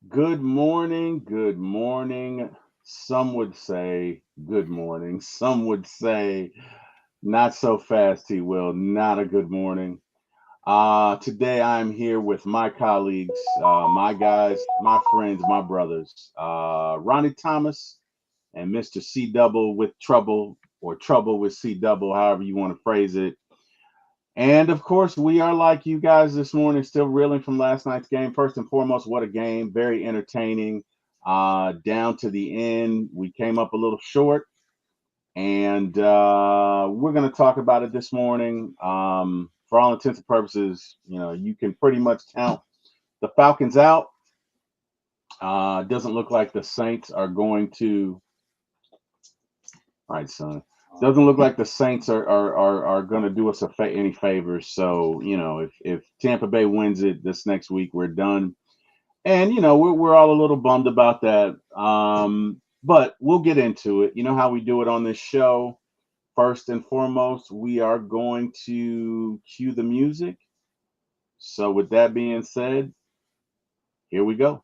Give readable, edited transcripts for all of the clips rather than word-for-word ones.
Good morning. Good morning. Some would say good morning. Some would say not so fast, T Will. Not a good morning. Today I'm here with my colleagues, my guys, my friends, my brothers, Ronnie Thomas and Mr. C Double with Trouble or Trouble with C Double, however you want to phrase it. And of course, we are like you guys this morning, still reeling from last night's game. First and foremost, what a game! Very entertaining. Down to the end, we came up a little short, and we're going to talk about it this morning. For all intents and purposes, you can pretty much count the Falcons out. Doesn't look like the Saints are going to. All right, son. Doesn't look like the Saints are going to do us any favors. So if Tampa Bay wins it this next week, we're done. And we're all a little bummed about that. But we'll get into it. You know how we do it on this show. First and foremost, we are going to cue the music. So with that being said, here we go.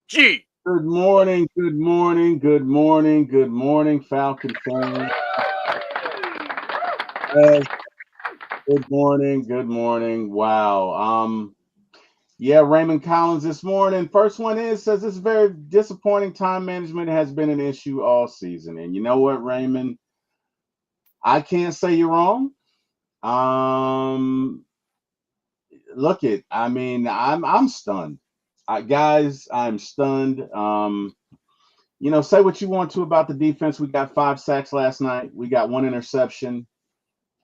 G. Good morning, good morning, good morning, good morning, Falcon fans. Yes, good morning, good morning. Wow. Yeah, Raymond Collins this morning. First one is says this very disappointing time management has been an issue all season. And you know what, Raymond? I can't say you're wrong. Um, look it. I mean, I'm stunned. Guys, I'm stunned. Say what you want to about the defense. We got 5 sacks last night. We got one interception.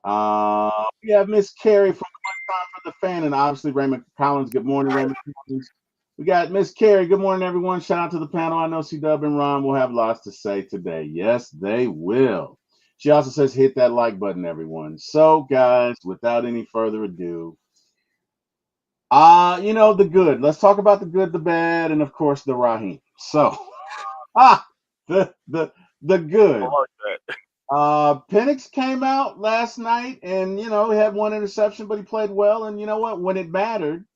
We have Miss Carey from One Time for the Fan, and obviously Raymond Collins. Good morning, Raymond Collins. We got Miss Carey. Good morning, everyone. Shout out to the panel. I know C Dub and Ron will have lots to say today. Yes, they will. She also says hit that like button, everyone. So, guys, without any further ado, the good. Let's talk about the good, the bad, and of course the Raheem. So, ah, the I good. like that. Penix came out last night and, he had one interception, but he played well. And you know what? When it mattered,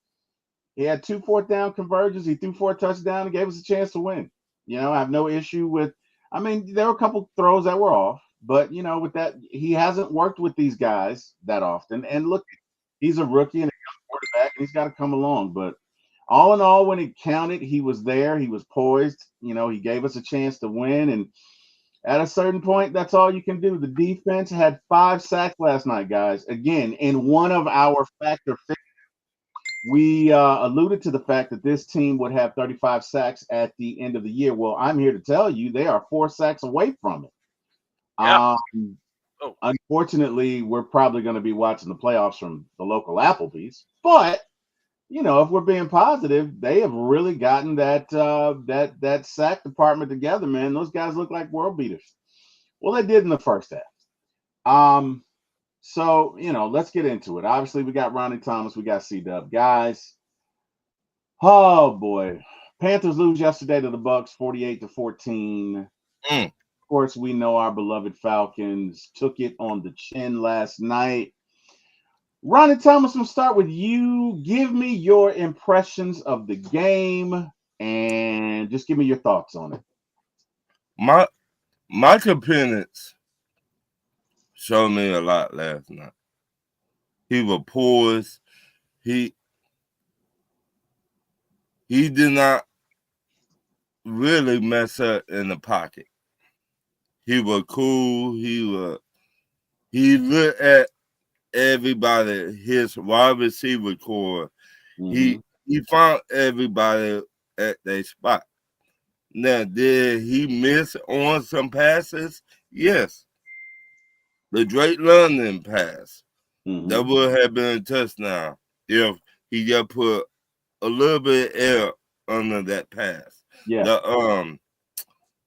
he had 2 fourth down conversions. He threw for a touchdown and gave us a chance to win. I have no issue with, I mean, there were a couple throws that were off, but, with that, he hasn't worked with these guys that often. And look, he's a rookie and a young quarterback, and he's got to come along. But all in all, when it counted, he was there. He was poised. He gave us a chance to win. And at a certain point, that's all you can do. The defense had 5 sacks last night, guys. Again, in one of our factor fix, we alluded to the fact that this team would have 35 sacks at the end of the year. Well, I'm here to tell you they are 4 sacks away from it. Yeah. Um, Oh, Unfortunately, we're probably going to be watching the playoffs from the local Applebee's. But if we're being positive, they have really gotten that sack department together, man. Those guys look like world beaters. Well, they did in the first half. So let's get into it. Obviously, we got Ronnie Thomas, we got C Dub. Guys, oh boy. Panthers lose yesterday to the Bucks 48-14. Of mm. course, we know our beloved Falcons took it on the chin last night. Ronnie Thomas, I'm gonna start with you. Give me your impressions of the game and just give me your thoughts on it. My Michael Penix showed me a lot last night. He was poised. He did not really mess up in the pocket. He was cool. He looked at everybody, his wide receiver core. Mm-hmm. He found everybody at their spot. Now, did he miss on some passes? Yes. The Drake London pass, Mm-hmm. that would have been a touchdown if he just put a little bit of air under that pass. Yeah. The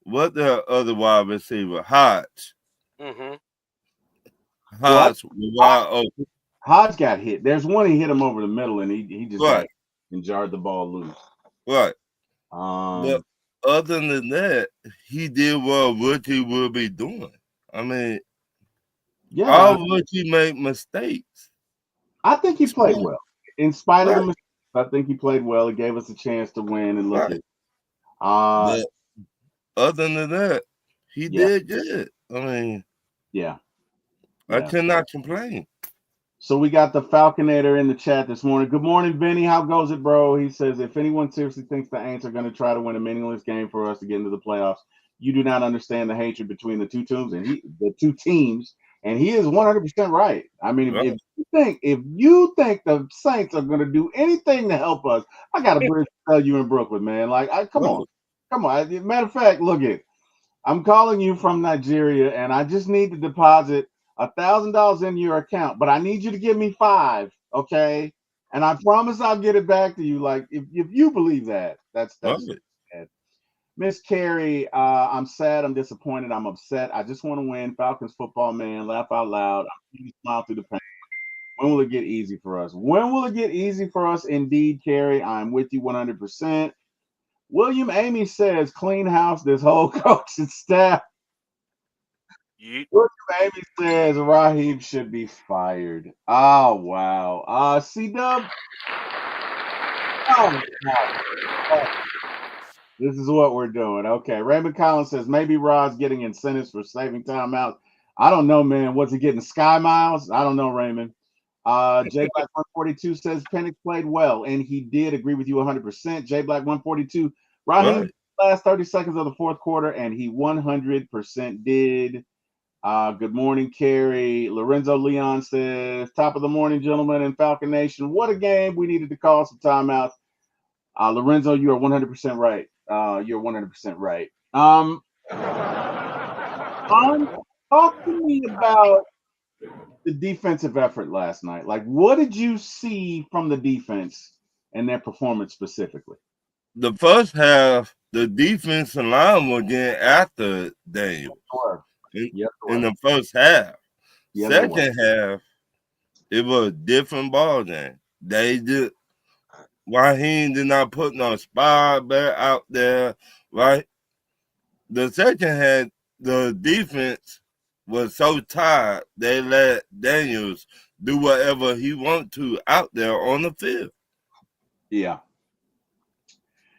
what the other wide receiver? Hodge. Mm-hmm. Well, Hodge was wide open. Hodge got hit. There's one he hit him over the middle, and he just got Right, and jarred the ball loose. right. But Um, other than that, he did what rookie would be doing. I mean, yeah, all rookie make mistakes. I think he played Right, well. In spite of the right, mistakes, I think he played well. He gave us a chance to win. And look right. at, uh, But other than that, he yeah, did good. I mean, yeah, I yeah. cannot complain. So we got the Falconator in the chat this morning. Good morning, Vinny. How goes it, bro? He says, if anyone seriously thinks the Aints are going to try to win a meaningless game for us to get into the playoffs, you do not understand the hatred between the two teams, the two teams, and he is 100% right. I mean, Right, if you think the Saints are going to do anything to help us, I got a bridge to tell you in Brooklyn, man. Like, come right. on, come on. Matter of fact, look it. I'm calling you from Nigeria, and I just need to deposit $1,000 in your account, but I need you to give me 5, okay? And I promise I'll get it back to you. Like if you believe that, that's Right. bad. Miss Carey, I'm sad, I'm disappointed, I'm upset. I just want to win. Falcons football, man. Laugh out loud. I'm really smile through the pain. When will it get easy for us? When will it get easy for us? Indeed, Carey. I'm with you 100%. William Amy says, clean house, this whole coaching staff. Yeet. William Amy says Raheem should be fired. Oh wow. C-Dub. Oh, wow. This is what we're doing. Okay. Raymond Collins says maybe Rod's getting incentives for saving timeouts. I don't know, man. Was he getting sky miles? I don't know, Raymond. J Black 142 says Penix played well, and he did agree with you 100%. J Black 142, Raheem Right. last 30 seconds of the fourth quarter, and he 100% did. Good morning, Carrie. Lorenzo Leon says, top of the morning, gentlemen, and Falcon Nation. What a game. We needed to call some timeouts. Lorenzo, you are 100% right. You're 100% right. Talk to me about the defensive effort last night. Like, what did you see from the defense and their performance specifically? The first half, the defensive line was getting after Daniel in, Yes, in the first half. yeah, they were. Second half, it was a different ball game. They did Raheem did not put no spy back out there, right? The second half, the defense was so tired they let Daniels do whatever he want to out there on the field. Yeah.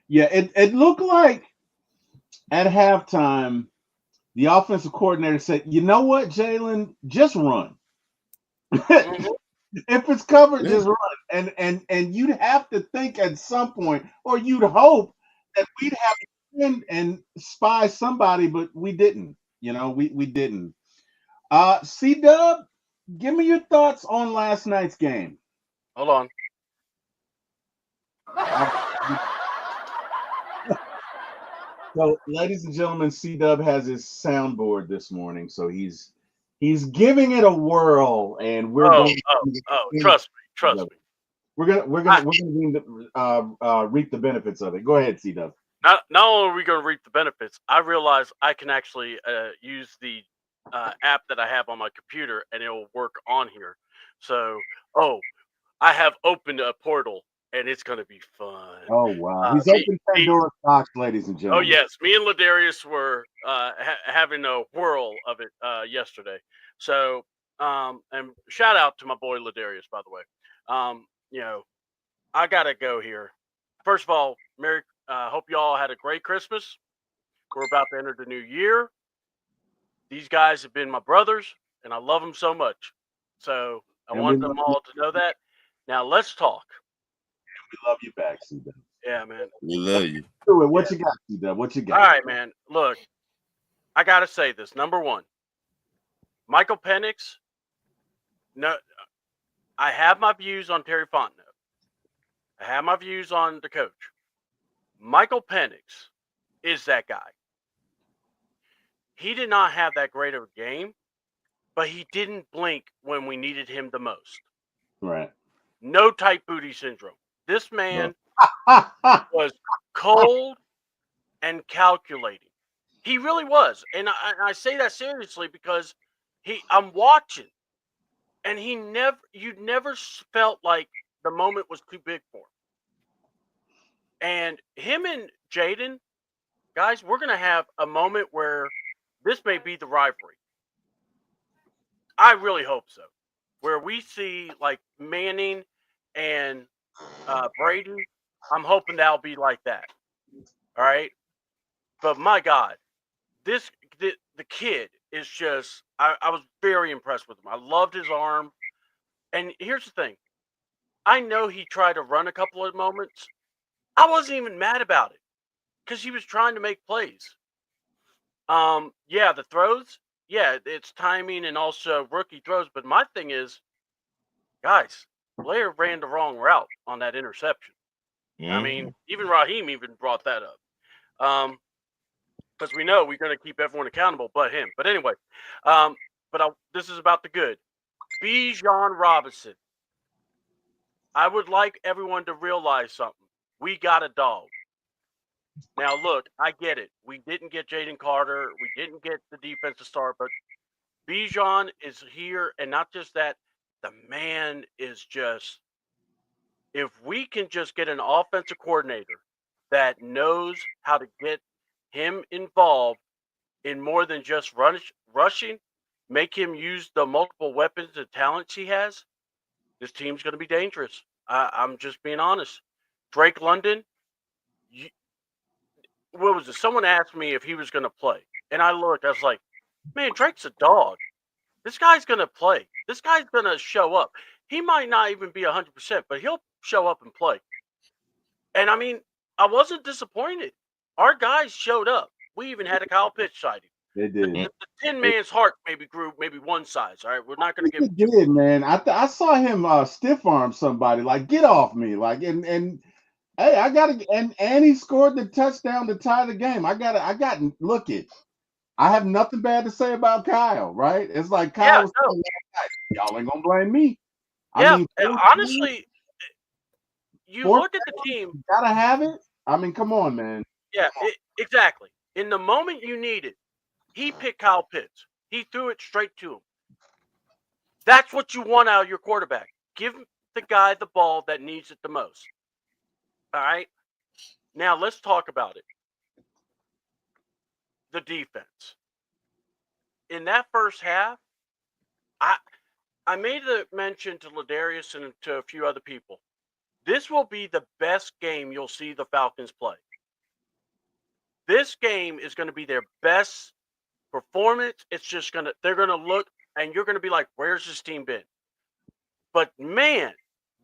Yeah, it looked like at halftime, the offensive coordinator said, you know what, Jalen, just run. Mm-hmm. If it's covered, Yeah. just run. And you'd have to think at some point, or you'd hope that we'd have to win and spy somebody, but we didn't. We didn't. C-Dub, give me your thoughts on last night's game. Hold on. So, ladies and gentlemen, C-Dub has his soundboard this morning, so he's giving it a whirl, and we're going Oh! Trust me. we're gonna reap the benefits of it. Go ahead, C-Dub. Not only are we going to reap the benefits, I realize I can actually use the app that I have on my computer, and it'll work on here. So, I have opened a portal, and it's going to be fun. Oh wow, he's opened Pandora's box, ladies and Oh gentlemen. yes, me and Ladarius were having a whirl of it yesterday. So, and shout out to my boy Ladarius, by the way. I gotta go here. First of all, Merry. Hope you all had a great Christmas. We're about to enter the new year. These guys have been my brothers, and I love them so much. So I wanted them all to know that. Now let's talk. We love you back, C-Dub. Yeah, man. We love you. What you got, C-Dub? What you got? All right, man. Look, I got to say this. Number one, Michael Penix. No, I have my views on Terry Fontenot. I have my views on the coach. Michael Penix is that guy. He did not have that great of a game, but he didn't blink when we needed him the most. Right. No tight booty syndrome. This man was cold and calculating. He really was. And I say that seriously because I'm watching, and you never felt like the moment was too big for him. And him and Jaden, guys, we're going to have a moment where this may be the rivalry. I really hope so. Where we see like Manning and Brady, I'm hoping that'll be like that. All right. But my God, the kid is just, I was very impressed with him. I loved his arm. And here's the thing. I know he tried to run a couple of moments. I wasn't even mad about it because he was trying to make plays. Yeah, the throws, yeah, it's timing and also rookie throws. But my thing is, guys, Blair ran the wrong route on that interception. I mean, even Raheem even brought that up. Because we know we're going to keep everyone accountable but him. But anyway, this is about the good. Bijan Robinson. I would like everyone to realize something. We got a dog. Now, look, I get it. We didn't get Jaden Carter. We didn't get the defense to start. But Bijan is here. And not just that, the man is just – if we can just get an offensive coordinator that knows how to get him involved in more than just rushing, make him use the multiple weapons and talents he has, this team's going to be dangerous. I'm just being honest. Drake London, what was it? Someone asked me if he was going to play. And I looked, I was like, man, Drake's a dog. This guy's going to play. This guy's going to show up. He might not even be 100%, but he'll show up and play. And I mean, I wasn't disappointed. Our guys showed up. We even had a Kyle Pitts sighting. They did. The 10 man's heart maybe grew maybe one size. All right, we're not going to give. He did, man. I saw him stiff arm somebody. Like, get off me. Like, and hey, I gotta, and he scored the touchdown to tie the game. I got. Look it. I have nothing bad to say about Kyle. Right? It's like Kyle was saying, y'all ain't gonna blame me. Yeah, I mean, honestly, you look at the team. Gotta have it. I mean, come on, man. Yeah, exactly. In the moment you need it, he picked Kyle Pitts. He threw it straight to him. That's what you want out of your quarterback. Give the guy the ball that needs it the most. All right? Now, let's talk about it. The defense. In that first half, I made the mention to Ladarius and to a few other people. This will be the best game you'll see the Falcons play. This game is going to be their best performance. It's just they're going to look, and you're going to be like, where's this team been? But man,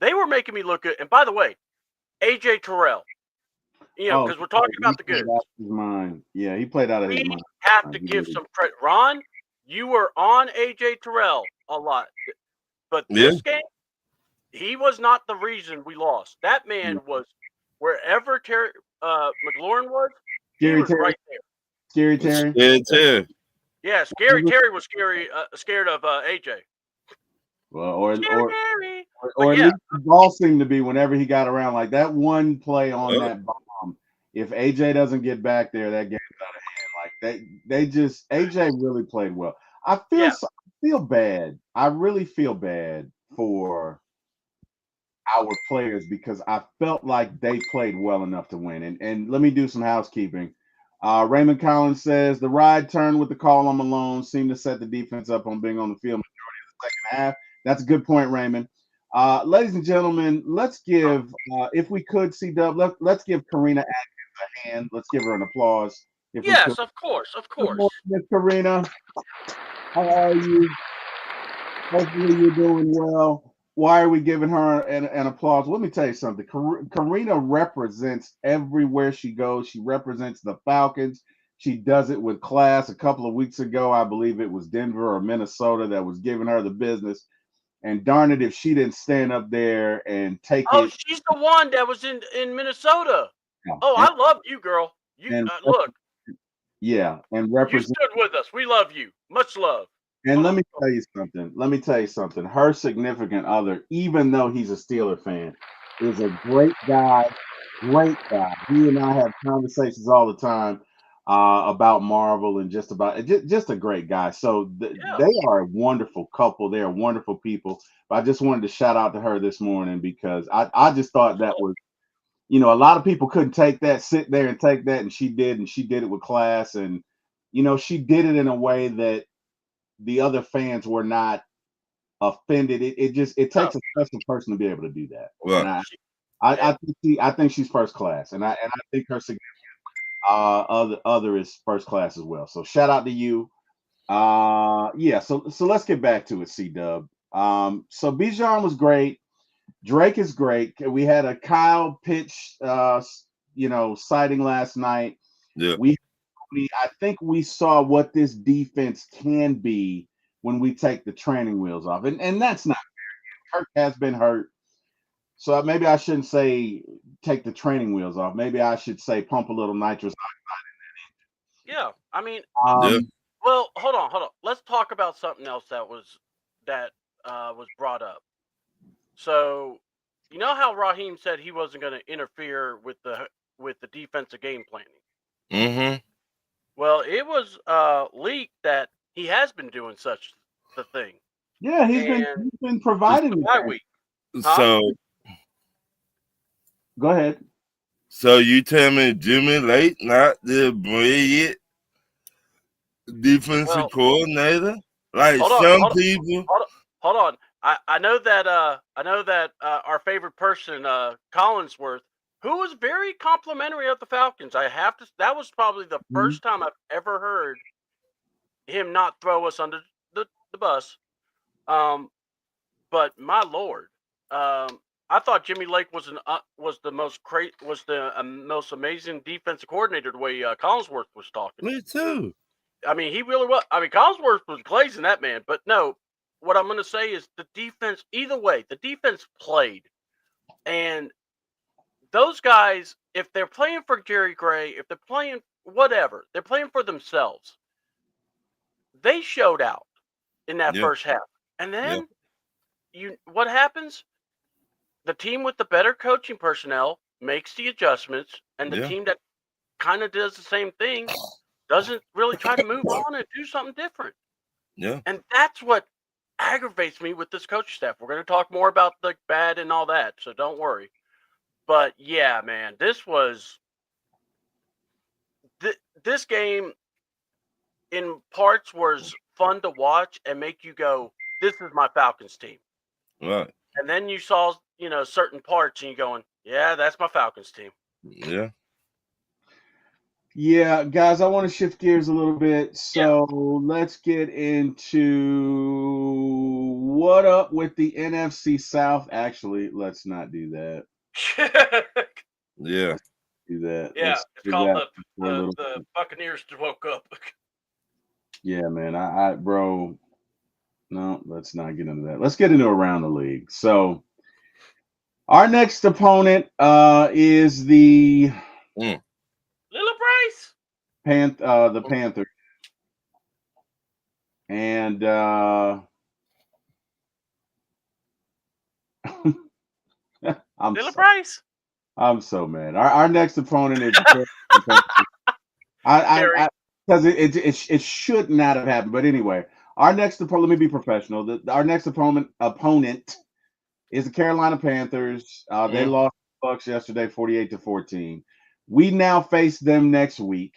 they were making me look good. And by the way, AJ Terrell, because we're talking about the good. Yeah, he played out of his mind. We have to give some credit. Ron, you were on AJ Terrell a lot. But this game, he was not the reason we lost. That man was wherever Terry McLaurin was. Scary Terry. Right there. Scary Terry. Scary Terry. Yeah, Scary Terry was scared of AJ. Well, or at least the ball seemed to be whenever he got around. Like that one play on that bomb. If AJ doesn't get back there, that game's out of hand. Like AJ really played well. I feel bad. I really feel bad for our players because I felt like they played well enough to win. And let me do some housekeeping. Raymond Collins says the ride turn with the call on Malone seemed to set the defense up on being on the field majority of the second half. That's a good point, Raymond. Ladies and gentlemen, let's give, if we could, C-Dub, let's give Karina Atkins a hand. Let's give her an applause. Yes, of course. Good morning, Miss Karina. How are you? Hopefully you're doing well. Why are we giving her an applause? Let me tell you something. Karina represents everywhere she goes. She represents the Falcons. She does it with class. A couple of weeks ago, I believe it was Denver or Minnesota that was giving her the business. And darn it, if she didn't stand up there and take Oh, it. she's the one that was in Minnesota. Yeah, Oh, I love you, girl. You and look, yeah, and you represent. stood with us. We love you. Much love. And Hold let on. me tell you something. Let me tell you something. Her significant other, even though he's a Steeler fan, is a great guy. Great guy. He and I have conversations all the time about Marvel and just a great guy. So Yeah. they are a wonderful couple. They are wonderful people. But I just wanted to shout out to her this morning because I just thought that was, a lot of people couldn't take that, sit there and take that, and she did it with class, and she did it in a way that the other fans were not offended. It No. takes a special person to be able to do that, and Right. I think she's first class, and I think her other is first class as well. So shout out to you. Yeah. So let's get back to it, C Dub. So Bijan was great. Drake is great. We had a Kyle pitch, sighting last night. Yeah. I think we saw what this defense can be when we take the training wheels off, and that's not fair. Kirk has been hurt, so maybe I shouldn't say take the training wheels off. Maybe I should say pump a little nitrous. Yeah. I mean, Yeah. well, hold on. Let's talk about something else that was brought up. So, you know how Raheem said he wasn't going to interfere with the defensive game planning. Mm-hmm. Well, it was leaked that he has been doing such the thing. Yeah, he's And been providing the bye thing. week. Huh? So Go ahead. so you tell me Jimmy Lake not the brilliant defensive Well, coordinator? Like hold on, some hold on, people. hold on. I know that our favorite person, Collinsworth, who was very complimentary of the Falcons. I have to. That was probably the first time I've ever heard him not throw us under the bus. But my lord, I thought Jimmy Lake was the most amazing defensive coordinator. The way Collinsworth was talking. Me too. I mean, he really was. I mean, Collinsworth was glazing that man. But no, what I'm going to say is the defense. Either way, the defense played, and those guys, if they're playing for Jerry Gray, if they're playing whatever, they're playing for themselves. They showed out in that Yeah. first half, and then what happens? The team with the better coaching personnel makes the adjustments, and the team that kind of does the same thing doesn't really try to move on and do something different. Yeah. And that's what aggravates me with this coaching staff. We're going to talk more about the bad and all that, so don't worry. But yeah, man, this game in parts was fun to watch and make you go, "This is my Falcons team." Right. And then you saw, certain parts and you're going, "Yeah, that's my Falcons team." Yeah. Yeah, guys, I want to shift gears a little bit. So let's get into what up with the NFC South. Actually, let's not do that. Yeah. Do that. Yeah, Let's it's do called that for a little the bit. Buccaneers woke up. Yeah, man. Bro, no, let's not get into that. Let's get into around the league. So our next opponent is the Mm. Little Bryce. the Panthers. And Little Bryce. I'm so mad. Our next opponent is because it should not have happened. But anyway, our next opponent. Let me be professional. Our next opponent is the Carolina Panthers. They lost the Bucks yesterday, 48-14. We now face them next week.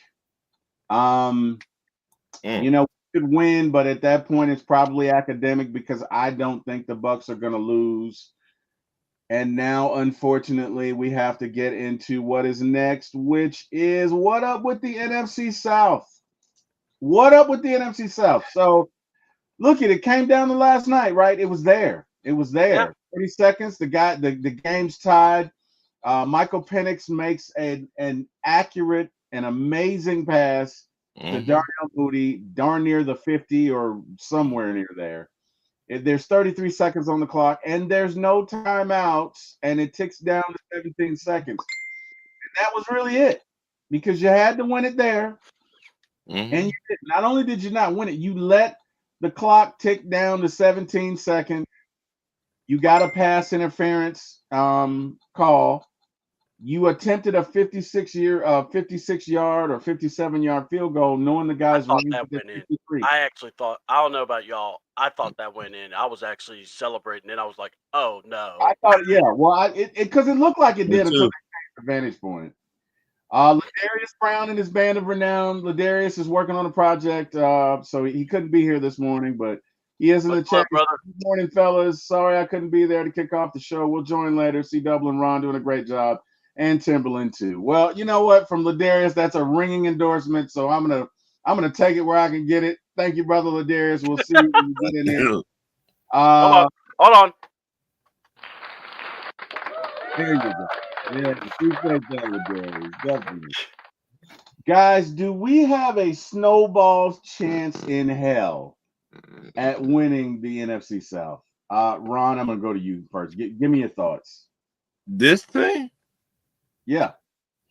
We could win, but at that point, it's probably academic because I don't think the Bucks are going to lose. And now, unfortunately, we have to get into what is next, which is what up with the NFC South? What up with the NFC South? So, look at it. Came down to last night, right? It was there. Yeah. 30 seconds. The game's tied. Michael Penix makes an accurate and amazing pass to Darnell Mooney, darn near the 50 or somewhere near there. There's 33 seconds on the clock, and there's no timeouts, and it ticks down to 17 seconds. And that was really it, because you had to win it there, and you did. Not only did you not win it, you let the clock tick down to 17 seconds. You got a pass interference call. You attempted a 56-yard or 57-yard field goal, knowing the guys I were thought that went in. 53. I actually thought, I don't know about y'all. I thought that went in. I was actually celebrating it. I was like, oh no. I thought, yeah, well, because it looked like it did until they changed the vantage point. Ladarius Brown and his band of renown. Ladarius is working on a project, so he couldn't be here this morning, but he is in the chat. Brother? Good morning, fellas. Sorry I couldn't be there to kick off the show. We'll join later. See Double and Ron doing a great job, and Timberland too. Well, you know what? From Ladarius, that's a ringing endorsement. So I'm gonna take it where I can get it. Thank you, brother Ladarius. We'll see you when you get in there. Hold on. There you go. Yeah, appreciate that, Ladarius. Definitely. Guys, do we have a snowball's chance in hell at winning the NFC South? Ron, I'm gonna go to you first. Give me your thoughts. This thing? Yeah.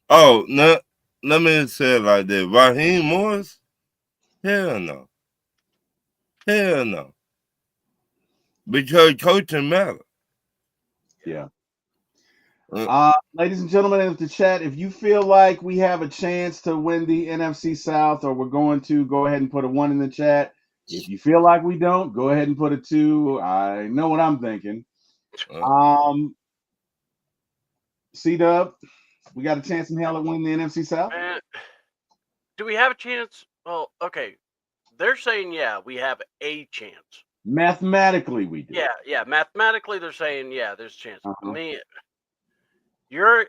Oh, no. Let me say it like this. Raheem Morris? Hell no. Hell no. Because coaching matters. Yeah. Ladies and gentlemen in the chat, if you feel like we have a chance to win the NFC South, or we're going to, go ahead and put a 1 in the chat. If you feel like we don't, go ahead and put a 2. I know what I'm thinking. C-Dub, we got a chance in hell at winning the NFC South? Man, do we have a chance? Well, okay. They're saying, yeah, we have a chance. Mathematically, we do. Yeah. Mathematically, they're saying, yeah, there's a chance. I mean, you're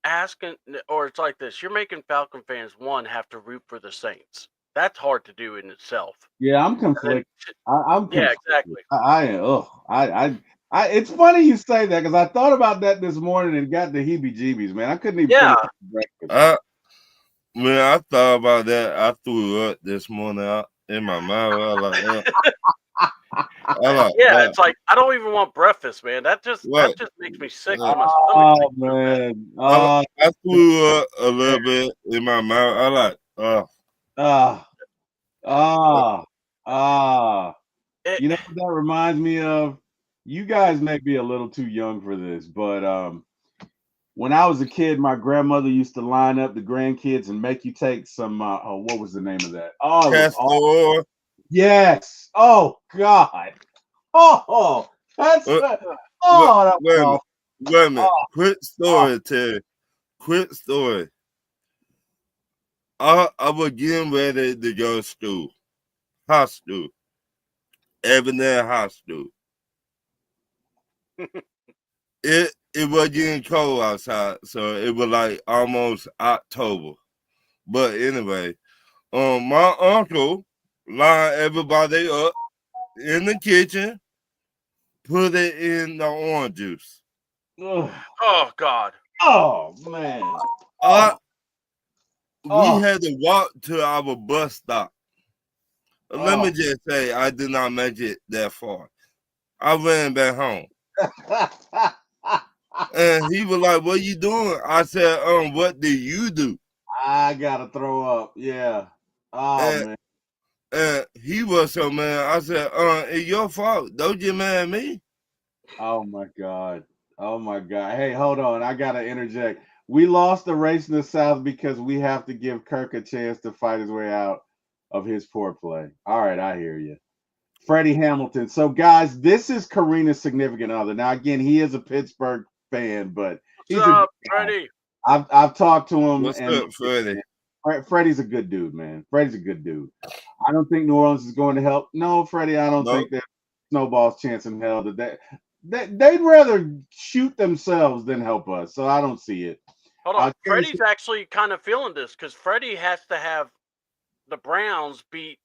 asking, or it's like this. You're making Falcon fans, one, have to root for the Saints. That's hard to do in itself. Yeah, I'm conflicted. I'm yeah, conflicted. exactly. It's funny you say that, because I thought about that this morning and got the heebie-jeebies, man. I couldn't even finish breakfast. When I thought about that, I threw up this morning in my mouth. I was like, it's like I don't even want breakfast, man. That just makes me sick. Oh man! I threw up a little bit in my mouth. I You know what that reminds me of? You guys may be a little too young for this, but when I was a kid, my grandmother used to line up the grandkids and make you take some. What was the name of that? Castor. Yes. Oh God. Oh, that's. Wait a minute. Quick story, Terry. Quick story. I was getting ready to go to school. High school. Evansville High School. It was getting cold outside, so it was like almost October. But anyway, my uncle lined everybody up in the kitchen, put it in the orange juice. Oh God. Oh man. We had to walk to our bus stop. Let me just say, I did not make it that far. I ran back home. And he was like, what are you doing? I said, what do you do? I gotta throw up. Yeah. Man. And he was so mad. I said, it's your fault. Don't get mad at me. Oh my God. Hey, hold on. I gotta interject. We lost the race in the South because we have to give Kirk a chance to fight his way out of his poor play. All right, I hear you. Freddie Hamilton. So, guys, this is Karina's significant other. Now, again, he is a Pittsburgh fan, but What's up, Freddie? I've talked to him. What's up, Freddie? Freddie's a good dude, man. Freddie's a good dude. I don't think New Orleans is going to help. No, Freddie, I don't think that snowball's chance in hell. They'd rather shoot themselves than help us, so I don't see it. Hold on. Freddie's actually kind of feeling this because Freddie has to have the Browns beat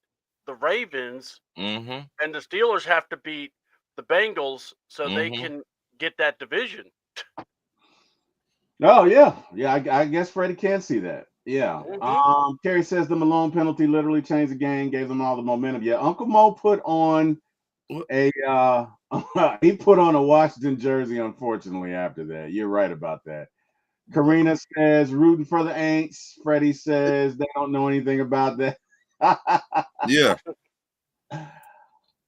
the Ravens, and the Steelers have to beat the Bengals so they can get that division. Oh, yeah. Yeah, I guess Freddie can see that. Yeah. Mm-hmm. Kerry says the Malone penalty literally changed the game, gave them all the momentum. Yeah, Uncle Mo put on What? a he put on a Washington jersey, unfortunately, after that. You're right about that. Karina says rooting for the Aints. Freddie says they don't know anything about that. Yeah.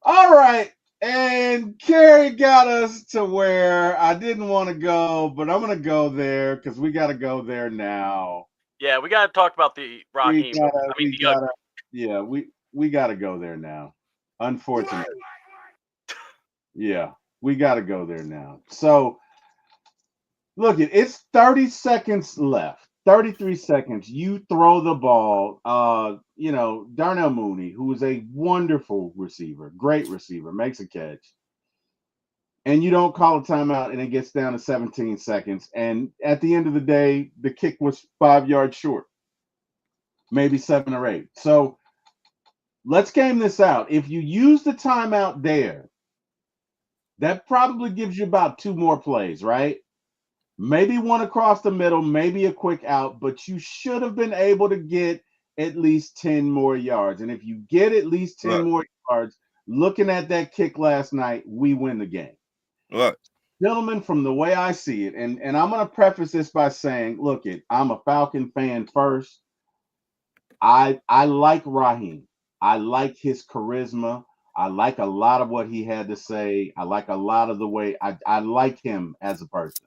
All right. And Carrie got us to where I didn't want to go, but I'm gonna go there because we gotta go there now. Yeah, we got to talk about the We Raheem. gotta, I mean, we the gotta, yeah, we gotta go there now. Unfortunately, yeah, we gotta go there now. So look, it's 30 seconds left. 33 seconds. You throw the ball. Darnell Mooney, who is a wonderful receiver, great receiver, makes a catch. And you don't call a timeout and it gets down to 17 seconds. And at the end of the day, the kick was 5 yards short, maybe 7 or 8. So let's game this out. If you use the timeout there, that probably gives you about 2 more plays, right? Maybe one across the middle, maybe a quick out, but you should have been able to get at least 10 more yards. And if you get at least 10 Look, more yards, looking at that kick last night, we win the game. look. Gentlemen, from the way I see it, and I'm going to preface this by saying, look, I'm a Falcon fan first. I like Raheem. I like his charisma. I like a lot of what he had to say. I like a lot of the way I like him as a person.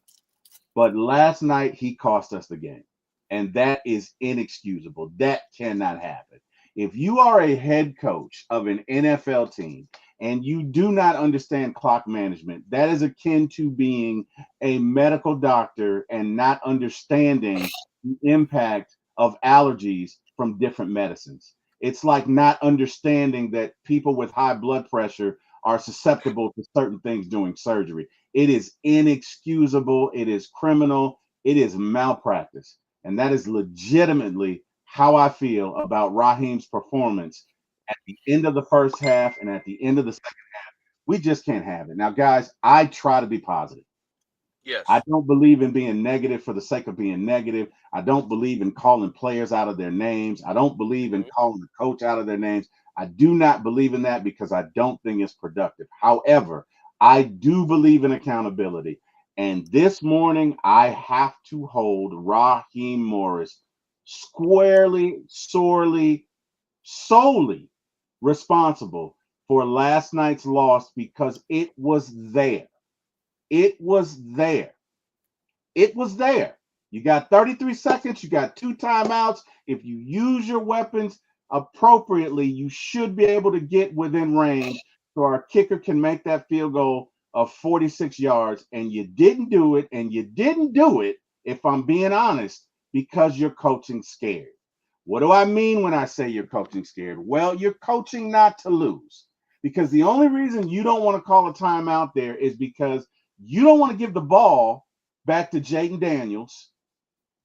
But last night he cost us the game. And that is inexcusable. That cannot happen. If you are a head coach of an NFL team and you do not understand clock management, that is akin to being a medical doctor and not understanding the impact of allergies from different medicines. It's like not understanding that people with high blood pressure are susceptible to certain things during surgery. It is inexcusable. It is criminal. It is malpractice. And that is legitimately how I feel about Raheem's performance at the end of the first half and at the end of the second. We just can't have it. Now, guys, I try to be positive. I yes. don't believe in being negative for the sake of being negative. I don't believe in calling players out of their names. I don't believe in Mhm. calling the coach out of their names. I do not believe in that because I don't think it's productive. However, I do believe in accountability. And this morning, I have to hold Raheem Morris squarely, sorely, solely responsible for last night's loss because it was there. It was there. It was there. You got 33 seconds. You got 2 timeouts. If you use your weapons appropriately, you should be able to get within range so our kicker can make that field goal of 46 yards. And you didn't do it. And you didn't do it, if I'm being honest, because you're coaching scared. What do I mean when I say you're coaching scared? Well, you're coaching not to lose. Because the only reason you don't want to call a timeout there is because you don't want to give the ball back to Jaden Daniels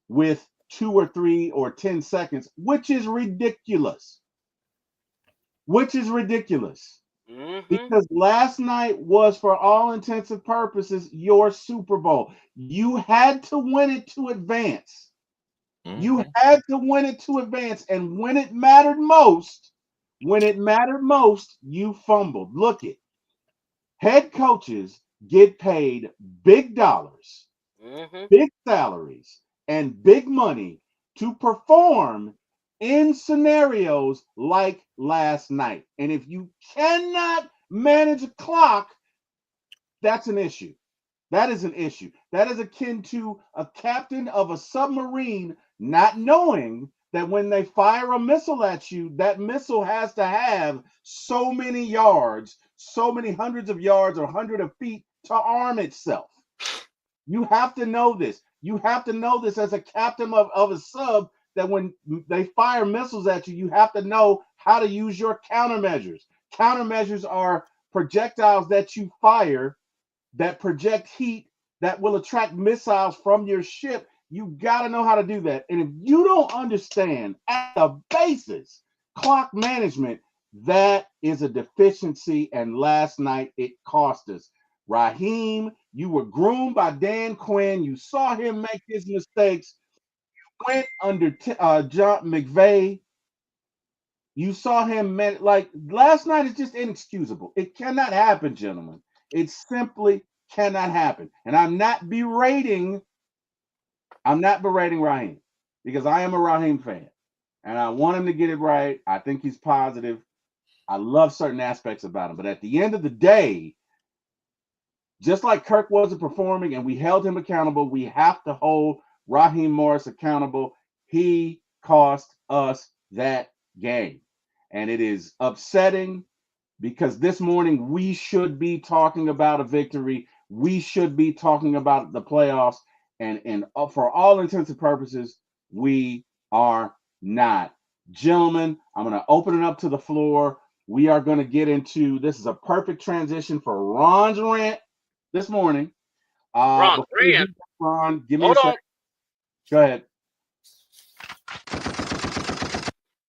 with 2 or 3 or 10 seconds, which is ridiculous. Which is ridiculous. Mm-hmm. Because last night was, for all intents and purposes, your Super Bowl. You had to win it to advance. You Mhm. had to win it to advance. And when it mattered most, you fumbled. Look it. Head coaches get paid big dollars, Mm-hmm. big salaries, and big money to perform in scenarios like last night. And if you cannot manage a clock, that's an issue. That is an issue. That is akin to a captain of a submarine not knowing that when they fire a missile at you, that missile has to have so many yards, so many hundreds of yards or hundred of feet to arm itself. You have to know this. You have to know this as a captain of a sub that when they fire missiles at you, you have to know how to use your countermeasures. Countermeasures are projectiles that you fire that project heat that will attract missiles from your ship. You got to know how to do that. And if you don't understand at the basis clock management, that is a deficiency. And last night it cost us. Raheem, you were groomed by Dan Quinn. You saw him make his mistakes. went under John McVay. You saw him, man, like last night is just inexcusable. It cannot happen, gentlemen. It simply cannot happen. And I'm not berating Raheem because I am a Raheem fan. And I want him to get it right. I think he's positive. I love certain aspects about him. But at the end of the day, just like Kirk wasn't performing and we held him accountable, we have to hold Raheem Morris accountable. He cost us that game. And it is upsetting because this morning we should be talking about a victory. We should be talking about the playoffs. And for all intents and purposes, we are not. Gentlemen, I'm going to open it up to the floor. We are going to get into this is a perfect transition for Ron's rant this morning. Ron, Ron, give me hold a on. second. Go ahead.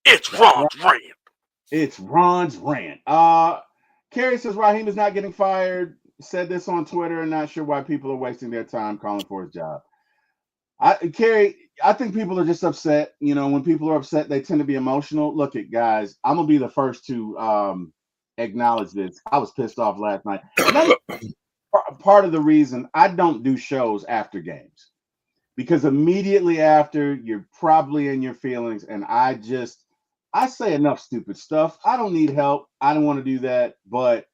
It's Ron's rant. It's Ron's rant. Kerry says Raheem is not getting fired. Said this on Twitter and not sure why people are wasting their time calling for his job. Kerry, I think people are just upset. You know, when people are upset, they tend to be emotional. Look at guys, I'm gonna be the first to acknowledge this. I was pissed off last night. And that's part of the reason I don't do shows after games. Because immediately after, you're probably in your feelings, and I say enough stupid stuff. I don't need help. I don't want to do that, but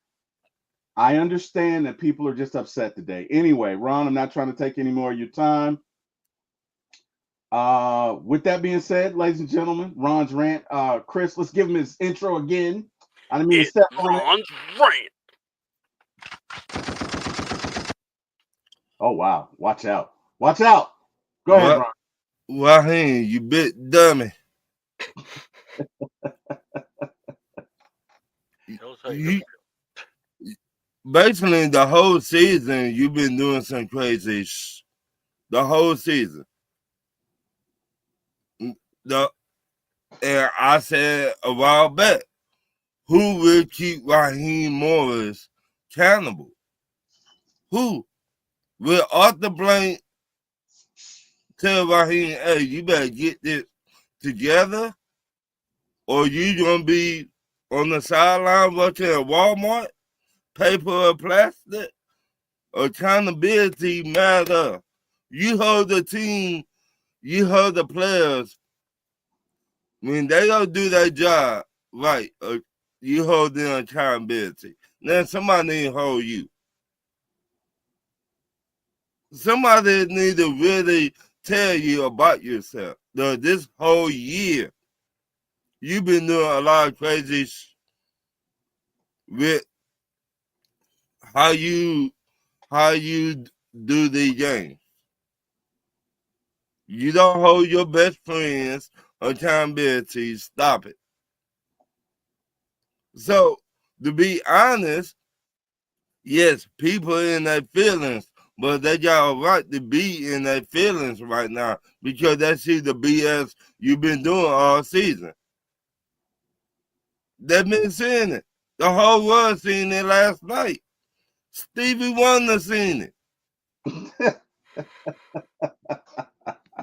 I understand that people are just upset today. Anyway, Ron, I'm not trying to take any more of your time. With that being said, ladies and gentlemen, Ron's rant. Chris, let's give him his intro again. I didn't mean to step on it. Ron's rant. Oh wow! Watch out! Watch out! Go ahead, Ron. Raheem, you big dummy. Basically, the whole season, you've been doing some crazy the whole season. And I said a while back, who will keep Raheem Morris accountable? Who? Will Arthur Blank tell Raheem, hey, you better get this together? Or you gonna be on the sideline watching at Walmart? Paper or plastic? Accountability matter. You hold the team, you hold the players. When they don't do their job right, you hold them accountability. Then somebody need to hold you. Somebody need to really tell you about yourself. This whole year, you've been doing a lot of crazy with how you do the game. You don't hold your best friends accountability. Stop it. So, to be honest, yes, people in their feelings, but they got a right to be in their feelings right now because they see the BS you've been doing all season. They've been seeing it. The whole world seen it last night. Stevie Wonder seen it.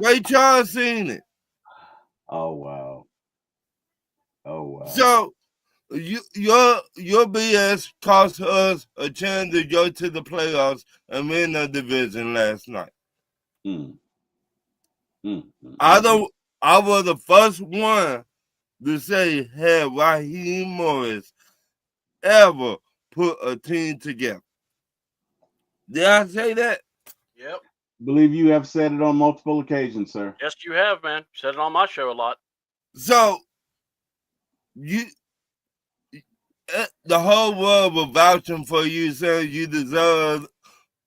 Ray Charles seen it. Oh wow. Oh wow. So your BS cost us a chance to go to the playoffs and win the division last night. I was the first one to say, had Raheem Morris ever put a team together? Did I say that? Yep. Believe you have said it on multiple occasions, sir. Yes, you have, man. Said it on my show a lot. So the whole world was vouching for you, saying you deserve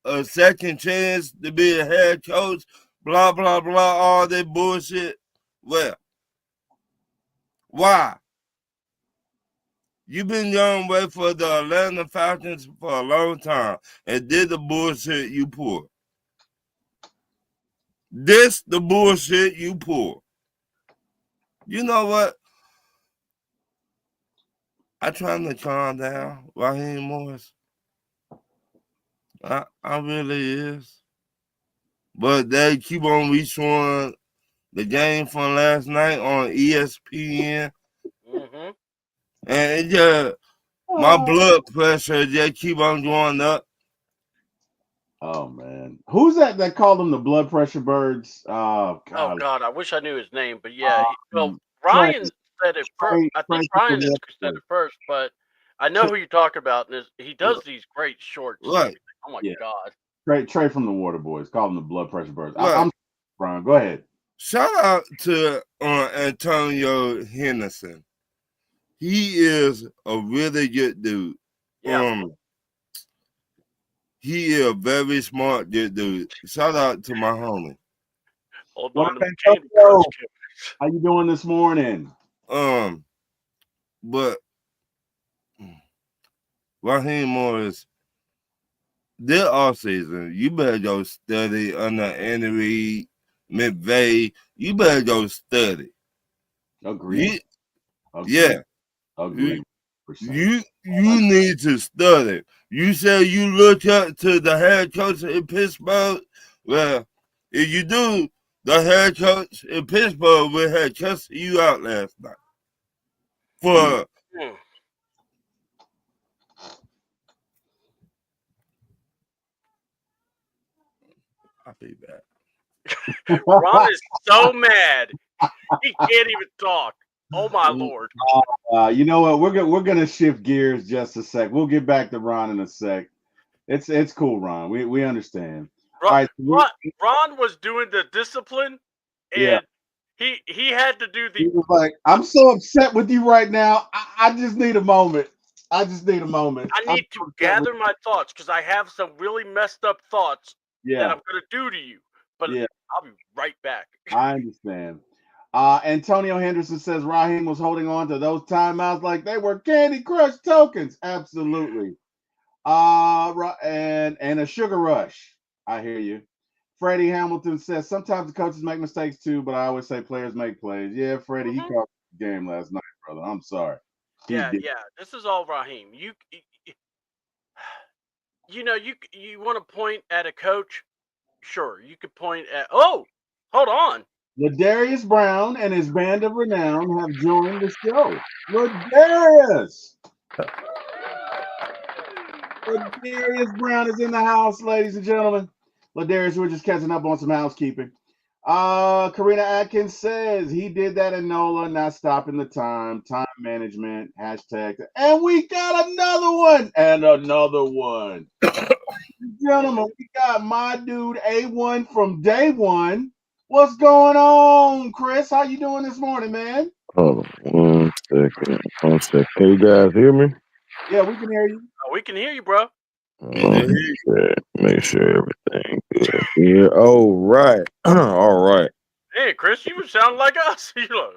a second chance to be a head coach, blah, blah, blah, all that bullshit. Well, why? You've been going away for the Atlanta Falcons for a long time and did the bullshit you pulled. This the bullshit you pulled. You know what? I'm trying to calm down, Raheem Morris. I really is. But they keep on restoring the game from last night on ESPN, Mm-hmm. and it just my blood pressure just keep on going up. Oh man, who's that called them the blood pressure birds? Oh Oh God, God, I wish I knew his name, but yeah. Well, Trey, Ryan said it first. I Trey think from Ryan the said Waterboys. it first, but I know who you're talking about, and he does these great shorts and Right, everything. Oh my Yeah, God. Trey from the Waterboys. Call them the blood pressure birds. right. I'm Brian. Go ahead. Shout out to Antonio Henderson. He is a really good dude. Yeah. He is a very smart good dude. Shout out to my homie. Hold What on up, to Candy Crush. Antonio? How you doing this morning? But Raheem Morris, this off season, you better go study under Andy Reid, McVay. You better go study. Agreed. You, Agreed. yeah, Agreed. Percent. you need to study. You say you look up to the head coach in Pittsburgh. Well, if you do, the head coach in Pittsburgh will have cussed you out last night. For Hmm. I'll be back. Ron is so mad he can't even talk. Oh my Lord. You know what? We're gonna shift gears just a sec. We'll get back to Ron in a sec. It's cool, Ron. We understand. All Ron, right. Ron was doing the discipline, Yeah. and he had to do He the. was like, I'm so upset with you right now. I just need a moment. I just need a moment. I I'm need so to upset with gather my thoughts because I have some really messed up thoughts that Yeah. I'm gonna do to you. But Yeah. I'll be right back. I understand. Antonio Henderson says Raheem was holding on to those timeouts like they were Candy Crush tokens. Absolutely. And a sugar rush. I hear you. Freddie Hamilton says sometimes the coaches make mistakes too, but I always say players make plays. Yeah, Freddie, he Mhm. caught the game last night, brother. I'm sorry. He Yeah, did. yeah. This is all Raheem. You know, you want to point at a coach? Sure, you could point at. Oh, hold on. Ladarius Brown and his band of renown have joined the show. Ladarius! Ladarius Brown is in the house, ladies and gentlemen. Ladarius, we're just catching up on some housekeeping. Karina Atkins says he did that in NOLA, not stopping the time management, hashtag. And we got another one and another one. Gentlemen, we got my dude A1 from day one. What's going on, Chris? How you doing this morning, man? Hold on 1 second. 1 second. Can you guys hear me? Yeah, we can hear you. We can hear you, bro. Make sure everything good here. All right. All right. Hey, Chris, you sound like us. You know,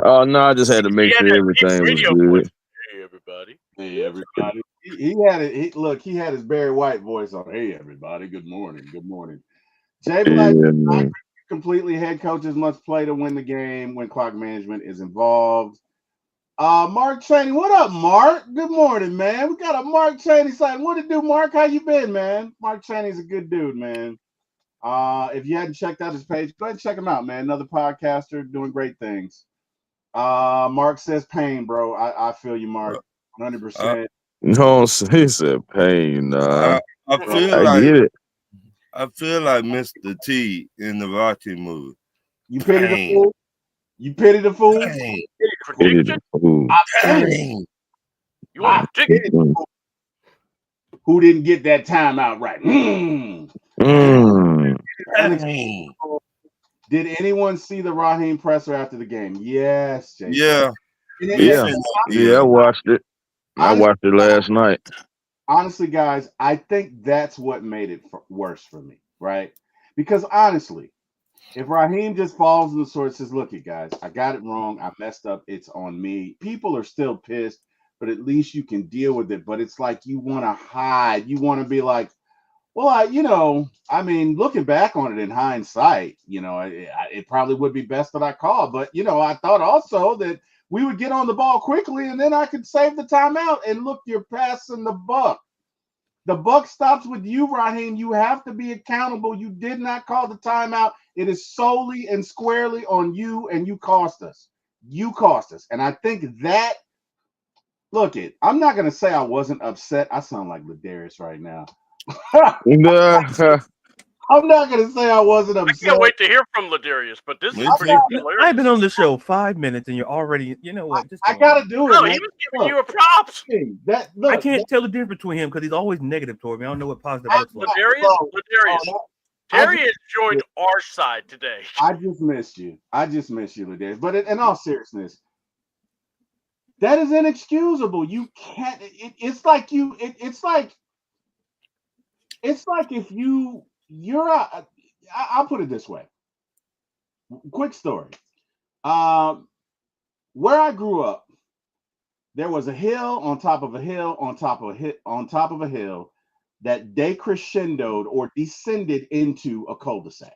Oh no, I just had to make he had sure that deep everything was radio voice. good. Hey, everybody. Hey everybody. He had it. He had his Barry White voice on. Hey everybody. Good morning. Good morning. Jay Black, Yeah, I man. completely. Head coaches must play to win the game when clock management is involved. Mark Cheney, what up, Mark? Good morning, man. We got a Mark Cheney sign. What it do, Mark? How you been, man? Mark Cheney's a good dude, man. If you hadn't checked out his page, go ahead and check him out, man. Another podcaster doing great things. Mark says pain, bro. I feel you, Mark. I, 100%. No, he said pain. I Bro. feel I like get it. Mr. T in the Rocky movie. You pity the Pain, fool? You pity the fool? pain, It is Prediction? cool. I pity the pain. You want I to predict? pity the fool who didn't get that time out right. Mm. Pain. Did anyone see the Raheem presser after the game? Yes, Jason. Yeah, we Yeah. finna Yeah, I see. watched it. I Honestly, watched it last night. guys, I think that's what made it worse for me, right? Because honestly, if Raheem just falls in the sword and says, look, you guys, I got it wrong. I messed up. It's on me. People are still pissed, but at least you can deal with it. But it's like you want to hide. You want to be like, well, I mean, looking back on it in hindsight, it probably would be best that I call. But, I thought also that we would get on the ball quickly and then I could save the timeout and look, you're passing the buck. The buck stops with you, Raheem. You have to be accountable. You did not call the timeout. It is solely and squarely on you, and you cost us. You cost us. And I think that, look it, I'm not gonna say I wasn't upset. I sound like Ladarius right now. I'm not gonna say I wasn't I upset. can't wait to hear from Ladarius, but this is Me pretty too. hilarious. I've been on the show 5 minutes and you're already, you know what? Just I go gotta on. do it, No, man. he was giving you a props. That I look, can't tell the difference between him because he's always negative toward me. I don't know what positive I- looks like. Ladarius, I Terry has joined our side today. I just missed you. I just missed you, Ladarius. But in all seriousness, that is inexcusable. You can't. It's like you. It's like if you're. I'll put it this way. Quick story. Where I grew up, there was a hill on top of a hill on top of a hill on top of a hill that decrescendoed or descended into a cul-de-sac.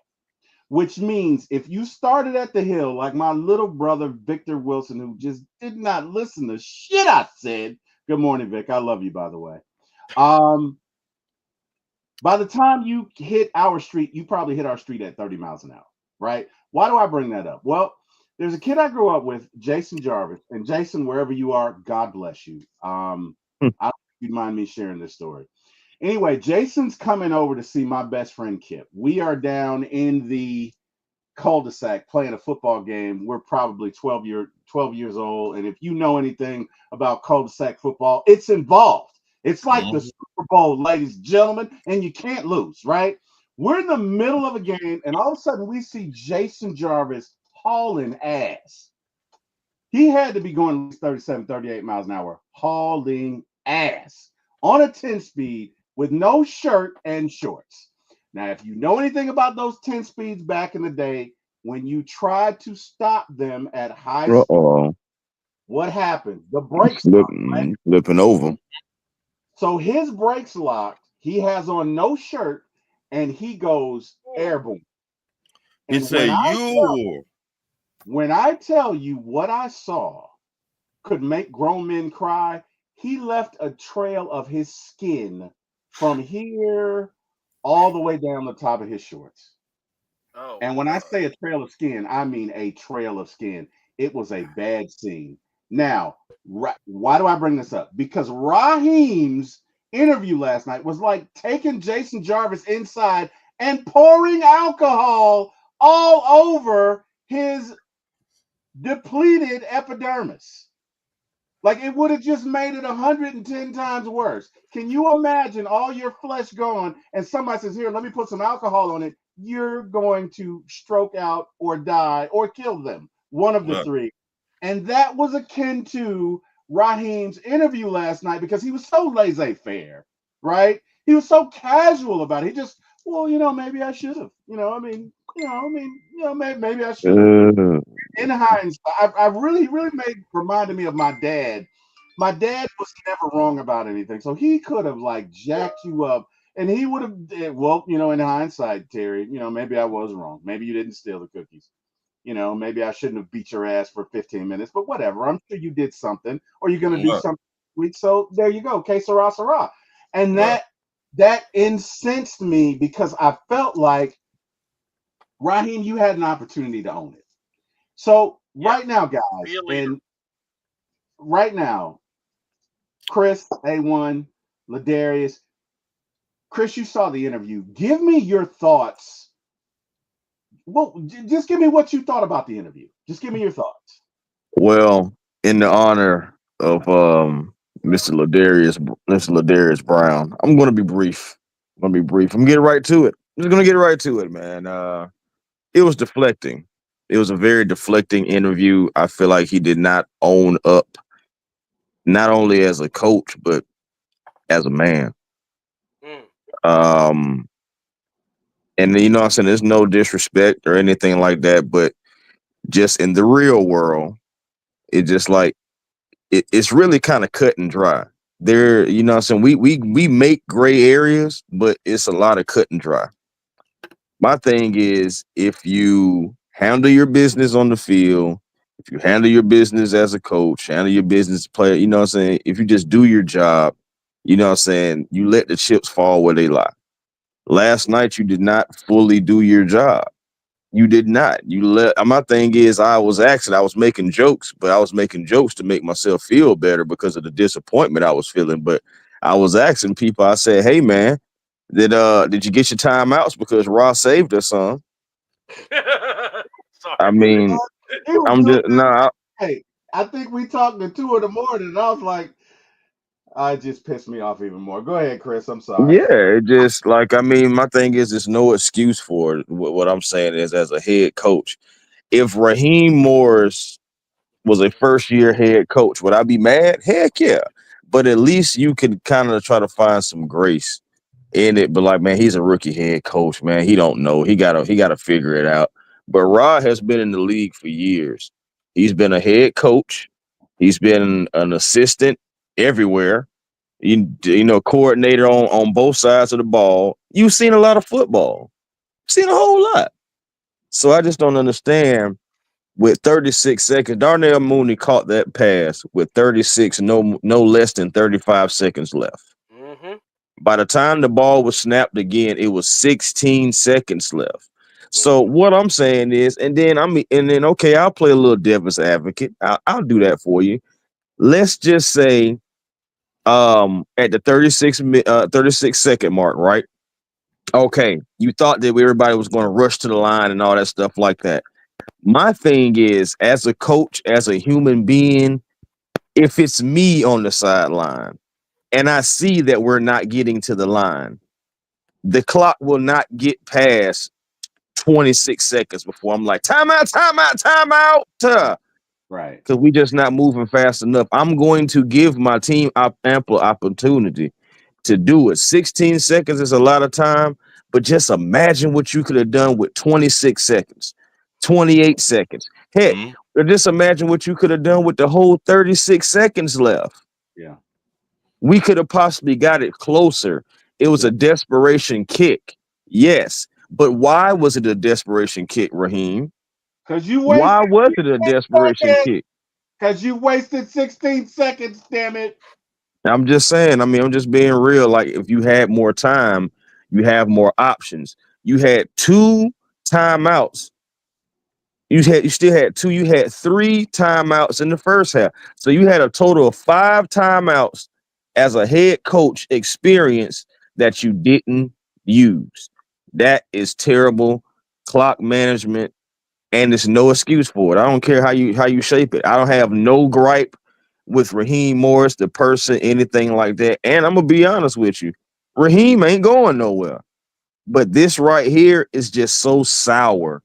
Which means if you started at the hill, like my little brother Victor Wilson, who just did not listen to shit I said. Good morning, Vic. I love you, by the way. By the time you hit our street, you probably hit our street at 30 miles an hour, right? Why do I bring that up? Well, there's a kid I grew up with, Jason Jarvis, and Jason, wherever you are, God bless you. I don't know if you'd mind me sharing this story. Anyway, Jason's coming over to see my best friend Kip. We are down in the cul-de-sac playing a football game. We're probably 12 years old. And if you know anything about cul-de-sac football, it's involved. It's like the Super Bowl, ladies and gentlemen, and you can't lose, right? We're in the middle of a game, and all of a sudden we see Jason Jarvis hauling ass. He had to be going at least 37, 38 miles an hour, hauling ass on a 10 speed with no shirt and shorts. Now, if you know anything about those 10 speeds back in the day, when you tried to stop them at high speed, what happened? The brakes locked, right? Flipping over. So his brakes locked. He has on no shirt, and he goes airborne. He And said, when I tell you what I saw could make grown men cry, he left a trail of his skin from here all the way down the top of his shorts. Oh, And when I say a trail of skin, I mean a trail of skin. It was a bad scene. Now, why do I bring this up? Because Raheem's interview last night was like taking Jason Jarvis inside and pouring alcohol all over his depleted epidermis. Like it would have just made it 110 times worse. Can you imagine all your flesh gone and somebody says, here, let me put some alcohol on it. You're going to stroke out or die or kill them. One of the three. And that was akin to Raheem's interview last night because he was so laissez-faire, right? He was so casual about it. He just, well, maybe I should have. Maybe I should have. In hindsight, I really reminded me of my dad. My dad was never wrong about anything, so he could have like jacked you up, and he would have. Well, in hindsight, Terry, maybe I was wrong. Maybe you didn't steal the cookies. Maybe I shouldn't have beat your ass for 15 minutes, but whatever. I'm sure you did something, or you're gonna do something sweet. So there you go, que sera, sera. And that incensed me because I felt like Raheem, you had an opportunity to own it. So right now, guys, and right now, Chris, A1, Ladarius, Chris, you saw the interview. Give me your thoughts. Well, just give me what you thought about the interview. Just give me your thoughts. Well, in the honor of Mr. Ladarius Brown, I'm going to be brief. I'm getting right to it. I'm just going to get right to it, man. It was deflecting. It was a very deflecting interview. I feel like he did not own up, not only as a coach, but as a man. And what I'm saying, there's no disrespect or anything like that, but just in the real world, it just like it's really kind of cut and dry. There, what I'm saying, we make gray areas, but it's a lot of cut and dry. My thing is, if you handle your business on the field, if you handle your business as a coach, handle your business player, what I'm saying, if you just do your job, You know what I'm saying? You let the chips fall where they lie. Last night you did not fully do your job. You did not. You let my thing is I was making jokes, but I was making jokes to make myself feel better because of the disappointment I was feeling. But I was asking people, I said, hey man, did you get your timeouts? Because Ross saved us some. I Sorry, Mike. mean, He was I'm doing just nah, Hey, I think we talked at 2 in the morning, and I was like, it just pissed me off even more. Go ahead, Chris. I'm sorry. yeah, it just like my thing is there's no excuse for it. What I'm saying is as a head coach, if Raheem Morris was a first year head coach, would I be mad? Heck yeah. But at least you can kind of try to find some grace in it. But like, man, he's a rookie head coach, man. He don't know. He gotta figure it out. But Rod has been in the league for years. He's been a head coach. He's been an assistant everywhere. You know, coordinator on both sides of the ball. You've seen a lot of football. Seen a whole lot. So I just don't understand with 36 seconds. Darnell Mooney caught that pass with 36, no less than 35 seconds left. Mm-hmm. By the time the ball was snapped again, it was 16 seconds left. So Mm-hmm. what I'm saying is, and then okay, I'll play a little devil's advocate. I'll do that for you. Let's just say, at the 36 second mark, right? Okay, you thought that everybody was going to rush to the line and all that stuff like that. My thing is, as a coach, as a human being, if it's me on the sideline and I see that we're not getting to the line, the clock will not get past 26 seconds before I'm like, timeout, timeout, timeout. Right. Because we just not moving fast enough. I'm going to give my team ample opportunity to do it. 16 seconds is a lot of time, but just imagine what you could have done with 26 seconds, 28 seconds. Heck, Mm-hmm. or just imagine what you could have done with the whole 36 seconds left. Yeah. We could have possibly got it closer. It was Yeah. a desperation kick. Yes. But why was it a desperation kick, Raheem? Because you Why wasted was it a desperation seconds. kick? Because you wasted 16 seconds, damn it. I'm just saying, I'm just being real. Like, if you had more time, you have more options. You had two timeouts. You still had two. You had three timeouts in the first half. So you had a total of 5 timeouts as a head coach experience that you didn't use. That is terrible clock management, and there's no excuse for it. I don't care how you shape it. I don't have no gripe with Raheem Morris, the person, anything like that. And I'm gonna be honest with you, Raheem ain't going nowhere. But this right here is just so sour.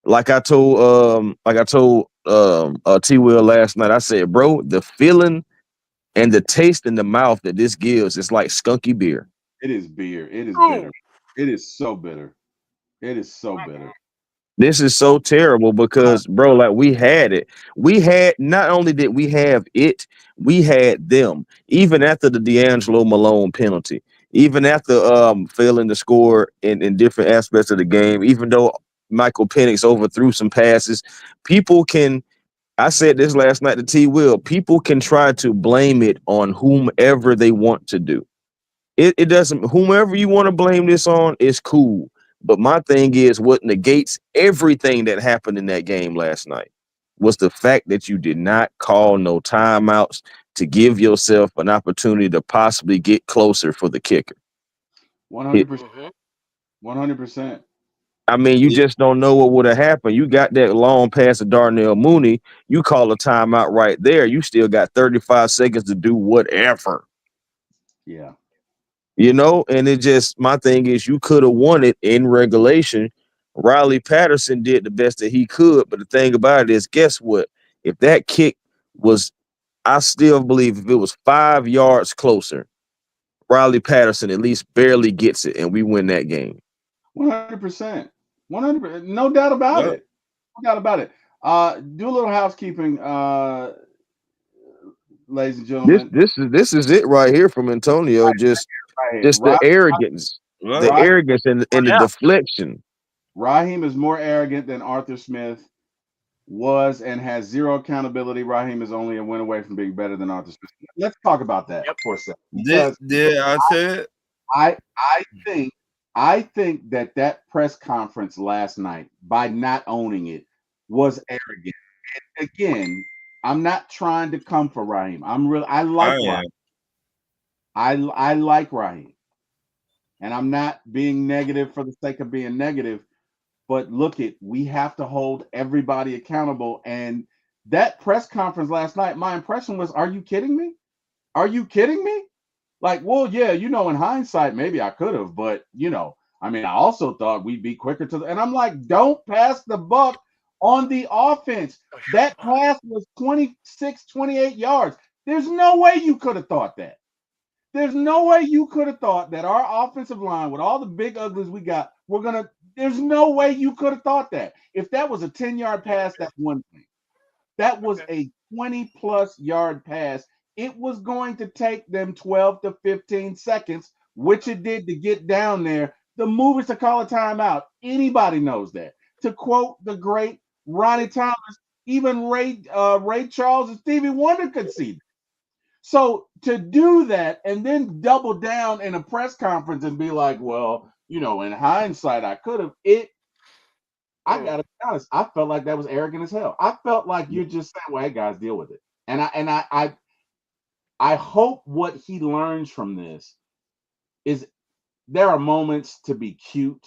Like I told T Will last night, I said, bro, the feeling and the taste in the mouth that this gives is like skunky beer. It is beer. It is Ooh. bitter. It is so bitter. It is so bitter. This is so terrible because, bro, like we had it. We had not only did we have it, we had them. Even after the D'Angelo Malone penalty, even after failing to score in different aspects of the game, even though Michael Penix overthrew some passes, people can. I said this last night to T. Will. People can try to blame it on whomever they want to do. It doesn't. Whomever you want to blame this on is cool. But my thing is, what negates everything that happened in that game last night was the fact that you did not call no timeouts to give yourself an opportunity to possibly get closer for the kicker. It, 100%. Mm-hmm. 100%. I mean, you Yeah. just don't know what would have happened. You got that long pass to Darnell Mooney. You call a timeout right there. You still got 35 seconds to do whatever. Yeah. And it just my thing is you could have won it in regulation. Riley Patterson did the best that he could, but the thing about it is, guess what? If that kick was, I still believe if it was 5 yards closer, Riley Patterson at least barely gets it, and we win that game. 100%. 100%. No doubt about Yep. it. No doubt about it. Do a little housekeeping, ladies and This gentlemen. this is this is it right here from Antonio. Right. Just the arrogance, the Right. Ra- arrogance and the Yeah. deflection. Raheem is more arrogant than Arthur Smith was and has zero accountability. Raheem is only a win away from being better than Arthur Smith. Let's talk about that for a second. Because Did I say it? I think that press conference last night, by not owning it, was arrogant. And again, I'm not trying to come for Raheem. I like Raheem. I like Raheem. And I'm not being negative for the sake of being negative. But we have to hold everybody accountable. And that press conference last night, my impression was, are you kidding me? Are you kidding me? Like, well, yeah, in hindsight, maybe I could have, but I also thought we'd be quicker and I'm like, don't pass the buck on the offense. That pass was 26, 28 yards. There's no way you could have thought that. There's no way you could have thought that our offensive line, with all the big uglies we got, there's no way you could have thought that. If that was a 10-yard pass, that's one thing. That was a 20-plus yard pass. It was going to take them 12 to 15 seconds, which it did to get down there. The move is to call a timeout. Anybody knows that. To quote the great Ronnie Thomas, even Ray Charles and Stevie Wonder could see that. So to do that and then double down in a press conference and be like, well, in hindsight, I could have. I gotta be honest, I felt like that was arrogant as hell. I felt like you're just saying, well, hey guys, deal with it. And I hope what he learns from this is there are moments to be cute.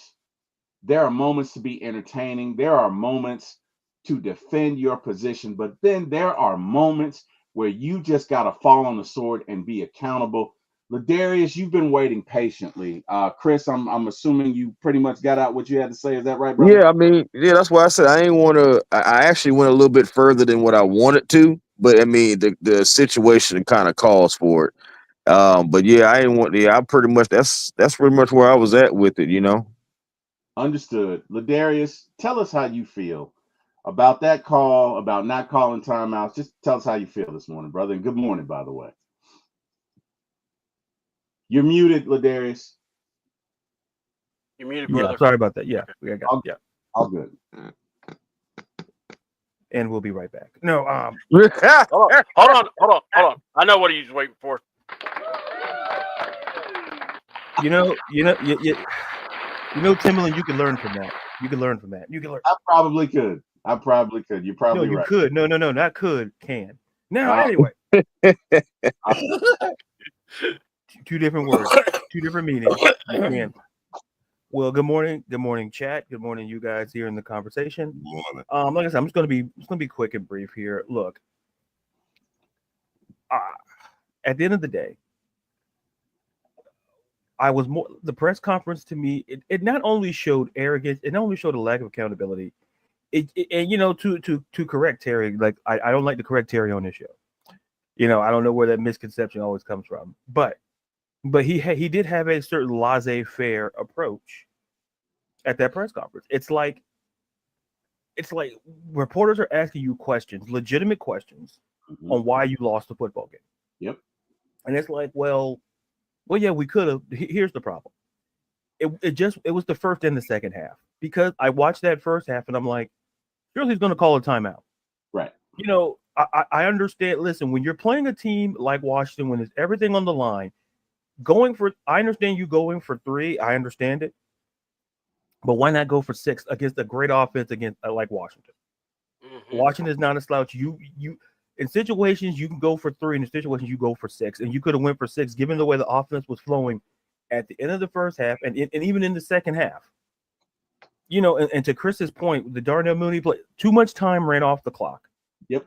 There are moments to be entertaining. There are moments to defend your position. But then there are moments where you just got to fall on the sword and be accountable. Ladarius, you've been waiting patiently. Chris, I'm assuming you pretty much got out what you had to say. Is that right, brother? Yeah, that's why I said I ain't want to. I actually went a little bit further than what I wanted to, but the situation kind of calls for it. But yeah, I ain't want. Yeah, I pretty much that's pretty much where I was at with it. Understood. Ladarius, tell us how you feel about that call, about not calling timeouts. Just tell us how you feel this morning, brother. And good morning, by the way. You're muted, Ladarius. You're muted, brother. Yeah, sorry about that. Yeah, all good. And we'll be right back. No, hold on. I know what he's waiting for. Timberland, you can learn from that. You can learn. I probably could. You're probably right. No, you could. No, not could. Can. Now, anyway. Two different words. Two different meanings. Can. Well, good morning, chat. Good morning, you guys here in the conversation. Morning. Like I said, I'm just gonna be quick and brief here. Look, at the end of the day, the press conference to me, it not only showed arrogance, it not only showed a lack of accountability. To correct Terry, like I don't like to correct Terry on this show. I don't know where that misconception always comes from, but he did have a certain laissez-faire approach at that press conference. It's like reporters are asking you questions, legitimate questions, on why you lost the football game. Yep. And it's like, well, yeah, we could have. Here's the problem. It was the first and the second half, because I watched that first half and I'm like, surely he's going to call a timeout. Right. I understand. Listen, when you're playing a team like Washington, when there's everything on the line, I understand you going for 3. I understand it. But why not go for 6 against a great offense against like Washington? Mm-hmm. Washington is not a slouch. You in situations you can go for 3, in situations you go for 6, and you could have went for 6 given the way the offense was flowing at the end of the first half and even in the second half. And to Chris's point, the Darnell Mooney play, too much time ran off the clock. Yep.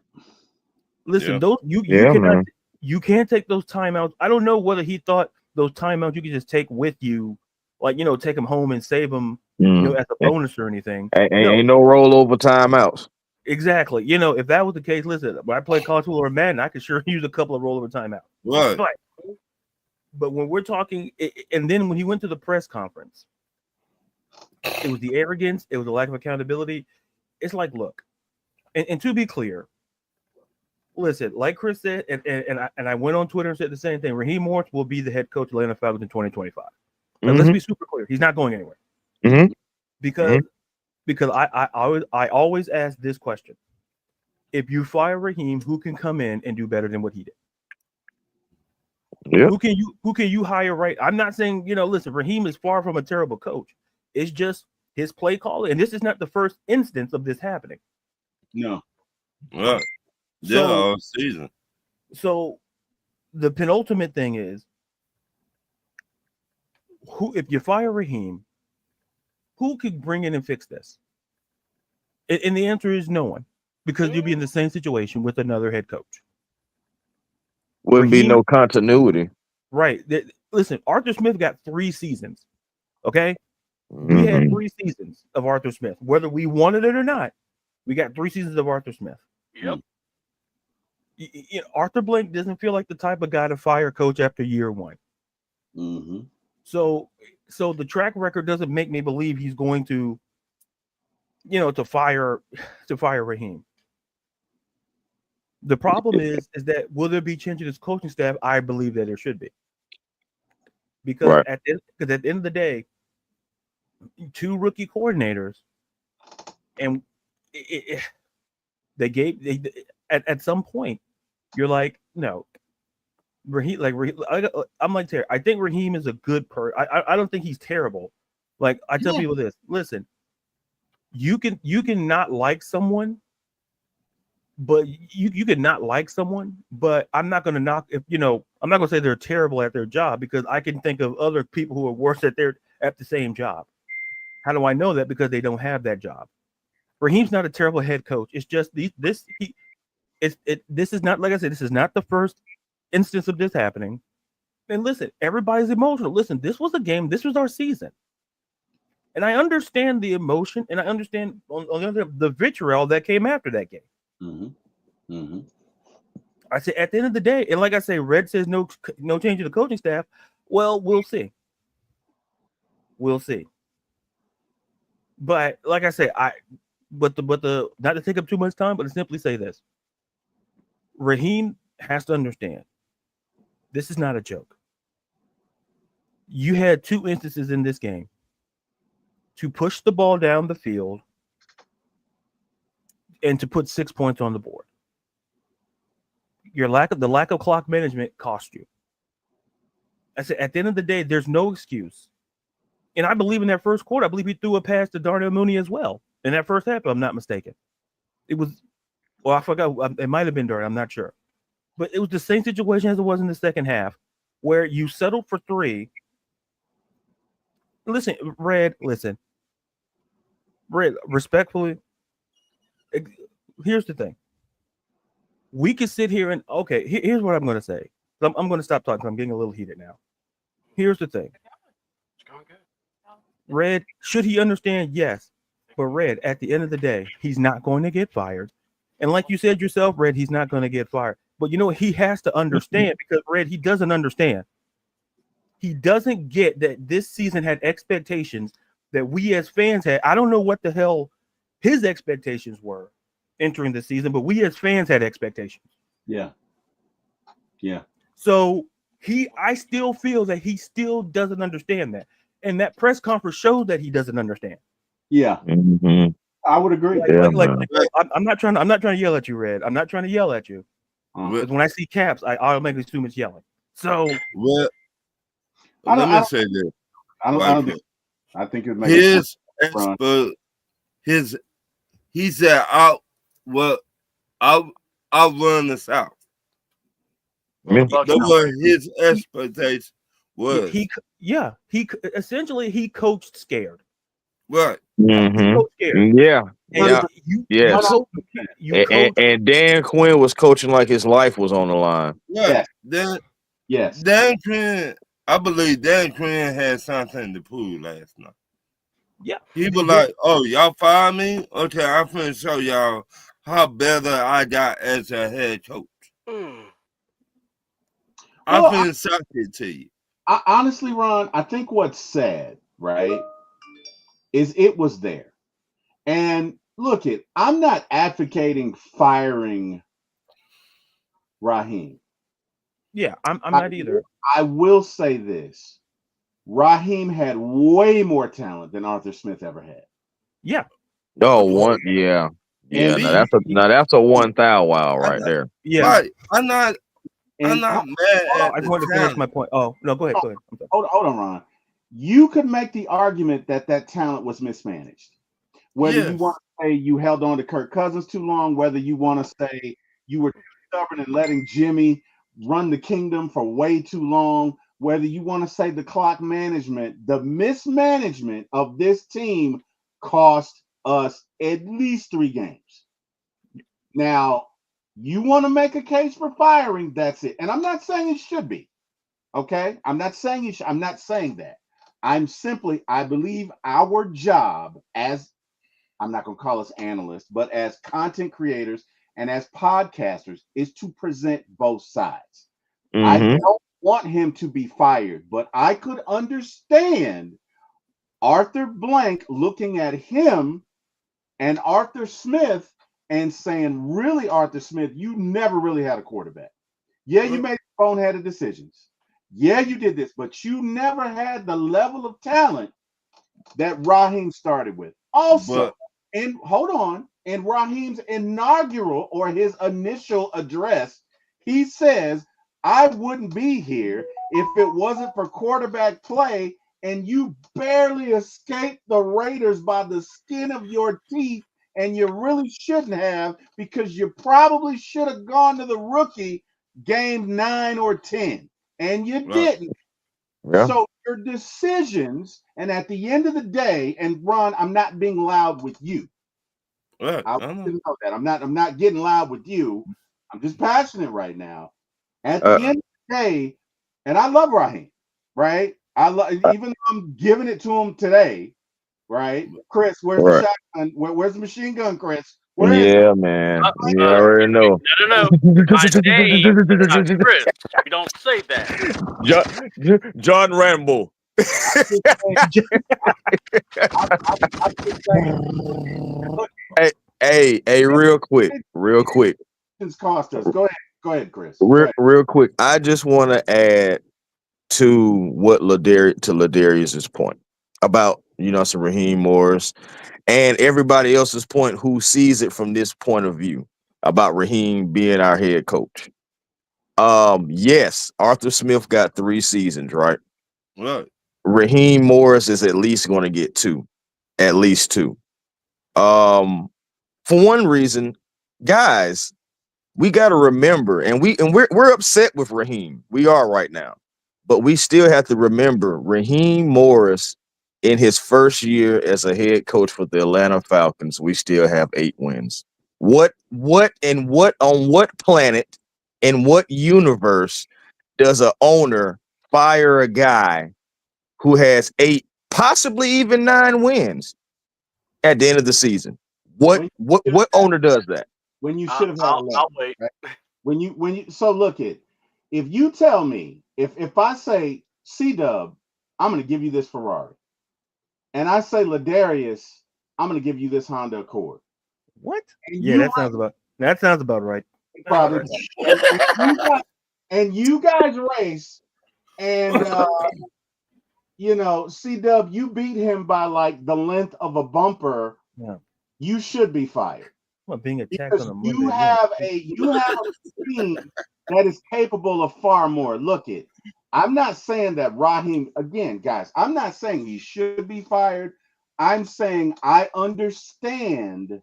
Listen, those you can't take those timeouts. I don't know whether he thought those timeouts you could just take with you, like take them home and save them, as a bonus or anything. Ain't no rollover timeouts. Exactly. If that was the case, listen, when I played college football or Madden, I could sure use a couple of rollover timeouts. Right. But when we're talking, and then when he went to the press conference, it was the arrogance, it was the lack of accountability. It's like, look, and to be clear, listen, like Chris said, and I went on Twitter and said the same thing. Raheem Morris will be the head coach of the Atlanta Falcons in 2025. And let's be super clear, he's not going anywhere. Because I always ask this question: if you fire Raheem, who can come in and do better than what he did? Yeah. Who can you hire right? I'm not saying, listen, Raheem is far from a terrible coach. It's just his play calling. And this is not the first instance of this happening. No. Right. Yeah, So, all season. so the penultimate thing is, if you fire Raheem, who could bring in and fix this? And the answer is no one, because you'll be in the same situation with another head coach. Wouldn't be no continuity. Right. Listen, Arthur Smith got 3 seasons. Okay. We had 3 seasons of Arthur Smith, whether we wanted it or not. We got 3 seasons of Arthur Smith. Yep. Arthur Blank doesn't feel like the type of guy to fire a coach after year 1. Mm-hmm. So the track record doesn't make me believe he's going to, to fire Raheem. The problem is that will there be change in his coaching staff? I believe that there should be, because at the end of the day, 2 rookie coordinators, and at some point you're like, no, Raheem, I'm like Terry. I think Raheem is a good person. I don't think he's terrible. Like I tell people this: listen, you can not like someone, but you can not like someone, but I'm not going to knock I'm not going to say they're terrible at their job, because I can think of other people who are worse at the same job. How do I know that? Because they don't have that job. Raheem's not a terrible head coach. It's just this is not, like I said, this is not the first instance of this happening. And listen, everybody's emotional. Listen, this was a game. This was our season. And I understand the emotion, and I understand on the other, the vitriol that came after that game. Mm-hmm. Mm-hmm. I say at the end of the day, and like I say, Red says no change in the coaching staff. Well, we'll see. We'll see. But like I say, but the not to take up too much time, but to simply say this: Raheem has to understand this is not a joke. You had 2 instances in this game to push the ball down the field and to put 6 points on the board. The lack of clock management cost you. I said, at the end of the day, there's no excuse. And I believe in that first quarter, I believe he threw a pass to Darnell Mooney as well in that first half, if I'm not mistaken. It was, I forgot. It might have been Darnell. I'm not sure. But it was the same situation as it was in the second half, where you settled for 3. Listen, Red, respectfully, here's the thing. We could sit here and, okay, here's what I'm going to say. I'm going to stop talking. I'm getting a little heated now. Here's the thing. It's going good. Red, should he understand? Yes. But Red, at the end of the day, he's not going to get fired. And like you said yourself, Red, he's not going to get fired. But you know what? He has to understand, because Red, he doesn't understand. He doesn't get that this season had expectations that we as fans had. I don't know what the hell his expectations were entering the season, but we as fans had expectations. Yeah. Yeah. So I still feel that he still doesn't understand that. And that press conference shows that he doesn't understand. Yeah. Mm-hmm. I would agree. I'm not trying to yell at you, Red. I'm not trying to yell at you. Because when I see caps, I automatically assume it's yelling. So let me say this. I think it makes he said I'll run the South. That was his expectation. He essentially he coached scared. Right. Mm-hmm. Yeah. And Dan Quinn was coaching like his life was on the line. Right. Yes. Dan Quinn, I believe Dan Quinn had something to prove last night. Yeah. He was like, oh, y'all fire me? Okay, I'm finna show y'all how better I got as a head coach. I'm finna suck it to you. Honestly, Ron, I think what's sad, right, is it was there. And look, I'm not advocating firing Raheem. Yeah, I'm not either. I will say this. Raheem had way more talent than Arthur Smith ever had. Yeah. Oh, one, yeah. Yeah, And B, now that's a 1,000 wow I'm right not, there. Yeah, right. I'm and not mad hold on, I at just the wanted to finish my talent. point. Oh no, go ahead, go ahead. I'm sorry. hold on, Ron. You could make the argument that that talent was mismanaged. Whether you want Yes, to say you held on to Kirk Cousins too long, whether you want to say you were too stubborn and letting Jimmy run the kingdom for way too long, whether you want to say the clock management, the mismanagement of this team cost us at least 3 games. Now, you want to make a case for firing, that's it. And I'm not saying it should be. Okay? I'm not saying it I'm not saying that. I believe our job as I'm not going to call us analysts, but as content creators and as podcasters is to present both sides. I Mm-hmm. don't want him to be fired, but I could understand Arthur Blank looking at him and Arthur Smith and saying, really, Arthur Smith, you never really had a quarterback. Yeah, you made boneheaded decisions. Yeah, you did this, but you never had the level of talent that Raheem started with. Also, but and hold on, in Raheem's inaugural or his initial address, he says, I wouldn't be here if it wasn't for quarterback play, and you barely escaped the Raiders by the skin of your teeth, and you really shouldn't have because you probably should have gone to the rookie game 9 or 10, and you right, didn't. Yeah. So your decisions, and at the end of the day, and Ron, I'm not being loud with you. right. I want I you know. to know that. I'm not getting loud with you. I'm just passionate right now. At the Uh, end of the day, and I love Raheem, right? I love even though I'm giving it to him today, right? Chris, where's the right. shotgun? Where's the machine gun, Chris? Where is it? Yeah, Uh, man. You uh, already know. no. My name is not Chris. You don't say that. John, John Rambo. I'm just saying, I'm just saying, look, Hey, real quick, it's cost us. Go ahead, Chris. Go ahead. real quick. I just want to add to what Ladarius's point about some Raheem Morris and everybody else's point who sees it from this point of view about Raheem being our head coach. Yes, Arthur Smith got 3 seasons, right? Right. Raheem Morris is at least going to get 2, at least 2. For one reason, guys, we got to remember, and we're upset with Raheem. We are right now, but we still have to remember Raheem Morris in his first year as a head coach for the Atlanta Falcons. We still have 8 wins. What on what planet, in what universe does a owner fire a guy who has 8, possibly even 9 wins at the end of the season? What When what you should what have had, owner does that? when you should have had I'll 11, wait. right? When you so look at if you tell me if I say C Dub, I'm going to give you this Ferrari, and I say Ladarius, I'm going to give you this Honda Accord, What? and Yeah, you that sounds about right. probably and you guys race, and C Dub, you beat him by like the length of a bumper. Yeah. You should be fired. I'm being attacked on Because a Monday. Yeah. you have a team that is capable of far more. Look it. I'm not saying that Raheem again, guys. I'm not saying he should be fired. I'm saying I understand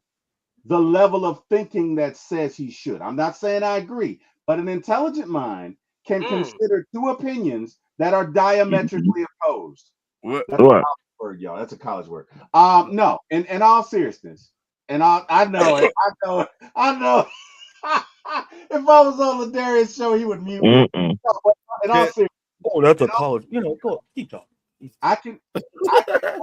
the level of thinking that says he should. I'm not saying I agree, but an intelligent mind can Mm. consider 2 opinions that are diametrically opposed. What? That's a What? college word, y'all. That's a college word. No, in all seriousness, and I know it. I know. If I was on the Darius show, he would mute me. Mm-mm. No, but in all Can, seriousness, Oh, that's a in all, college. Go keep talking. I can. I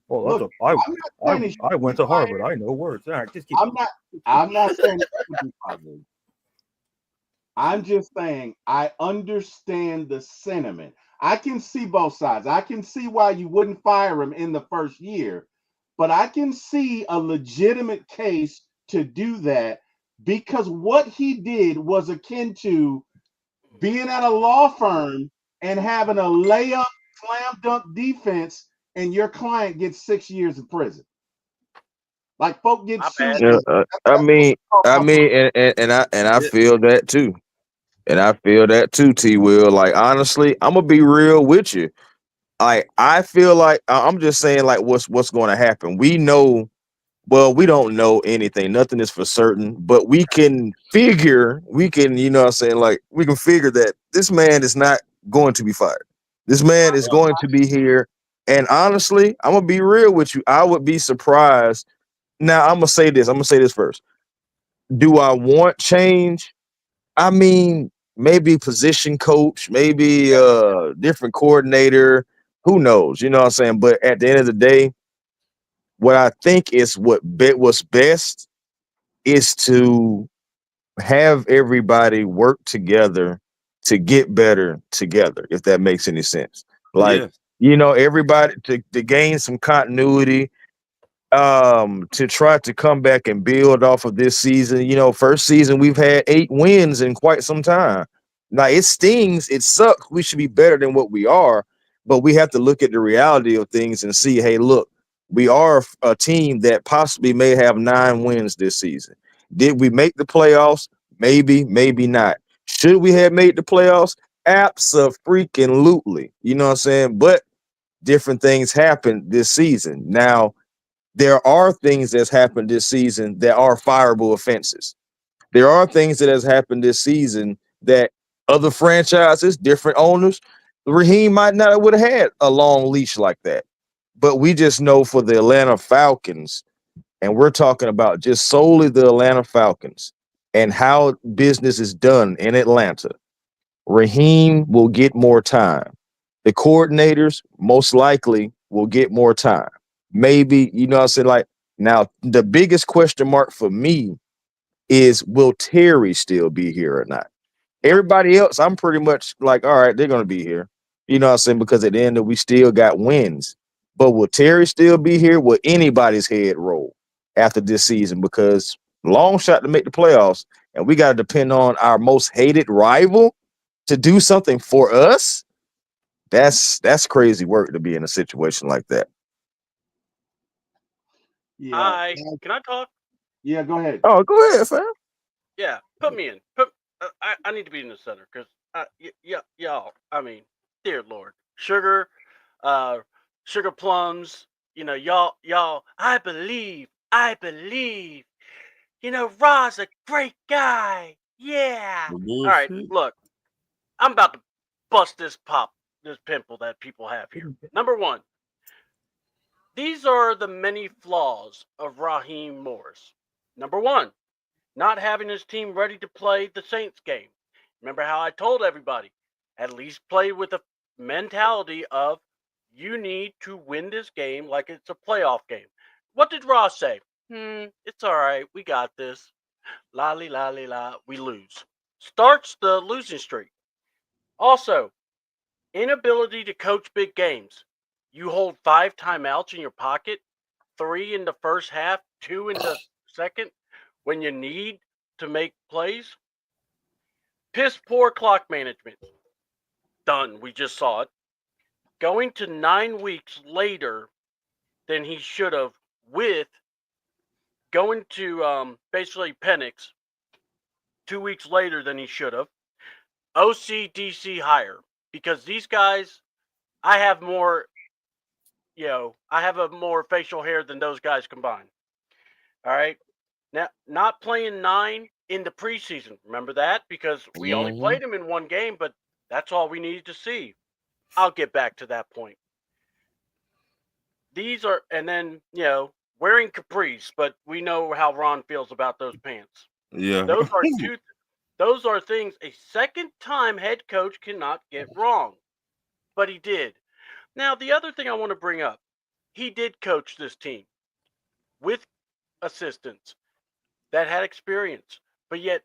Oh, look. I'm not saying he I should be went to Harvard. fired. I know words. All right, just keep I'm talking. not. I'm not saying he should be fired. I'm just saying I understand the sentiment. I can see both sides. I can see why you wouldn't fire him in the first year, but I can see a legitimate case to do that because what he did was akin to being at a law firm and having a layup slam dunk defense and your client gets 6 years in prison. Like folk get My bad. sued. I mean, That's and I Yeah. feel that too. And I feel that too, T Will. Like honestly, I'm gonna be real with you. I feel like I'm just saying like what's going to happen. We know, well, we don't know anything. Nothing is for certain, but we can figure, we can, you know what I'm saying, like we can figure that this man is not going to be fired. This man is going to be here. And honestly, I'm gonna be real with you. I would be surprised. Now I'm gonna say this. I'm gonna say this first. Do I want change? I mean, maybe position coach, maybe different coordinator, who knows, you know what I'm saying? But at the end of the day, what I think is what's best is to have everybody work together to get better together, if that makes any sense. Like, Yeah. everybody to gain some continuity, to try to come back and build off of this season. First season we've had 8 wins in quite some time. Now it stings, it sucks. We should be better than what we are, but we have to look at the reality of things and see, hey, look, we are a team that possibly may have 9 wins this season. Did we make the playoffs? Maybe, maybe not. Should we have made the playoffs? Abso-freaking-lutely. You know what I'm saying? But different things happened this season. Now, there are things that's happened this season that are fireable offenses. There are things that has happened this season that other franchises, different owners, Raheem might not would have had a long leash like that. But we just know for the Atlanta Falcons, and we're talking about just solely the Atlanta Falcons and how business is done in Atlanta. Raheem will get more time. The coordinators most likely will get more time. Maybe, you know what I'm saying? Like, now, the biggest question mark for me is, will Terry still be here or not? Everybody else, I'm pretty much like, all right, they're going to be here. You know what I'm saying? Because at the end of we still got wins. But will Terry still be here? Will anybody's head roll after this season? Because long shot to make the playoffs, and we got to depend on our most hated rival to do something for us. That's crazy work to be in a situation like that. yeah. Hi, can I talk? Yeah, go ahead. Oh, go ahead, fam. Yeah, put me in. I need to be in the center because y'all. I mean, dear Lord, sugar, uh, sugar plums. Y'all. I believe. Ra's a great guy. Yeah. The All right, bullshit. look, I'm about to bust this pimple that people have here. Number one, these are the many flaws of Raheem Morris. Number one, not having his team ready to play the Saints game. Remember how I told everybody, at least play with the mentality of you need to win this game like it's a playoff game. What did Ross say? It's all right. We got this. Lolly, lolly, la. We lose. Starts the losing streak. Also, inability to coach big games. You hold 5 timeouts in your pocket, 3 in the first half, 2 in the second, when you need to make plays. Piss poor clock management. Done. We just saw it. Going to 9 weeks later than he should have, with going to basically Penix 2 weeks later than he should have. OCDC higher, because these guys, I have more, I have a more facial hair than those guys combined. All right. Now, not playing 9 in the preseason. Remember that? Because we only played him in 1 game, but that's all we needed to see. I'll get back to that point. These are, and then, wearing capris, but we know how Ron feels about those pants. Yeah. Those are things a second-time head coach cannot get wrong. But he did. Now, the other thing I want to bring up, he did coach this team with assistants that had experience, but yet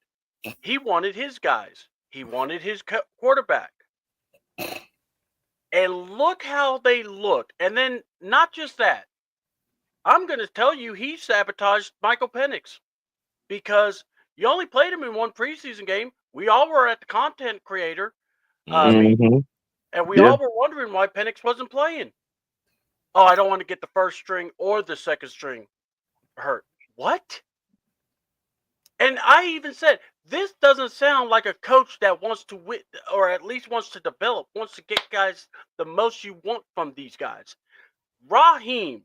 he wanted his guys. He wanted his quarterback. And look how they looked. And then, not just that, I'm going to tell you, he sabotaged Michael Penix, because you only played him in 1 preseason game. We all were at the content creator meeting, and we all were wondering why Penix wasn't playing. Oh, I don't want to get the first string or the second string hurt. What? And I even said, this doesn't sound like a coach that wants to win, or at least wants to develop, wants to get guys the most you want from these guys. Raheem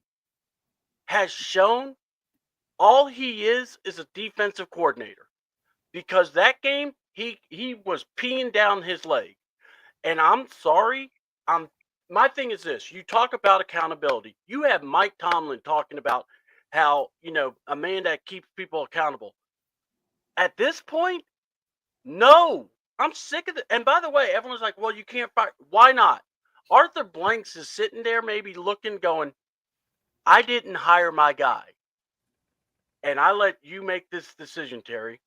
has shown all he is a defensive coordinator, because that game he was peeing down his leg. And I'm sorry, my thing is this: you talk about accountability. You have Mike Tomlin talking about how, a man that keeps people accountable. At this point, no, I'm sick of it. And by the way, everyone's like, well, you can't fire. Why not? Arthur Blanks is sitting there maybe looking, going, I didn't hire my guy. And I let you make this decision, Terry.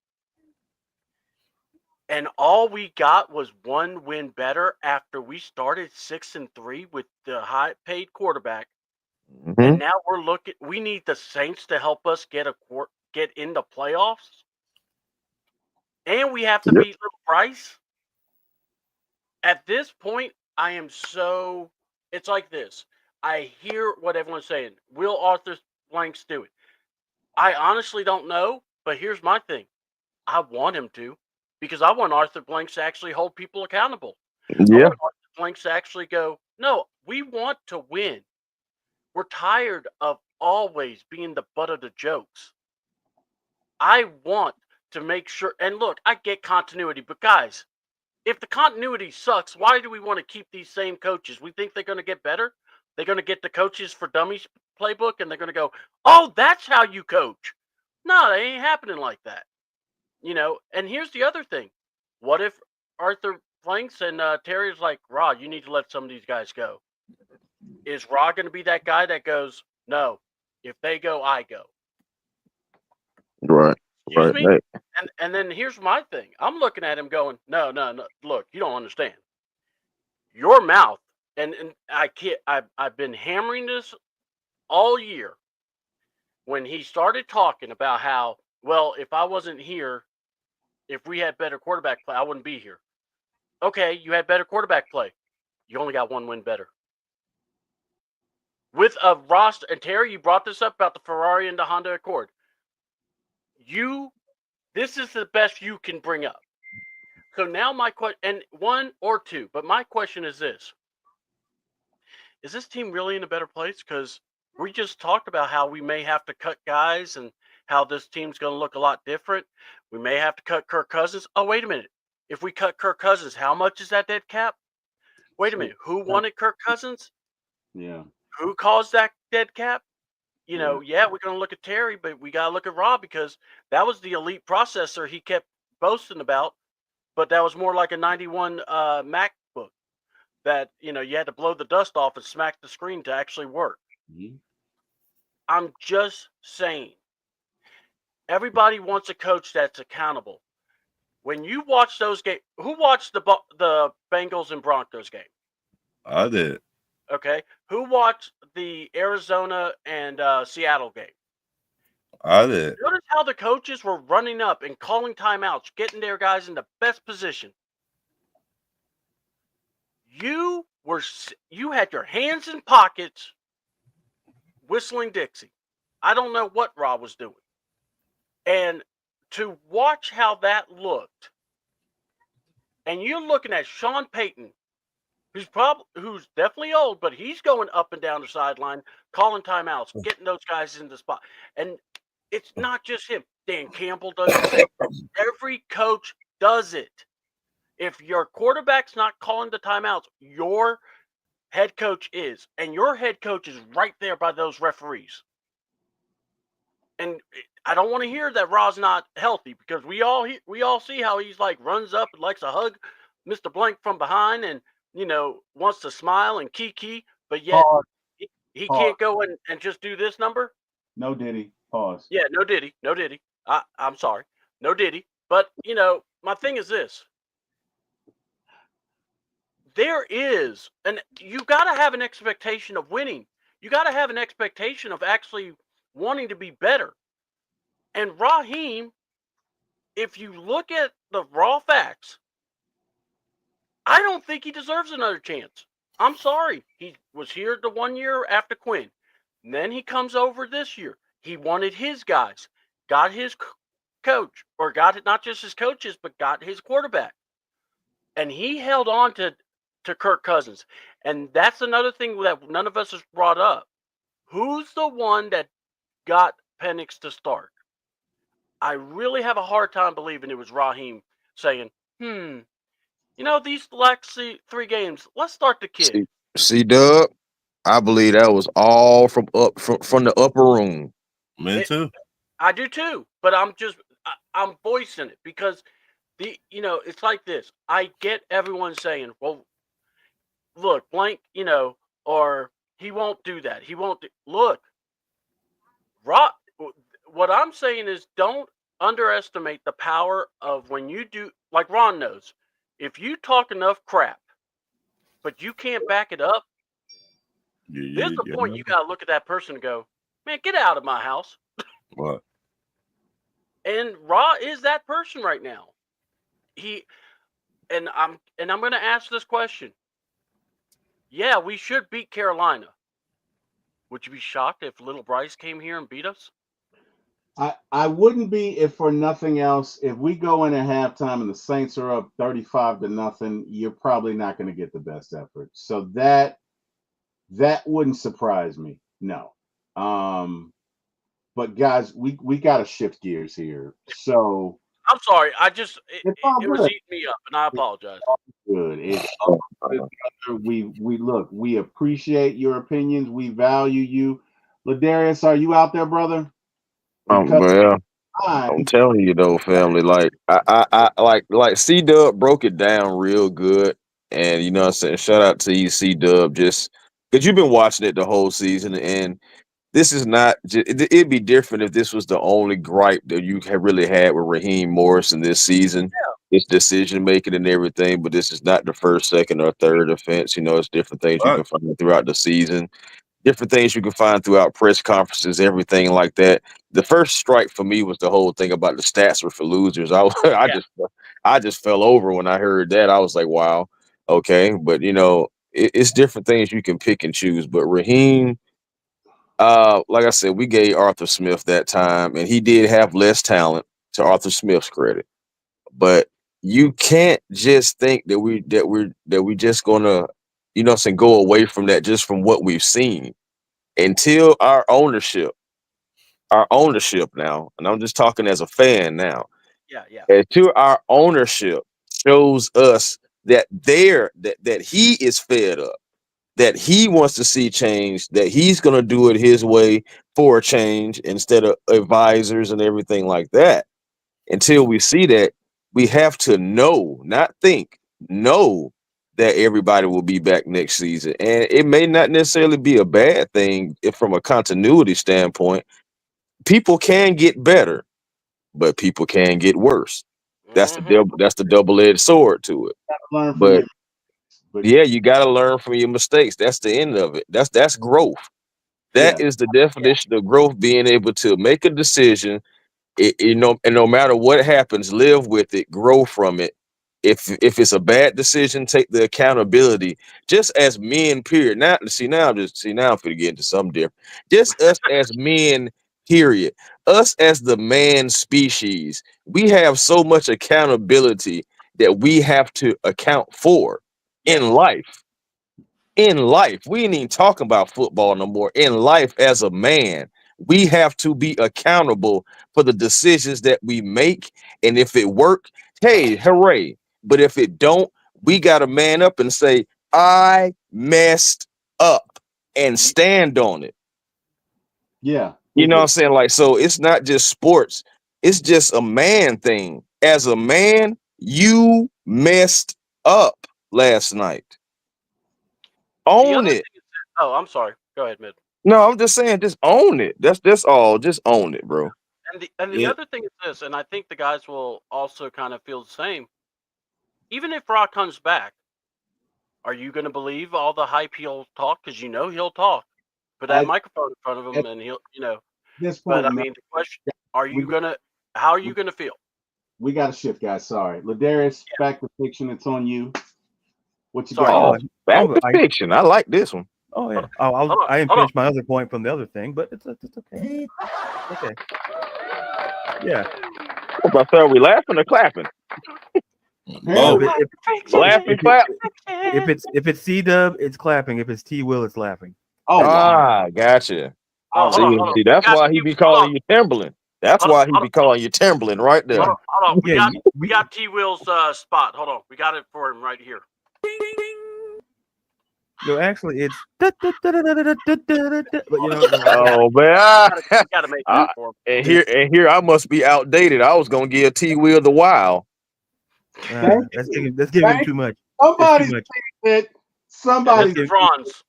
And all we got was one win better after we started 6-3 with the high paid quarterback. Mhm. And now we need the Saints to help us get in the playoffs. And we have to beat Little Bryce. At this point, I am so, it's like this. I hear what everyone's saying. Will Arthur Blanks do it? I honestly don't know, but here's my thing. I want him to, because I want Arthur Blanks to actually hold people accountable. I Yeah. want Arthur Blanks to actually go, no, we want to win. We're tired of always being the butt of the jokes. I want to make sure, and look, I get continuity, but guys, if the continuity sucks, why do we want to keep these same coaches? We think they're going to get better. They're going to get the Coaches for Dummies playbook, and they're going to go, oh, that's how you coach. No, that ain't happening like that. And here's the other thing. What if Arthur Blanks and Terry's like, Rod, you need to let some of these guys go? Is Rod going to be that guy that goes, no, if they go, I go? Right. Excuse me? Right. And then here's my thing. I'm looking at him going, no. Look, you don't understand. Your mouth, and I can't. I've been hammering this all year. When he started talking about how, well, if I wasn't here, if we had better quarterback play, I wouldn't be here. Okay, you had better quarterback play. You only got one win better. With a roster, and Terry, you brought this up about the Ferrari and the Honda Accord. This is the best you can bring up. So now my question, and one or two, but my question is this: is this team really in a better place? Because we just talked about how we may have to cut guys and how this team's going to look a lot different. We may have to cut Kirk Cousins. Oh, wait a minute. If we cut Kirk Cousins, how much is that dead cap? Wait a minute. Who wanted Kirk Cousins? Yeah. Who caused that dead cap? Yeah. We're going to look at Terry, but we got to look at Rob, because that was the elite processor he kept boasting about, but that was more like a 91 MacBook that, you had to blow the dust off and smack the screen to actually work. Mhm. I'm just saying, everybody wants a coach that's accountable. When you watch those games, who watched the Bengals and Broncos game? I did. Okay. Who watched the Arizona and Seattle game? I did. Notice how the coaches were running up and calling timeouts, getting their guys in the best position. You had your hands in pockets, whistling Dixie. I don't know what Rob was doing. And to watch how that looked, and you're looking at Sean Payton, who's definitely old, but he's going up and down the sideline, calling timeouts, getting those guys in the spot. And it's not just him. Dan Campbell does the same. Every coach does it. If your quarterback's not calling the timeouts, your head coach is. And your head coach is right there by those referees. And I don't want to hear that Ra's not healthy, because we all see how he's like runs up and likes to hug Mr. Blank from behind and, wants to smile and kiki, but yet Pause. he can't go and just do this number. No Diddy. Pause. Yeah, no Diddy. I'm sorry. No Diddy. But, my thing is this. There is, and you got to have an expectation of winning. You got to have an expectation of actually wanting to be better. And Raheem, if you look at the raw facts, I don't think he deserves another chance. I'm sorry. He was here the 1 year after Quinn. And then he comes over this year. He wanted his guys, got his coach, or got it not just his coaches, but got his quarterback. And he held on to Kirk Cousins. And that's another thing that none of us has brought up. Who's the one that got Penix to start? I really have a hard time believing it was Raheem saying, these last 3 games, let's start the kid. See, Doug, I believe that was all from the upper room. Me too. I do too, but I'm voicing it because it's like this. I get everyone saying, well, look, blank, or he won't do that. He won't look. What I'm saying is don't underestimate the power of when you do, like Ron knows, if you talk enough crap, but you can't back it up, there's a point you got to look at that person and go, man, get out of my house. What? And Ra is that person right now. I'm going to ask this question. Yeah, we should beat Carolina. Would you be shocked if little Bryce came here and beat us? I wouldn't be if for nothing else. If we go in at halftime and the Saints are up 35-0, you're probably not going to get the best effort. So that wouldn't surprise me. No. But guys, we got to shift gears here. So I'm sorry. It was eating me up, and I apologize. Good. It's all good. We appreciate your opinions. We value you. Ladarius, are you out there, brother? Well, I'm telling you though, family. Like I like C Dub broke it down real good, and you know what I'm saying. Shout out to you, C Dub, just because you've been watching it the whole season, and this is not. It'd be different if this was the only gripe that you have really had with Raheem Morrison this season. Yeah. It's decision making and everything, but this is not the first, second, or third offense. You know, it's different things you can find throughout the season. Different things you can find throughout press conferences, everything like that. The first strike for me was the whole thing about the stats were for losers. I just fell over when I heard that. I was like, wow, okay. But it's different things you can pick and choose. But Raheem, like I said, we gave Arthur Smith that time, and he did have less talent, to Arthur Smith's credit. But you can't just think that we just gonna, go away from that just from what we've seen until our ownership now, and I'm just talking as a fan now. Yeah. Until our ownership shows us that that he is fed up, that he wants to see change, that he's gonna do it his way for a change instead of advisors and everything like that. Until we see that, we have to know, not think, know that everybody will be back next season. And it may not necessarily be a bad thing if from a continuity standpoint. People can get better, but people can get worse. That's the double-edged sword to it. But yeah, you got to learn from your mistakes. That's the end of it. That's growth. That is the definition of growth, being able to make a decision, and no matter what happens, live with it, grow from it. If it's a bad decision, take the accountability. Just as men, period. Now I'm finna get into something different. Just us as men, period. Us as the man species, we have so much accountability that we have to account for in life. In life, we ain't even talking about football no more. In life, as a man, we have to be accountable for the decisions that we make. And if it work, hey, hooray. But if it don't, we got to man up and say, I messed up, and stand on it. Yeah. You know what I'm saying? Like, so it's not just sports. It's just a man thing. As a man, you messed up last night. Own it. I'm sorry. Go ahead, Mid. No, I'm just saying, just own it. That's all. Just own it, bro. And the other thing is this, and I think the guys will also kind of feel the same. Even if Rock comes back, are you going to believe all the hype he'll talk? Because he'll talk. Put that microphone in front of him, and he'll, But I mean, the question: how are you going to feel? We got to shift, guys. Sorry, Ladarius, back to fiction. It's on you. What you got? Back to fiction. I like this one. Oh yeah. I didn't finish my other point from the other thing, but it's okay. Okay. Yeah. What about that? Are we laughing or clapping? Both. Laughing, clap. If it's C Dub, it's clapping. If it's T Will, it's laughing. Oh, wow. Gotcha. Oh, See, hold on. see, that's We got why he T- be hold calling on. you Timberland. That's Hold why on, he hold be calling you Timberland right there. Hold on. Yeah, We got T Will's spot. Hold on. We got it for him right here. No, actually, it's. But you know, Oh man. We gotta make that for him. And here I must be outdated. I was gonna give T Will the wow. that's giving him too much. Somebody's much. it. That's Somebody's the bronze.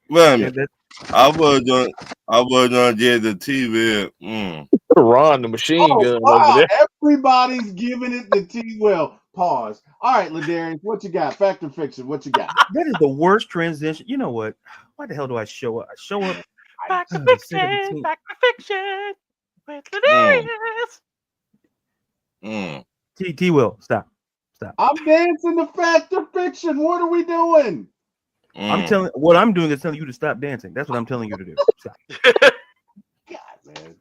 Wait a Yeah, minute. I was gonna get the TV. Ron the machine gun over wow. there. Everybody's giving it the T Will. Pause. All right, Ladarius, what you got? Fact or fiction? What you got? that is the worst transition. You know what? Why the hell do I show up? I show up. Back to 17. fiction. Back to fiction. With Ladarius. T Will, stop. I'm dancing to fact or fiction. What are we doing? What I'm doing is telling you to stop dancing. That's what I'm telling you to do. Stop. God, man.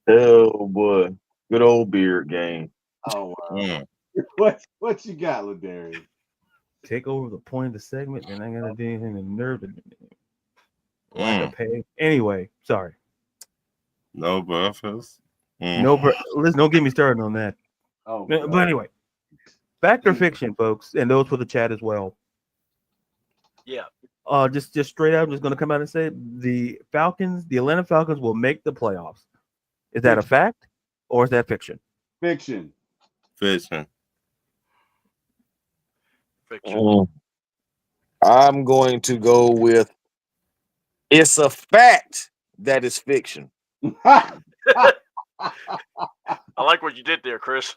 Oh boy. Good old beard game. Oh, wow. Mm. What you got, Ladarius? Take over the point of the segment, and I gotta do anything to nerve it. Like a pay. Anyway, sorry. No breakfast. Listen, don't get me started on that. Oh, But God. anyway, fact or fiction, folks, and those for the chat as well. Yeah. Just straight up, I'm just gonna come out and say the Atlanta Falcons will make the playoffs. Is that a fact or is that fiction? Fiction. Fiction. Fiction. I'm going to go with it's a fact that is fiction. I like what you did there, Chris.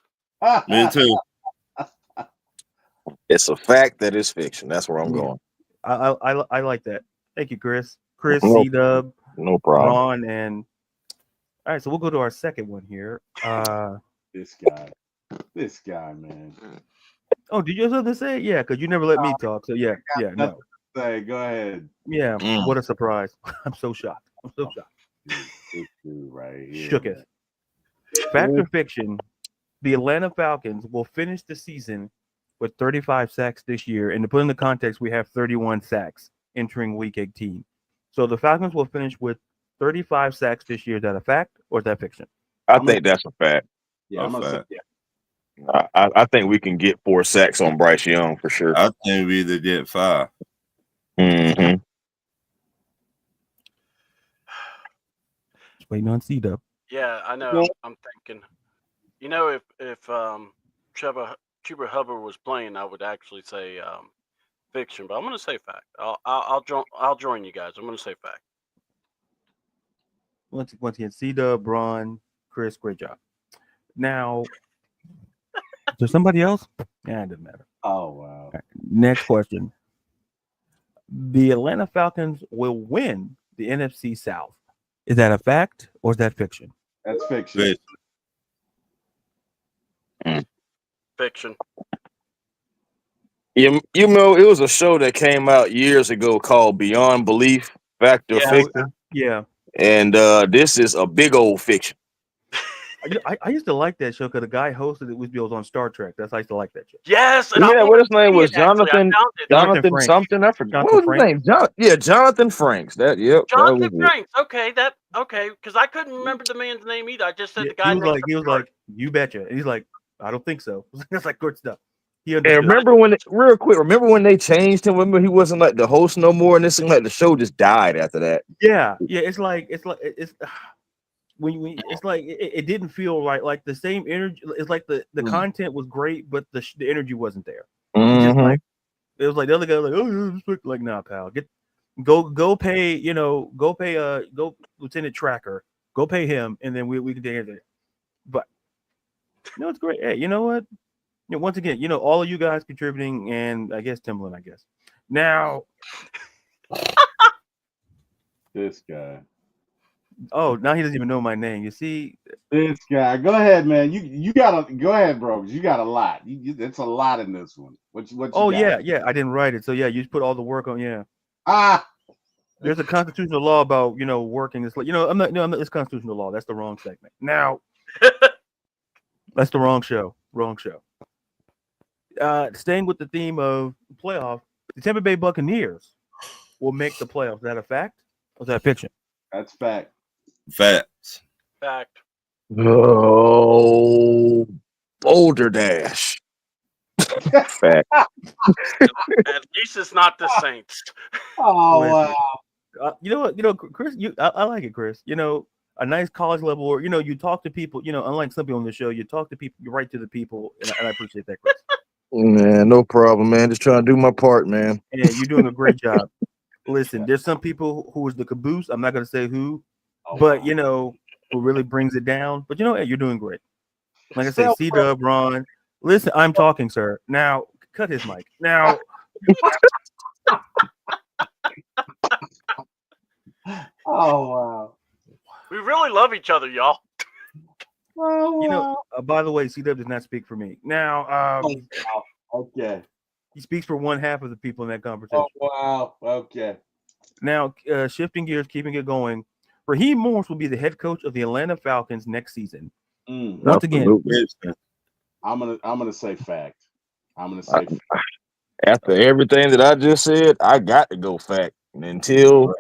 Me too. It's a fact that is fiction. That's where I'm going. I like that. Thank you, Chris. Chris, No- C-Dub, No problem. Ron, and all right. So we'll go to our second one here. This guy, man. Oh, did you have something to say? Yeah, because you never let me talk. So yeah, no, Say, go ahead. yeah. What a surprise! I'm so shocked. This dude right here. Shook it. Fact or fiction? The Atlanta Falcons will finish the season with 35 sacks this year. And to put in the context, we have 31 sacks entering Week 18. So the Falcons will finish with 35 sacks this year. Is that a fact or is that fiction? I think that's a fact. Yeah, I'm gonna say, fact. yeah. I think we can get 4 sacks on Bryce Young for sure. I think we either get 5. Mm-hmm. Just waiting on C-Dub. Yeah, I know. I'm thinking. You know, if Chuba Hubbard was playing, I would actually say fiction, but I'm going to say fact. I'll join you guys. I'm going to say fact. Once again, C-Dub, Ron, Chris, great job. Now, is there somebody else? Yeah, it doesn't matter. Oh, wow. Right, next question. The Atlanta Falcons will win the NFC South. Is that a fact or is that fiction? That's fiction. Fiction. You know, it was a show that came out years ago called Beyond Belief, Fact or Fiction. Yeah. And this is a big old fiction. I used to like that show because the guy hosted it was on Star Trek. That's I used to like that show. Yes. And Yeah, what his name was? Jonathan Jonathan Franks. something. I forgot. Jonathan What was his name? Jonathan Franks. Jonathan Franks. Okay, because I couldn't remember the man's name either. I just said the guy. He was like, you betcha. And he's like, I don't think so. That's like good stuff. And remember when they changed him? Remember he wasn't like the host no more, and it seemed like the show just died after that. Yeah. It's when it's like it didn't feel right. Like the same energy. It's like the content was great, but the energy wasn't there. Mm-hmm. It was like the other guy, like, oh, like, nah, pal, go pay Lieutenant Tracker, go pay him, and then we can do it. But it's great. Hey, you know what? Once again, all of you guys contributing, and I guess Timberland. I guess now. This guy. Oh, now he doesn't even know my name. You see, this guy. Go ahead, man. You gotta go ahead, bro. You got a lot. It's a lot in this one. What you oh got? yeah. I didn't write it, so yeah, you just put all the work on. Yeah. There's a constitutional law about working. It's like I'm not. No, I'm not. It's constitutional law. That's the wrong segment. Now, that's the wrong show. Wrong show. Staying with the theme of playoff, the Tampa Bay Buccaneers will make the playoffs. Is that a fact or is that fiction? That's fact. Facts. Fact. Oh, Boulder Dash. Fact. At least it's not the Saints. Oh Listen. wow. You know what? Chris, I like it, Chris. A nice college level, or you talk to people. Unlike some people on the show, you talk to people, you write to the people, and I appreciate that, Chris. Man, no problem, man. Just trying to do my part, man. And you're doing a great job. Listen, there's some people who is the caboose. I'm not going to say who, but wow. who really brings it down. But hey, you're doing great. Like I said, C-Dub, Ron. Listen, I'm talking, sir. Now, cut his mic. Now. Oh wow. We really love each other, y'all. Oh, wow. By the way, C-Dub does not speak for me. Now, Okay. he speaks for one half of the people in that conversation. Oh wow. Okay. Now, shifting gears, keeping it going. Raheem Morris will be the head coach of the Atlanta Falcons next season. Once again, I'm gonna say fact. I'm gonna say fact. After everything that I just said, I got to go fact. Until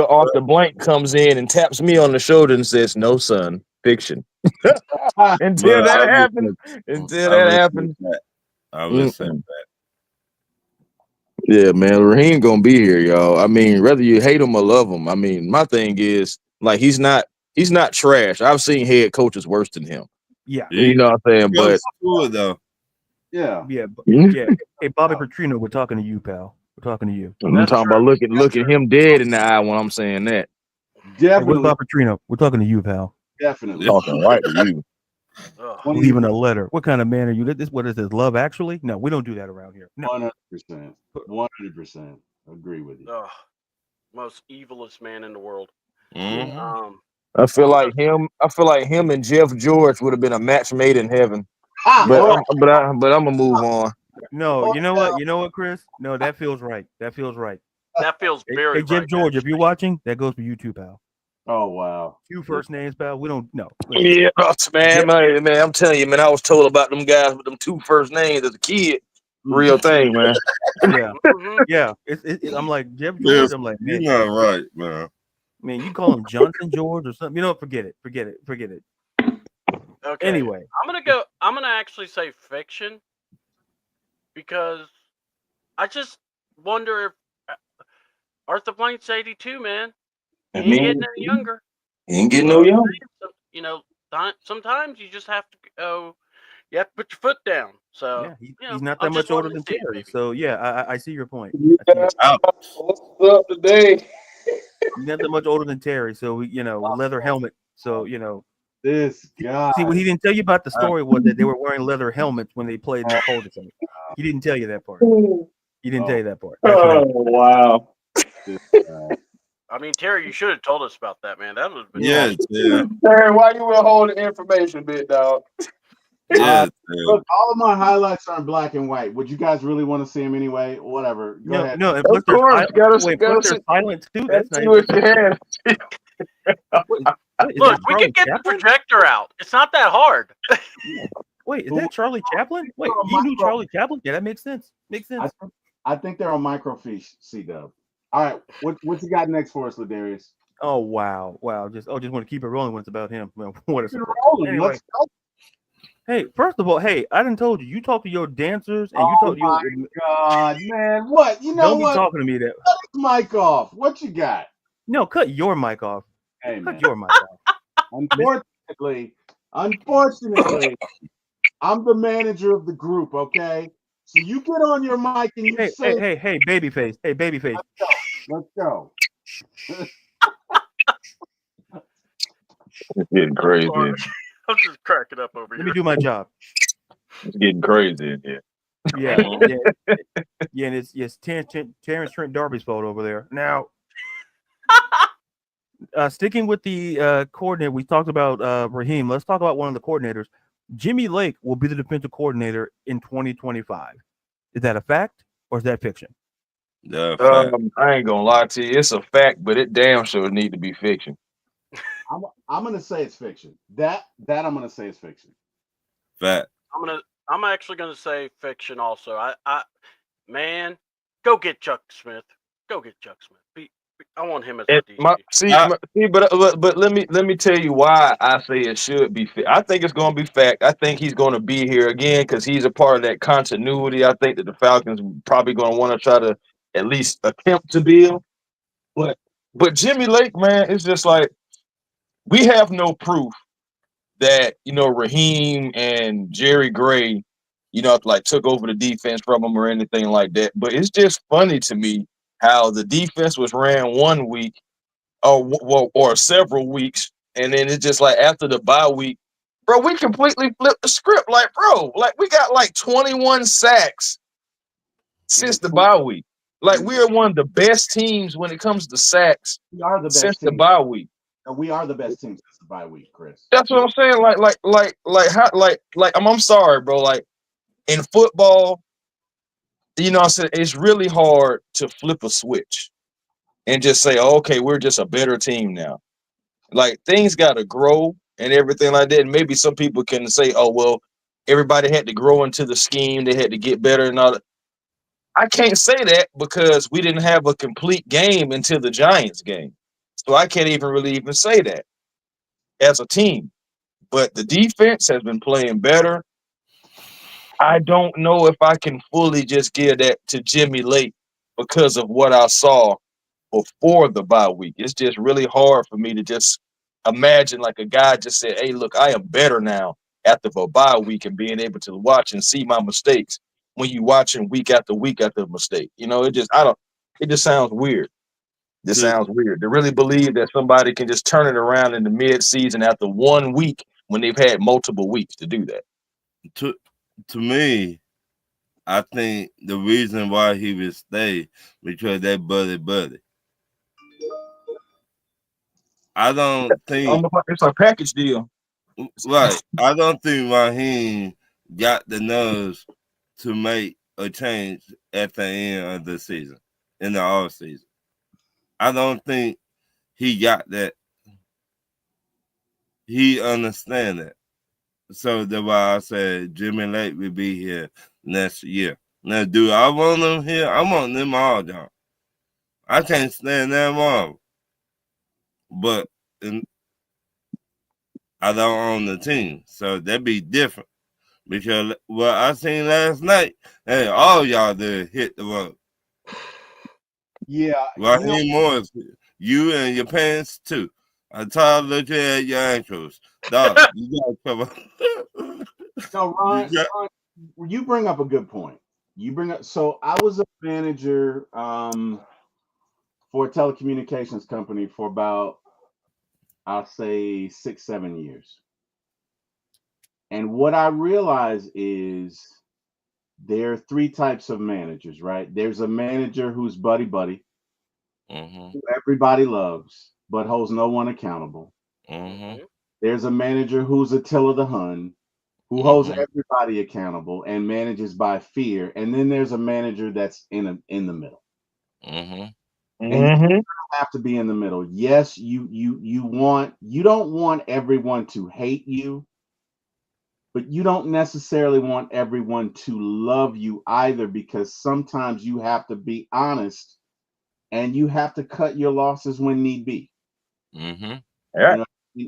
Arthur Blank comes in and taps me on the shoulder and says, "No, son, fiction." Until that happens. I would say that. Yeah, man, Raheem gonna be here, y'all. I mean, whether you hate him or love him, I mean, my thing is like he's not trash. I've seen head coaches worse than him. Yeah. You know what I'm saying? But though. Yeah. Yeah. Hey, Bobby Petrino, we're talking to you, pal. We're talking to you. I'm talking about looking him dead in the eye when I'm saying that. Hey, what about Petrino? We're talking to you, pal. Definitely. Talking right to you. Leaving a letter. What kind of man are you? What is this? Love Actually? No, we don't do that around here. No. 100%. 100%. Agree with you. Most evilest man in the world. Mm-hmm. I feel like him and Jeff George would have been a match made in heaven. But I'm gonna move on. No, you know what, Chris? No, that feels right. That feels very Hey, Jeff right, George, actually. if you're watching, that goes for you too, pal. Oh wow. 2 first names, pal. We don't know. Yeah, man, I'm telling you, man, I was told about them guys with them 2 first names as a kid. Real thing, man. Yeah. Yeah. I'm like, Jeff George, I'm like, man. You're not right, man. Man, you call him Johnson George or something. Forget it. Okay. Anyway. I'm gonna actually say fiction because I just wonder if Arthur Blank's 82, man. He ain't getting any younger. He ain't getting no younger. Sometimes you just have to go. You have to put your foot down. So yeah, he's not that much older than Terry. So yeah, I see your point. What's up today? He's not that much older than Terry. So leather helmet. So this guy. See, what he didn't tell you about the story was that they were wearing leather helmets when they played in that Colts game. He didn't tell you that part. He didn't tell you that part. Oh wow. I mean, Terry, you should have told us about that, man. That would have been Yeah. Terry, why you withhold the information, big dog? Look, all of my highlights are in black and white. Would you guys really want to see them anyway? Whatever. Go ahead. No, of course. Gotta silent too. That's see what you had. Look, we could get the projector out. It's not that hard. Wait, is that Charlie Chaplin? Wait, you knew Charlie Chaplin? Yeah, that makes sense. I think they're on microfiche, C-Dub. All right, what you got next for us, Ladarius? Oh wow. Just want to keep it rolling when it's about him. What a surprise. Anyway. Let's go. Hey, first of all, I didn't told you. You talk to your dancers and you talk to your. Oh my God, man! What? You know don't what? Be talking to me that. Cut his mic off. What you got? No, cut your mic off. Hey, cut man. your mic off. Unfortunately, I'm the manager of the group. Okay, so you get on your mic and you say, "Hey, babyface! Hey, babyface! Let's go." It's getting crazy. I'm just cracking up over here. Let me do my job. It's getting crazy in here. Yeah, and it's Terrence Trent D'Arby's fault over there. Now, sticking with the coordinator, we talked about Raheem. Let's talk about one of the coordinators. Jimmy Lake will be the defensive coordinator in 2025. Is that a fact or is that fiction? The fact. I ain't gonna lie to you. It's a fact, but it damn sure need to be fiction. I'm gonna say it's fiction. That I'm gonna say is fiction. Fact. I'm actually gonna say fiction also. Man, go get Chuck Smith. Go get Chuck Smith. I want him as my DC. But let me tell you why I say it should be. I think it's going to be fact. I think he's going to be here again because he's a part of that continuity. I think that the Falcons probably going to want to try to at least attempt to build. But Jimmy Lake, man, it's just like we have no proof that Raheem and Jerry Gray, like took over the defense from him or anything like that. But it's just funny to me how the defense was ran one week or several weeks, and then it's just like after the bye week, bro, we completely flipped the script. Like, bro, like we got like 21 sacks since the bye week. Like we are one of the best teams when it comes to sacks. We are the best since team. the bye week. We are the best team since the bye week, Chris. That's what I'm saying. I'm sorry, bro. Like in football, I said it's really hard to flip a switch and just say, oh, okay, we're just a better team now. Like things got to grow and everything like that. And maybe some people can say, oh, well, everybody had to grow into the scheme. They had to get better and all that. I can't say that because we didn't have a complete game until the Giants game. So I can't even say that as a team. But the defense has been playing better. I don't know if I can fully just give that to Jimmy Lake because of what I saw before the bye week. It's just really hard for me to just imagine like a guy just said, hey, look, I am better now after the bye week and being able to watch and see my mistakes when you watching week after mistake. It just sounds weird. This sounds weird. To really believe that somebody can just turn it around in the mid-season after 1 week when they've had multiple weeks to do that. To me, I think the reason why he would stay because that buddy. I don't think it's a package deal. Right. I don't think Raheem got the nerves to make a change at the end of the season, in the off season. I don't think he got that. He understand that. So that's why I said Jimmy Lake will be here next year. Now, do I want them here? I want them all down. I can't stand them all. But I don't own the team. So that'd be different. Because what I seen last night, hey, all y'all did hit the road. Yeah. Raheem Morris, you and your pants too. I tried to look at your ankles. Dog, you gotta cover. No, Ron, you bring up a good point. So I was a manager for a telecommunications company for about, I'll say 6-7 years. And what I realize is there are three types of managers, right? There's a manager who's buddy, who everybody loves, but holds no one accountable. There's a manager who's Attila the Hun, who holds everybody accountable and manages by fear. And then there's a manager that's in the middle. And you have to be in the middle. Yes, you don't want everyone to hate you, but you don't necessarily want everyone to love you either, because sometimes you have to be honest and you have to cut your losses when need be. Yeah.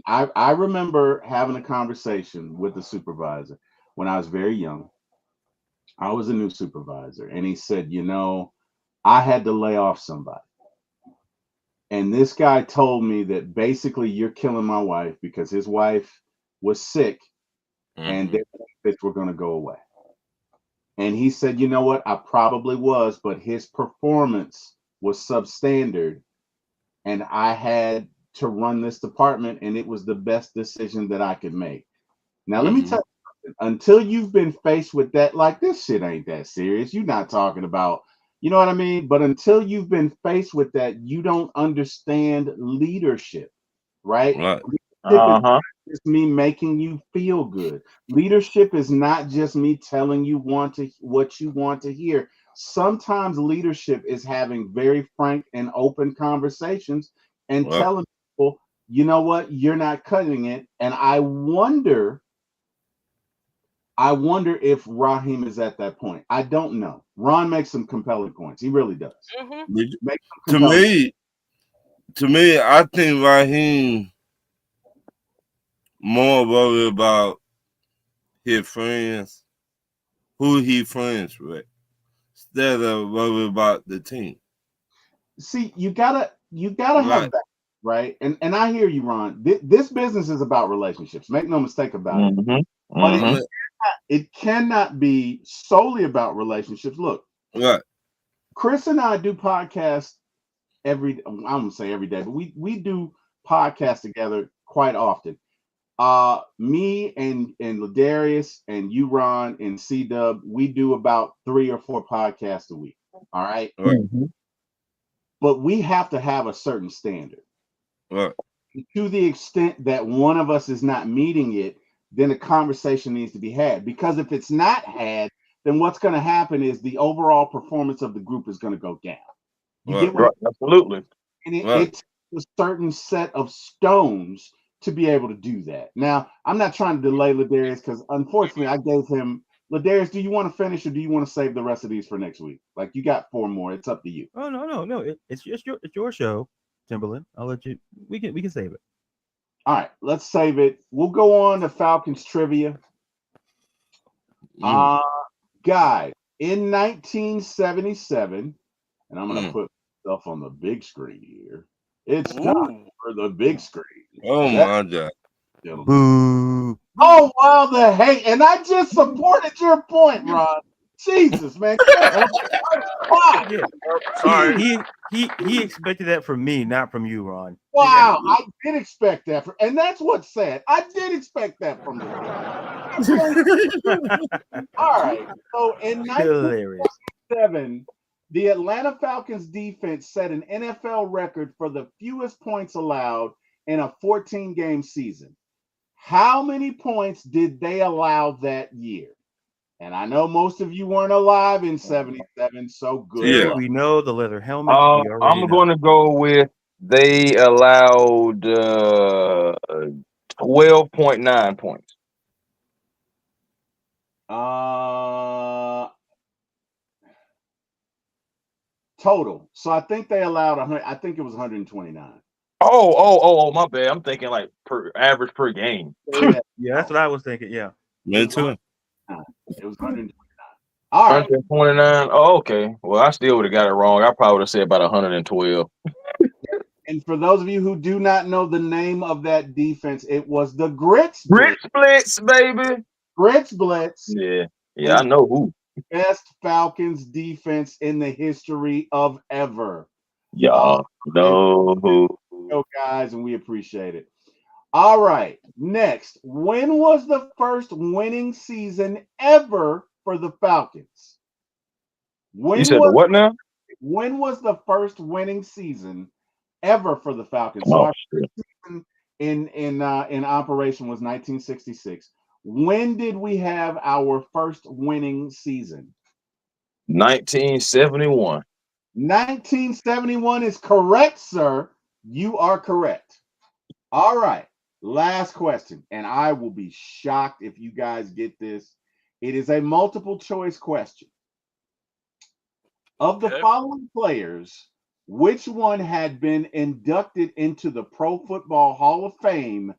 I remember having a conversation with the supervisor when I was very young. I was a new supervisor, and he said, I had to lay off somebody. And this guy told me that basically you're killing my wife because his wife was sick and their benefits were going to go away. And he said, you know what? I probably was, but his performance was substandard. And I had to run this department, and it was the best decision that I could make. Now, let me tell you something. Until you've been faced with that, like, this shit ain't that serious. You're not talking about, you know what I mean? But until you've been faced with that, you don't understand leadership, right? Leadership is just me making you feel good. Leadership is not just me telling you what you want to hear. sometimes leadership is having very frank and open conversations and Right. telling people, you know what, you're not cutting it. And I wonder if Raheem is at that point. I don't know. Ron makes some compelling points. He really does. Mm-hmm. Makes some compelling To me, I think Raheem more worried about his friends, who he friends with, instead of worried about the team. See, you gotta have Right. that, right? And I hear you, Ron. This business is about relationships. Make no mistake about it. Mm-hmm. But Mm-hmm. it cannot be solely about relationships. Look, Right. Chris and I do podcasts every. I won't say every day, but we do podcasts together quite often. Me and Ladarius and you, Ron, and C Dub, we do about 3 or 4 podcasts a week. All right. Right. Mm-hmm. But we have to have a certain standard. Right. To the extent that one of us is not meeting it, then a conversation needs to be had. Because if it's not had, then what's going to happen is the overall performance of the group is going to go down. You Right. get what? Right. Absolutely. And it Right. takes a certain set of stones to be able to do that. Now, I'm not trying to delay Ladarius because unfortunately I gave him Ladarius. Do you want to finish or do you want to save the rest of these for next week? Like you got 4 more. It's up to you. Oh no. It's your show, Timberland. I'll let you. We can save it. All right, let's save it. We'll go on to Falcons trivia. Mm. Guys, in 1977, and I'm going to Mm. put stuff on the big screen here. It's time Ooh. for the big screen. Oh That- my God. gentlemen. Boo. Oh, wow, the hate. And I just supported your point, Ron. Jesus, man. Why? Yeah. Sorry. He expected that from me, not from you, Ron. Wow, I did expect that. And that's what's sad. I did expect that from you. All right. So in Hilarious. 1977, the Atlanta Falcons defense set an NFL record for the fewest points allowed in a 14-game season. How many points did they allow that year? And I know most of you weren't alive in 77, so good Yeah. luck. We know the leather helmets. We already I'm know. going to go with they allowed 12.9 points. Total. So I think they allowed 100. I think it was 129. Oh, my bad. I'm thinking like per average per game. Yeah, Yeah, that's what I was thinking. Yeah. Me too. it was 129. All right. 129. Oh, okay. Well, I still would have got it wrong. I probably would have said about 112. And for those of you who do not know the name of that defense, it was the Grits Grit Blitz. splits, baby. Grits Blitz. Yeah, I know who. Best Falcons defense in the history of ever. Y'all know who. Go, guys, and we appreciate it. All right. Next, when was the first winning season ever for the Falcons? You said the what now? When was the first winning season ever for the Falcons? So Oh, our shit. season in operation was 1966. When did we have our first winning season? 1971. 1971 is correct, sir. You are correct. All right. Last question, and I will be shocked if you guys get this. It is a multiple choice question. Of the Okay. following players, which one had been inducted into the Pro Football Hall of Fame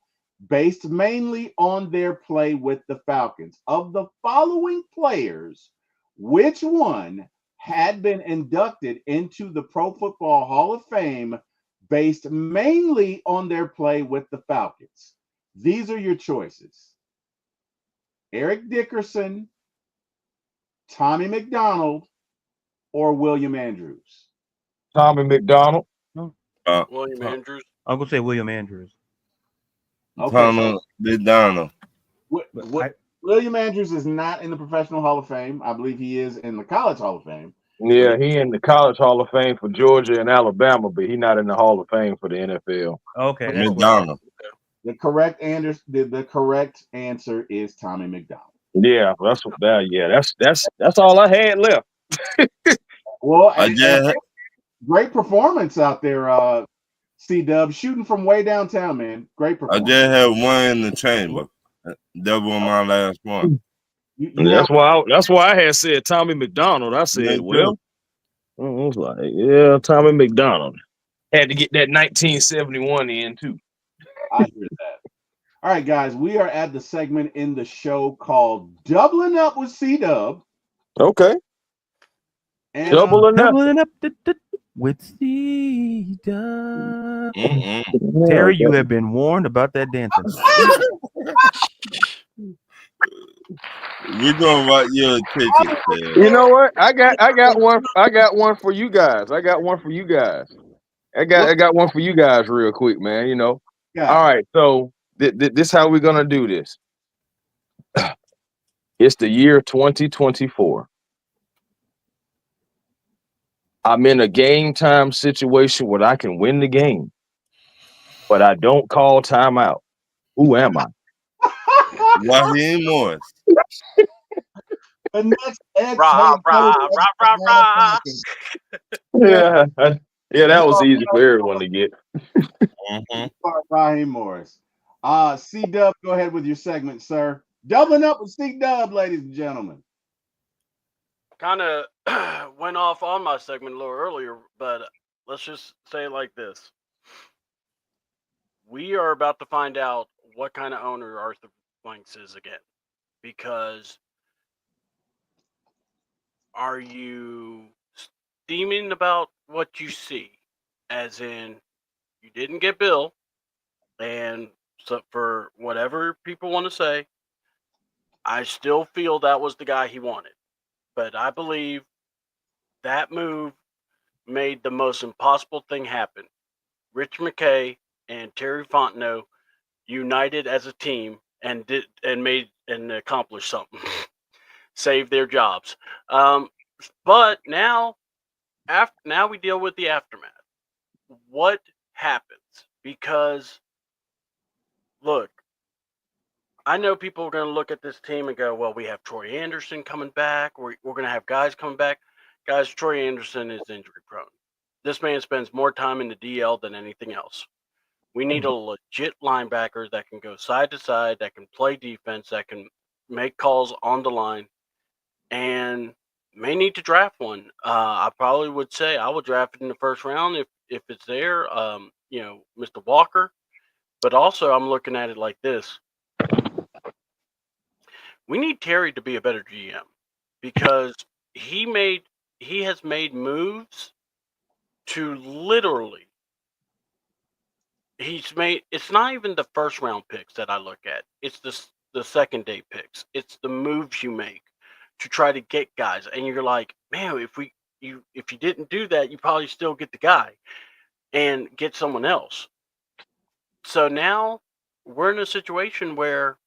based mainly on their play with the Falcons? Of the following players, which one had been inducted into the Pro Football Hall of Fame based mainly on their play with the Falcons? These are your choices: Eric Dickerson, Tommy McDonald, or William Andrews. Tommy McDonald. William Andrews. I'm gonna say William Andrews. Okay, Tommy McDonald. William Andrews is not in the Professional Hall of Fame. I believe he is in the College Hall of Fame. Yeah, he in the College Hall of Fame for Georgia and Alabama, but he not in the Hall of Fame for the NFL. Okay, that's what. McDonald. The correct answer is Tommy McDonald. Yeah, that's all I had left. Well, I just great performance out there, C-Dub, shooting from way downtown, man. Great I performance. just had one in the chamber. That was my last one. You That's why I had said Tommy McDonald. I said, Me well, I was like, yeah, Tommy McDonald had to get that 1971 in too. I hear that. All right, guys, we are at the segment in the show called Doubling Up with C-Dub. Okay, And doubling up. Doubling up with C-Dub. Mm-mm. Terry, you have been warned about that dancing. We gonna write you a ticket, Ted. You know what? I got one for you guys. I got one for you guys. I got one for you guys real quick, man. You know. yeah. All right, so this how we're gonna do this. It's the year 2024. I'm in a game time situation where I can win the game, but I don't call timeout. Who am I? Raheem Morris. The next ex Rah, head rah, coach rah, of rah, the rah. Falcons. Yeah, that was easy for everyone to get. Mm-hmm. Raheem Morris. C-Dub, go ahead with your segment, sir. Doubling up with C-Dub, ladies and gentlemen. Kind of went off on my segment a little earlier, but let's just say it like this. We are about to find out what kind of owner Arthur Blanks is again. Because are you steaming about what you see? As in, you didn't get Bill, and so for whatever people want to say, I still feel that was the guy he wanted. But I believe that move made the most impossible thing happen. Rich McKay and Terry Fontenot united as a team and accomplished something, saved their jobs. But now we deal with the aftermath. What happens? Because look, I know people are going to look at this team and go, well, we have Troy Anderson coming back. We're going to have guys coming back. Guys, Troy Anderson is injury prone. This man spends more time in the DL than anything else. We need a legit linebacker that can go side to side, that can play defense, that can make calls on the line, and may need to draft one. I probably would say I would draft it in the first round if it's there. Mr. Walker. But also, I'm looking at it like this. We need Terry to be a better GM because he has made moves to literally it's not even the first round picks that I look at. It's the second day picks. It's the moves you make to try to get guys. And you're like, man, if you didn't do that, you probably still get the guy and get someone else. So now we're in a situation where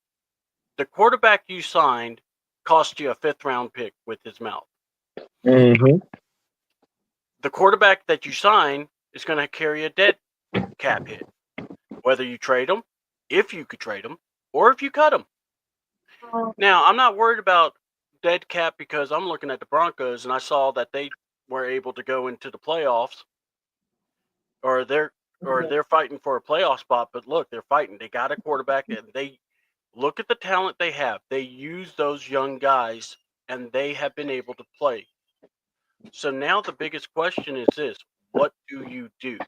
the quarterback you signed cost you a 5th round pick with his mouth. Mm-hmm. The quarterback that you sign is going to carry a dead cap hit, whether you trade him, if you could trade him, or if you cut him. Now, I'm not worried about dead cap because I'm looking at the Broncos and I saw that they were able to go into the playoffs, or they're fighting for a playoff spot. But look, they're fighting. They got a quarterback, and they look at the talent they have. They use those young guys, and they have been able to play. So now the biggest question is this: what do you do?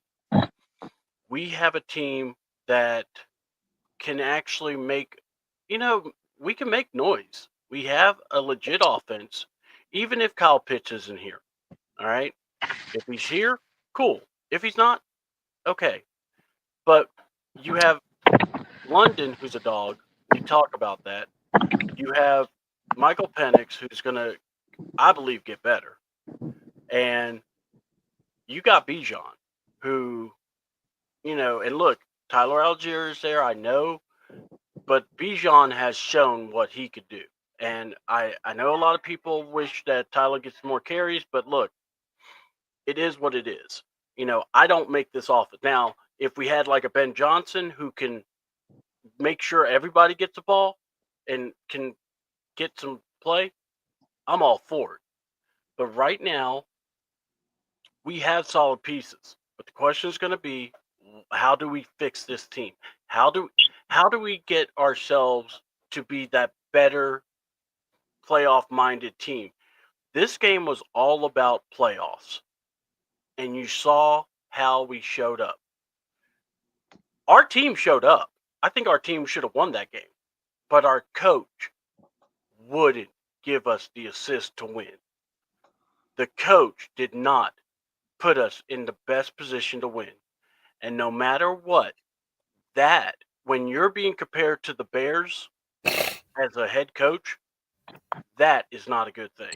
We have a team that can actually make, we can make noise. We have a legit offense, even if Kyle Pitts isn't here. All right. If he's here, cool. If he's not, okay. But you have London, who's a dog. We talk about that. You have Michael Penix, who's going to, I believe, get better. And you got Bijan, who, and look, Tyler Algier is there, I know. But Bijan has shown what he could do. And I know a lot of people wish that Tyler gets more carries, but look, it is what it is. I don't make this offense. Now, if we had like a Ben Johnson who can make sure everybody gets the ball and can get some play, I'm all for it. But right now, we have solid pieces. But the question is going to be, how do we fix this team? How do we get ourselves to be that better playoff-minded team? This game was all about playoffs, and you saw how we showed up. Our team showed up. I think our team should have won that game, but our coach wouldn't give us the assist to win. The coach did not put us in the best position to win. And no matter what, that when you're being compared to the Bears as a head coach, that is not a good thing.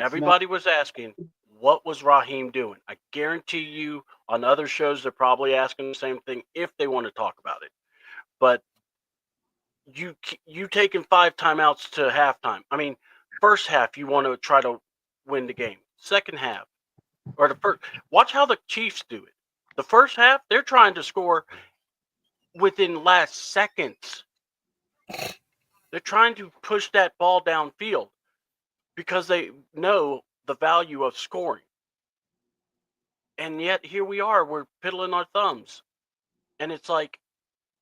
Everybody was asking, what was Raheem doing? I guarantee you on other shows, they're probably asking the same thing if they want to talk about it. But you taking 5 timeouts to halftime. I mean, first half, you want to try to win the game. Second half, or the first, watch how the Chiefs do it. The first half, they're trying to score within last seconds. They're trying to push that ball downfield because they know the value of scoring. And yet here we are, we're piddling our thumbs. And it's like,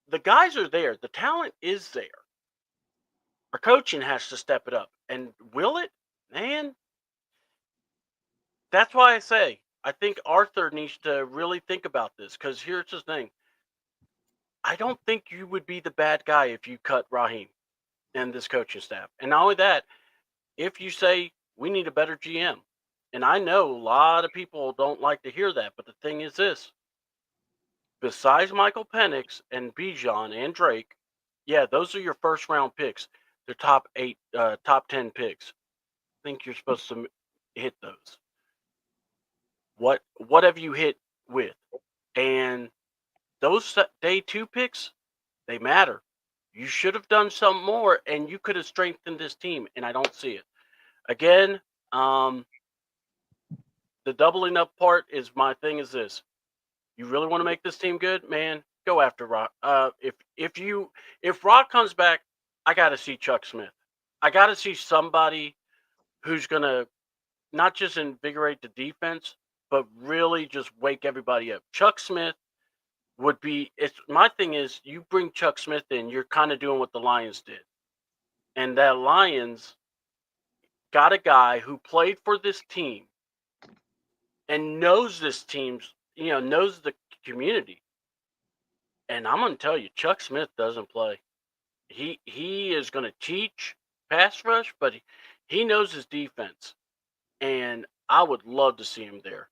the guys are there. The talent is there. Our coaching has to step it up. And will it? Man, that's why I say, I think Arthur needs to really think about this. Because here's the thing. I don't think you would be the bad guy if you cut Raheem and this coaching staff. And not only that, if you say, we need a better GM. And I know a lot of people don't like to hear that. But the thing is this. Besides Michael Penix and Bijan and Drake, yeah, those are your first round picks. They're top 10 picks. I think you're supposed to hit those. What have you hit with? And those day 2 picks, they matter. You should have done some more, and you could have strengthened this team, and I don't see it. Again, the doubling up part is my thing is this. You really want to make this team good, man? Go after Rock. If Rock comes back, I got to see Chuck Smith. I got to see somebody who's gonna not just invigorate the defense, but really just wake everybody up. Chuck Smith would be. It's my thing is you bring Chuck Smith in, you're kind of doing what the Lions did, and that Lions got a guy who played for this team and knows this team's. Knows the community. And I'm going to tell you, Chuck Smith doesn't play. He is going to teach pass rush, but he knows his defense. And I would love to see him there.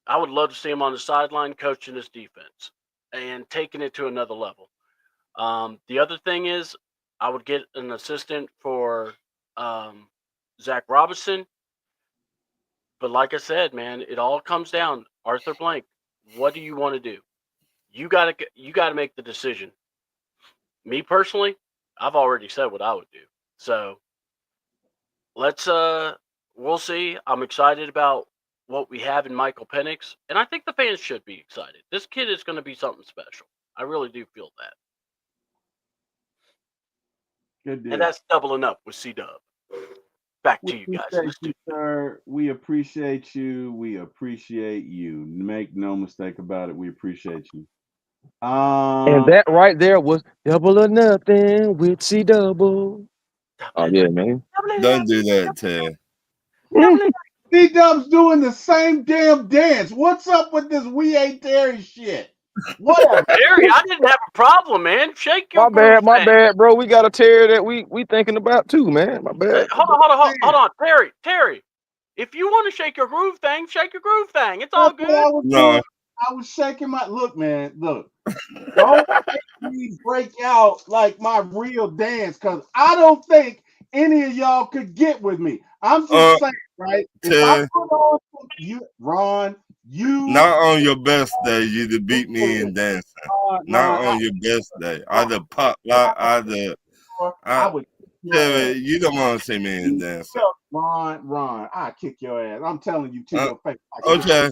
I would love to see him on the sideline coaching his defense and taking it to another level. The other thing is I would get an assistant for Zach Robinson. But like I said, man, it all comes down. Arthur Blank, what do you want to do? You got to make the decision. Me personally, I've already said what I would do. So we'll see. I'm excited about what we have in Michael Penix, and I think the fans should be excited. This kid is going to be something special. I really do feel that. Good deal. And that's doubling up with C-Dub. Back to you guys. Thank you, sir. We appreciate you. We appreciate you. Make no mistake about it. We appreciate you. And that right there was double or nothing with C double. Oh yeah, man. Don't do that, Ted. C-Dub's doing the same damn dance. What's up with this we ain't Terry shit? Whatever. Terry, I didn't have a problem, man. Shake your my bad, bro. We got a Terry that we thinking about too, man. My bad. Hold on. Terry. If you want to shake your groove thing, shake your groove thing. It's all good. I was shaking my look. Don't make me break out like my real dance because I don't think any of y'all could get with me. I'm just saying, right? If I put on you, Ron, not on your best day, you to beat me in dancing. Not on your best day. Either pop lock, you don't want to see me in dancing. Ron, I kick your ass. I'm telling you to your face. Okay.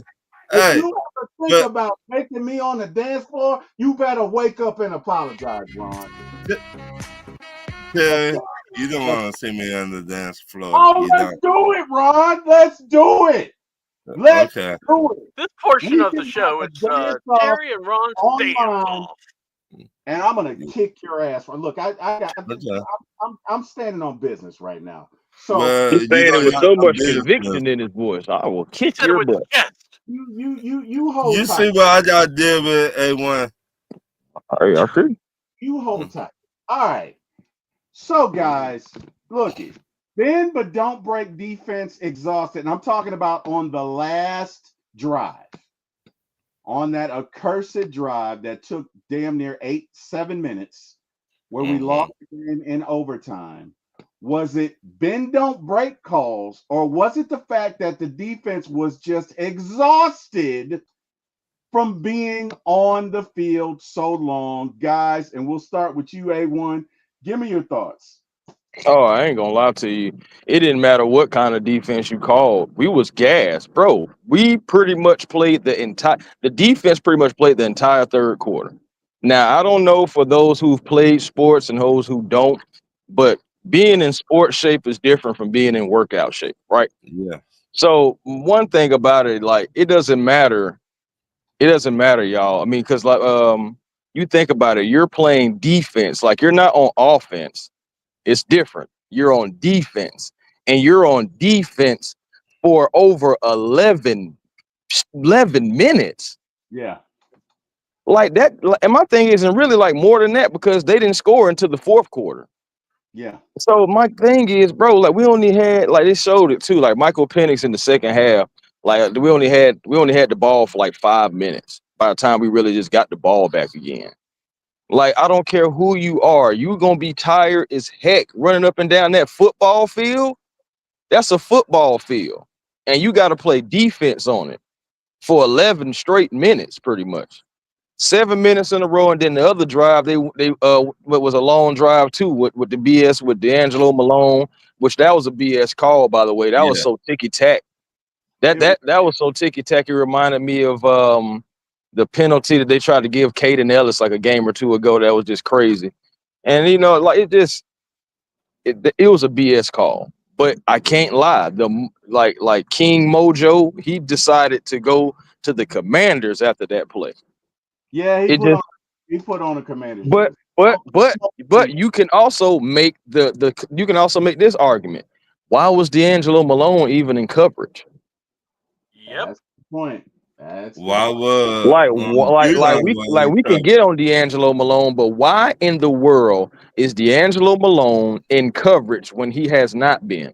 If you ever think about making me on the dance floor, you better wake up and apologize, Ron. Yeah, You don't want to see me on the dance floor. Oh, You let's don't. do it, Ron. Let's do it. Let's Okay. do it. This portion We of the can show, have it's a dance off Terry and Ron's dance online, off. and I'm gonna kick your ass. Look, Okay. I'm standing on business right now. So Well, He's you saying it don't with got so no much business. conviction in his voice. I will He kick said it your with butt. chest. you hold You tight. see what I got to deal with, A1? I see. You hold tight. All right. So, guys, look it. Bend but don't break defense exhausted. And I'm talking about on the last drive. On that accursed drive that took damn near 7 minutes, where we lost the game in overtime. Was it bend don't break calls, or was it the fact that the defense was just exhausted from being on the field so long, guys? And we'll start with you, A1. Give me your thoughts. Oh, I ain't gonna lie to you. It didn't matter what kind of defense you called. We was gas, bro. We pretty much played the defense pretty much played the entire third quarter. Now, I don't know for those who've played sports and those who don't, but being in sports shape is different from being in workout shape, right? Yeah. So one thing about it, like it doesn't matter. It doesn't matter, y'all. I mean, because like you think about it, you're playing defense, like you're not on offense. It's different. You're on defense, and you're on defense for over 11 minutes. Yeah. Like that. And my thing isn't really like more than that because they didn't score until the fourth quarter. Yeah. So my thing is, bro, like we only had like they showed it too. Like Michael Penix in the second half, like we only had the ball for like 5 minutes by the time we really just got the ball back again. Like, I don't care who you are. You're going to be tired as heck running up and down that football field. That's a football field. And you got to play defense on it for 11 straight minutes, pretty much. 7 minutes in a row. And then the other drive, they what was a long drive too with the BS with D'Angelo Malone, which that was a BS call, by the way. That was Yeah. so ticky-tack. That was so ticky-tack. It reminded me of the penalty that they tried to give Caden Ellis like a game or two ago. That was just crazy. And you know, like it was a BS call. But I can't lie. The like King Mojo, he decided to go to the Commanders after that play. Yeah, It just he put on a commander. but you can also make you can also make this argument. Why was D'Angelo Malone even in coverage? Yep. That's the point. That's Why the was We can get on D'Angelo Malone, but why in the world is D'Angelo Malone in coverage when he has not been?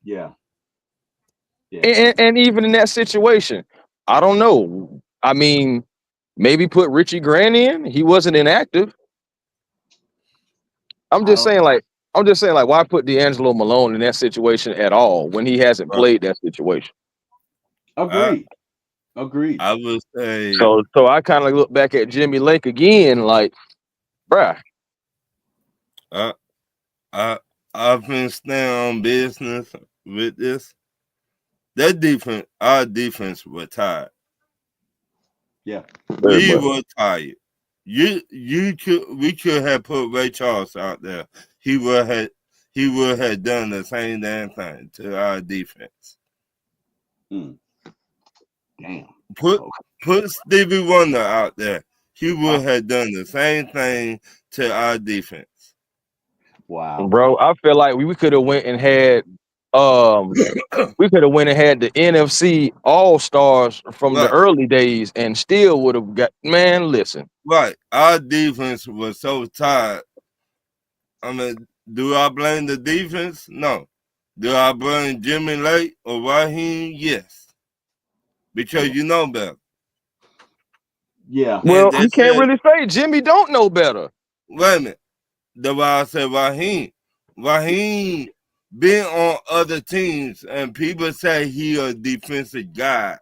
yeah. And even in that situation, I don't know. I mean, maybe put Richie Grant in. He wasn't inactive. I'm just saying, like, why put D'Angelo Malone in that situation at all when he hasn't played that situation? Agreed. I would say So I kind of look back at Jimmy Lake again, like, bruh. I've been staying on business with this. That defense, our defense was tired. Yeah. We were tired. We could have put Ray Charles out there. He would have done the same damn thing to our defense. Damn. Put Stevie Wonder out there. He would have done the same thing to our defense. Wow. Bro, I feel like we could have went and had the NFC All-Stars from the early days and still would have got, man, listen. Right. Our defense was so tired. I mean, do I blame the defense? No. Do I blame Jimmy Lake or Raheem? Yes. Because you know better. Yeah. Well, you can't really say Jimmy don't know better. Wait a minute. That's why I said Raheem. Raheem been on other teams, and people say he a defensive guy.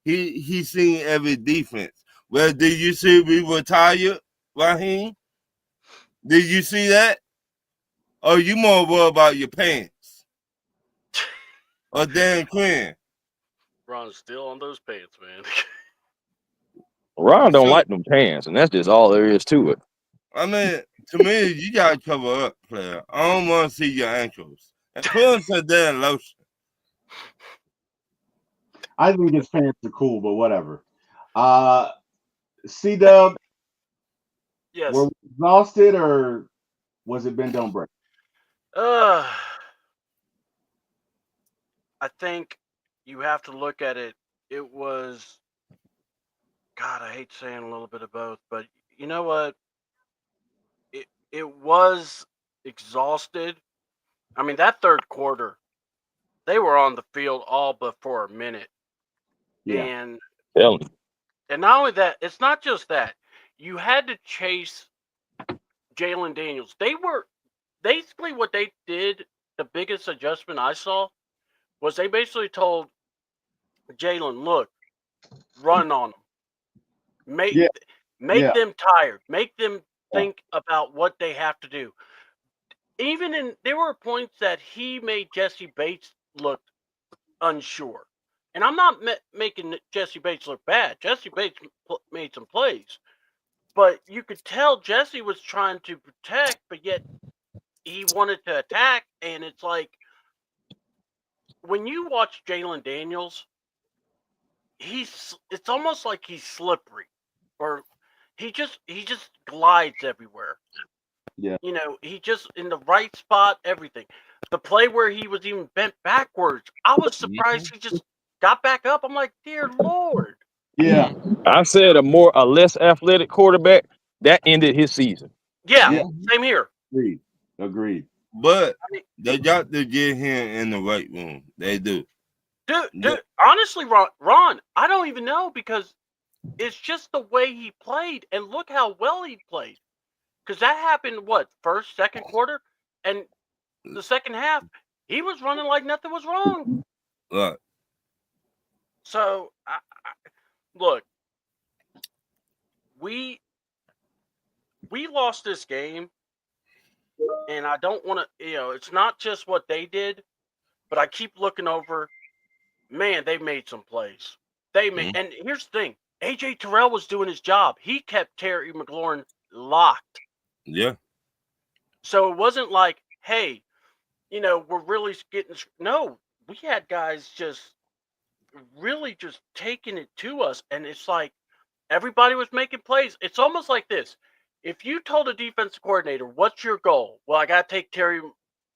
He seen every defense. Well, did you see we were tired, Raheem? Did you see that? Or you more worried about your pants? Or Dan Quinn? Ron's still on those pants, man. Ron don't like them pants, and that's just all there is to it. I mean, to me, you gotta cover up, player. I don't want to see your ankles. And put on some damn lotion. I think his pants are cool, but whatever. C-Dub, Yes. were we exhausted or was it bend don't break? I think you have to look at it. It was, God, I hate saying a little bit of both, but you know what? It was exhausted. I mean, that third quarter, they were on the field all but for a minute. Yeah. And Telling you. and not only that, it's not just that. You had to chase Jalen Daniels. They were basically what they did, the biggest adjustment I saw was they basically told Jalen, look, run on them. Make Yeah. make Yeah. them tired. Make them Yeah. think about what they have to do. Even there were points that he made Jesse Bates look unsure. And I'm not making Jesse Bates look bad. Jesse Bates made some plays. But you could tell Jesse was trying to protect, but yet he wanted to attack. And it's like, when you watch Jalen Daniels, it's almost like he's slippery, or he just glides everywhere. Yeah. You know, he just in the right spot, everything. The play where he was even bent backwards, I was surprised he just got back up. I'm like, dear Lord. Yeah. I said a less athletic quarterback that ended his season. Yeah, Yeah. same here. Agreed. But I mean, they got to get him in the right room. They do. dude, honestly, Ron, I don't even know, because it's just the way he played, and look how well he played. Because that happened, first, second quarter, and the second half, he was running like nothing was wrong. Right. So, look, we lost this game, and I don't want to, it's not just what they did, but I keep looking over. Man, they made some plays. They made, and here's the thing: AJ Terrell was doing his job. He kept Terry McLaurin locked. Yeah. So it wasn't like, hey, we're really getting. No, we had guys just really just taking it to us, and it's like everybody was making plays. It's almost like this: if you told a defensive coordinator, "What's your goal?" Well, I got to take Terry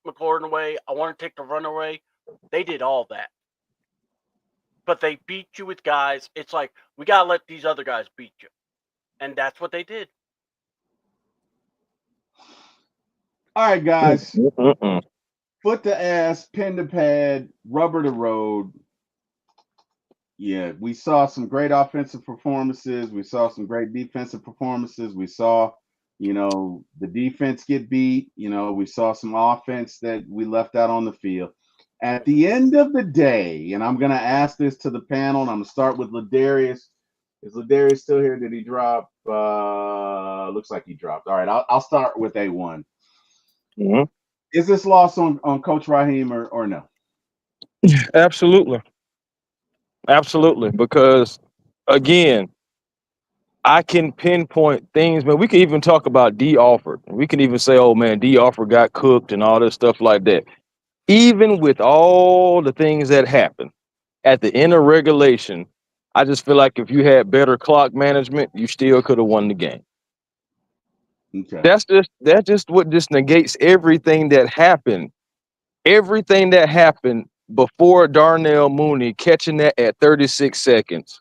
McLaurin away. I want to take the run away. They did all that, but they beat you with guys. It's like, we got to let these other guys beat you, and that's what they did. All right, guys. Mm-mm. Foot to ass, pen to pad, rubber to road. Yeah, we saw some great offensive performances. We saw some great defensive performances. We saw, the defense get beat. We saw some offense that we left out on the field. At the end of the day, and I'm going to ask this to the panel, and I'm going to start with Ladarius. Is Ladarius still here? Did he drop? Looks like he dropped. All right, I'll start with A1. Mhm. Is this loss on Coach Raheem or no? Absolutely. Absolutely. Because again, I can pinpoint things, man. We can even talk about D Alford. We can even say, oh man, D Alford got cooked and all this stuff like that. Even with all the things that happened at the end of regulation, I just feel like if you had better clock management, you still could have won the game. Okay. That's just what just negates everything that happened. Everything that happened before Darnell Mooney catching that at 36 seconds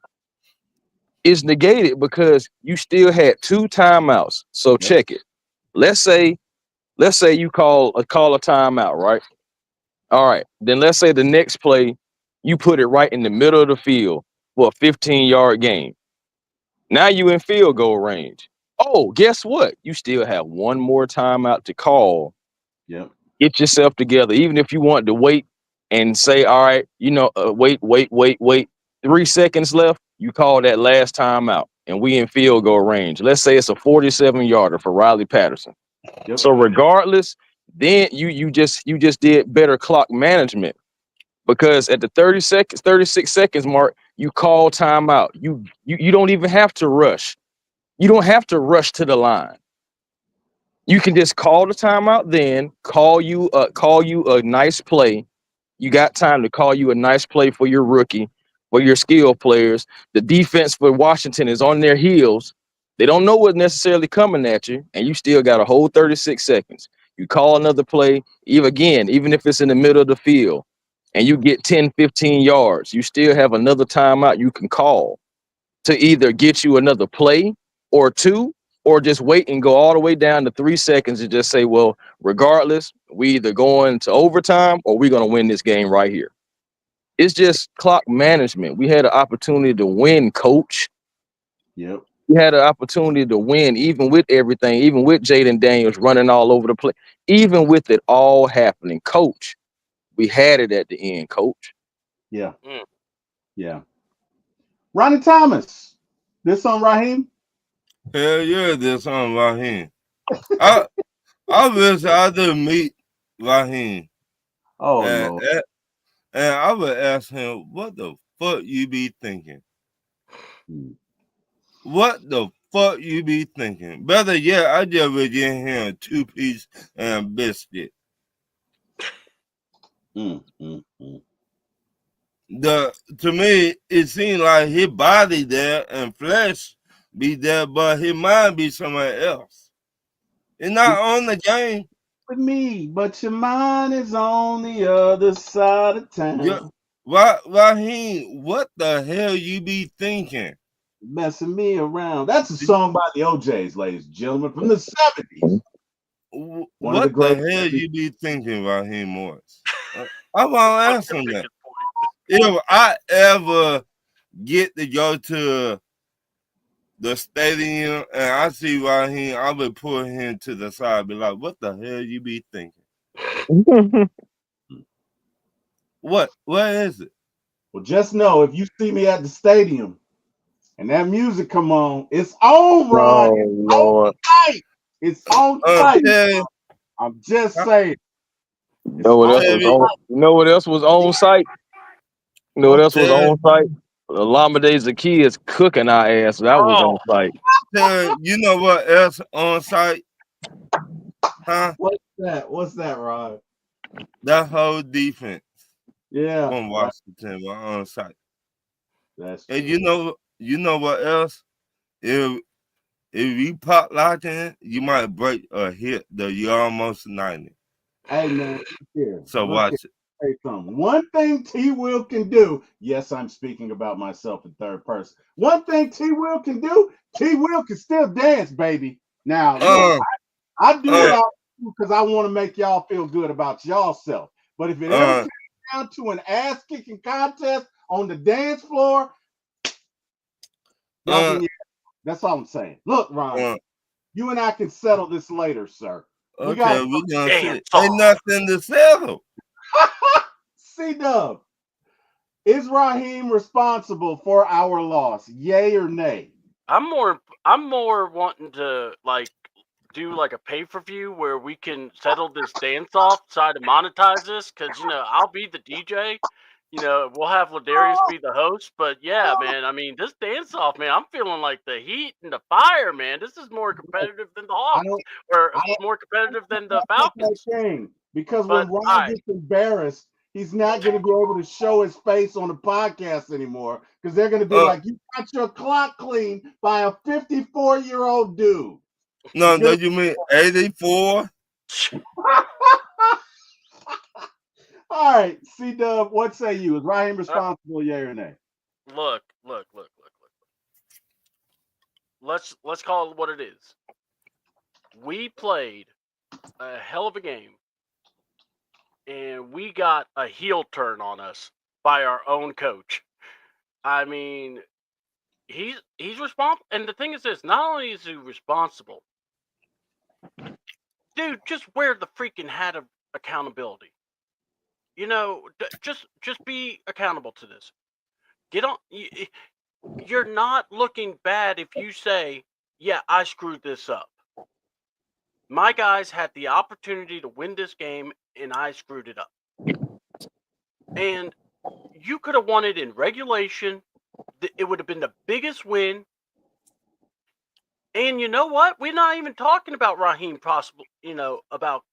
is negated because you still had 2 timeouts. So check it. Let's say you call a timeout, right? All right. Then let's say the next play, you put it right in the middle of the field for a 15-yard gain. Now you in field goal range. Oh, guess what? You still have one more timeout to call. Yep. Get yourself together. Even if you want to wait and say, all right, wait. 3 seconds left. You call that last timeout, and we in field goal range. Let's say it's a 47-yarder for Riley Patterson. Yep. So regardless, then you just did better clock management, because at the 36 seconds mark, you call timeout. You don't even have to rush. You don't have to rush to the line. You can just call the timeout, then call you a nice play. You got time to call you a nice play for your rookie, for your skill players. The defense for Washington is on their heels. They don't know what's necessarily coming at you, and you still got a whole 36 seconds. You call another play, even if it's in the middle of the field, and you get 10, 15 yards, you still have another timeout you can call to either get you another play or two, or just wait and go all the way down to 3 seconds and just say, well, regardless, we either going to overtime or we're going to win this game right here. It's just clock management. We had an opportunity to win, coach. Yep. We had an opportunity to win, even with everything, even with Jaden Daniels running all over the place, even with it all happening. Coach, we had it at the end, coach. Yeah. Yeah. Ronnie Thomas. This on Raheem? Hell yeah, this on Raheem. I wish I didn't meet Raheem. Oh, and, Lord. and I would ask him, what the fuck you be thinking? What the fuck you be thinking? Better yet, I just would get him a 2-piece and biscuit. To me, it seemed like his body there and flesh be there, but his mind be somewhere else. It's not on the game. With me, but your mind is on the other side of town. Yeah. Raheem, what the hell you be thinking? Messing me around. That's a song by the OJs, ladies and gentlemen, from the 70s. What the hell you be thinking, Raheem Morris? I want to ask him that. If I ever get to go to the stadium and I see Raheem, I would pull him to the side, be like, what the hell you be thinking? What is it? Well, just know if you see me at the stadium and that music come on, it's on, Ron. Oh, Lord. It's on tight. I'm just saying. You know what else was on site? You know what else was on site? Alameda Zaki is cooking our ass. That was on site. You know what else on site? Huh? What's that, Ron? That whole defense. Yeah. On Washington were on site. That's and you know what else? If you pop locking, you might break a hit that you're almost 90. Hey man, here. So watch it. Say something. One thing T Will can do. Yes, I'm speaking about myself in third person. One thing T Will can do. T Will can still dance, baby. Now, look, I do what I do because I want to make y'all feel good about y'allself. But if it ever comes down to an ass kicking contest on the dance floor, that's all I'm saying. Look, Ron, you and I can settle this later, sir. We're gonna see. Ain't nothing to settle. C-Dub, is Raheem responsible for our loss? Yay or nay? I'm more wanting to do like a pay-per-view where we can settle this dance off, try to monetize this, because I'll be the DJ. We'll have Ladarius be the host, but yeah, man, I mean, this dance off, man, I'm feeling like the heat and the fire, man. This is more competitive than the Hawks, or more competitive than the Falcons. Because when Ron gets embarrassed, he's not going to be able to show his face on the podcast anymore because they're going to be like, you got your clock cleaned by a 54-year-old dude. No, you mean 84? All right, C-Dub, what say you? Is Raheem responsible, yay or nay? Look. Let's call it what it is. We played a hell of a game, and we got a heel turn on us by our own coach. I mean, he's responsible, and the thing is this: not only is he responsible, dude, just wear the freaking hat of accountability. Just be accountable to this. Get on. You're not looking bad if you say, yeah, I screwed this up. My guys had the opportunity to win this game, and I screwed it up. And you could have won it in regulation. It would have been the biggest win. And you know what? We're not even talking about Raheem possible, about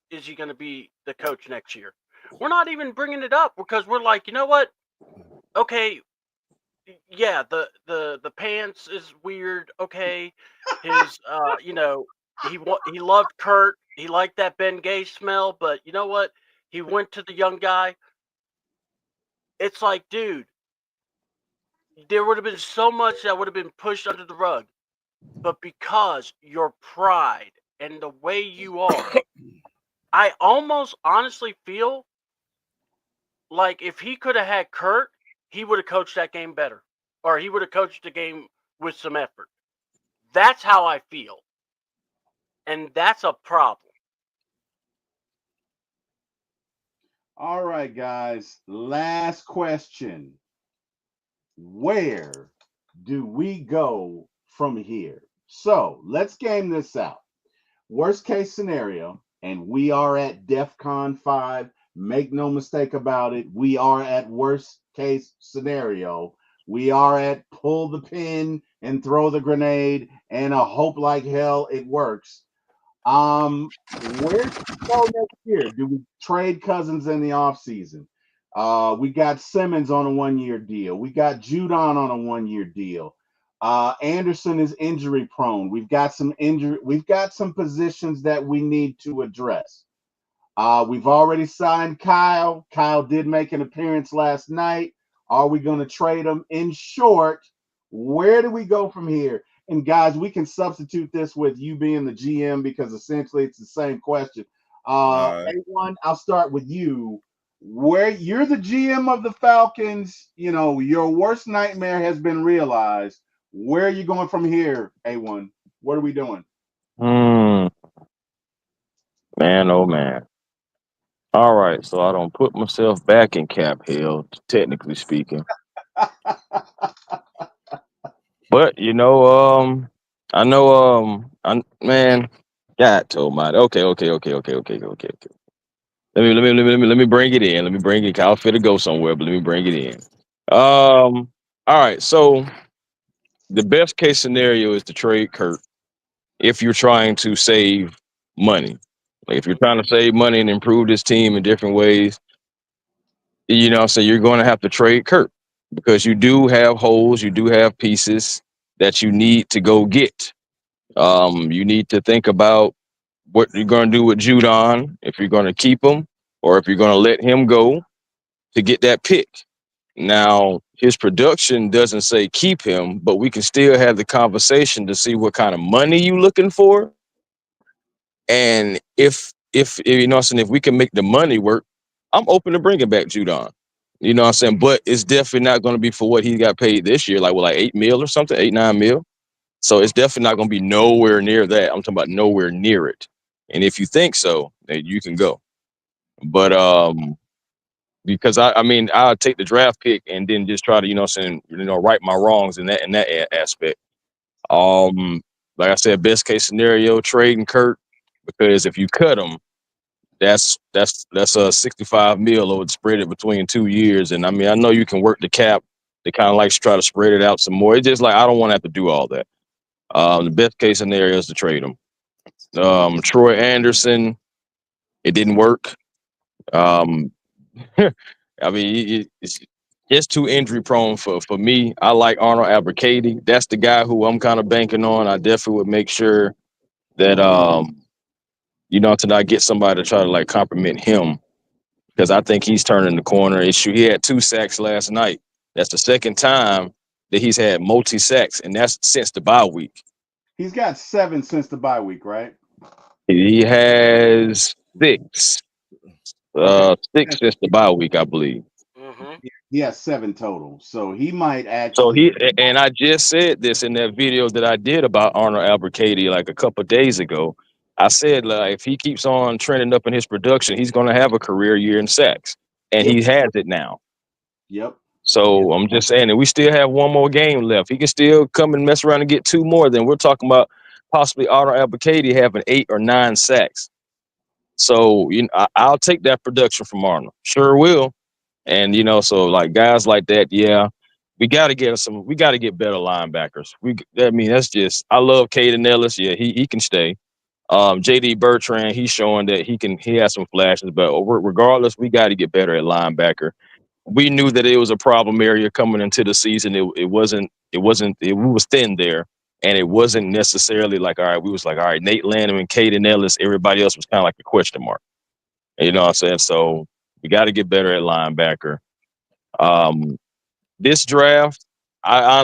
is he going to be the coach next year? We're not even bringing it up because we're like, you know what? Okay, yeah, the pants is weird. Okay, his he loved Kurt. He liked that Ben Gay smell, but you know what? He went to the young guy. It's like, dude, there would have been so much that would have been pushed under the rug, but because your pride and the way you are, I almost honestly feel like if he could have had Kurt, he would have coached that game better, or he would have coached the game with some effort. That's how I feel, and that's a problem. All right, guys. Last question. Where do we go from here? So let's game this out. Worst case scenario, and we are at DEFCON 5. Make no mistake about it. We are at worst case scenario. We are at pull the pin and throw the grenade and a hope like hell it works. Where do we go next year? Do we trade Cousins in the offseason? We got Simmons on a 1 year deal. We got Judon on a 1 year deal. Anderson is injury prone. We've got some injury. We've got some positions that we need to address. We've already signed Kyle. Kyle did make an appearance last night. Are we going to trade him? In short, where do we go from here? And guys, we can substitute this with you being the GM because essentially it's the same question. All right. A1, I'll start with you. Where you're the GM of the Falcons, your worst nightmare has been realized. Where are you going from here, A1? What are we doing? Man, oh man. All right, so I don't put myself back in Cap Hill, technically speaking. But I know, man, God told my okay. Let me bring it in. Let me bring it. I'll fit to go somewhere, but let me bring it in. All right, so the best case scenario is to trade Kurt if you're trying to save money. Like if you're trying to save money and improve this team in different ways, so you're going to have to trade Kurt because you do have holes, you do have pieces that you need to go get. You need to think about what you're going to do with Judon, if you're going to keep him or if you're going to let him go to get that pick. Now, his production doesn't say keep him, but we can still have the conversation to see what kind of money you looking for. And if if we can make the money work, I'm open to bringing back Judon. You know what I'm saying? But it's definitely not going to be for what he got paid this year, like 8 mil or something, 8-9 mil. So it's definitely not going to be nowhere near that. I'm talking about nowhere near it. And if you think so, then you can go. But because I mean, I'll take the draft pick and then just try to, right my wrongs in that aspect. Like I said, best case scenario, trading Kurt, because if you cut him, that's a 65 mil or spread it between 2 years. And I mean, I know you can work the cap to kind of like try to spread it out some more. It's just like I don't want to have to do all that. The best case scenario is to trade him. Troy Anderson, it didn't work. I mean, it's too injury prone for me. I like Arnold Abercady. That's the guy who I'm kind of banking on. I definitely would make sure that to not get somebody to try to like compliment him because I think he's turning the corner. He had 2 sacks last night. That's the second time that he's had multi sacks, and that's since the bye week. He's got 7 since the bye week, right? He has 6. Okay. 6 since the bye week, I believe. Mm-hmm. He has 7 total. So he might So actually. I just said this in that video that I did about Arnold Abercady like a couple of days ago. I said, like, if he keeps on trending up in his production, he's going to have a career year in sacks, and Yep. he has it now. Yep. So I'm just saying that we still have one more game left. He can still come and mess around and get 2 more. Then we're talking about possibly Arnold Abercady having 8 or 9 sacks. So I'll take that production from Arnold. Sure will. And so like guys like that, yeah. we got to get better linebackers. That's just, I love Caden Ellis. Yeah, he can stay. JD Bertrand, he's showing that he has some flashes, but regardless, we got to get better at linebacker. We knew that it was a problem area coming into the season. It was thin there, and it wasn't necessarily like, all right, we was like, all right, Nate Landon and Caden Ellis, everybody else was kind of like a question mark. You know what I'm saying? So we got to get better at linebacker. This draft, I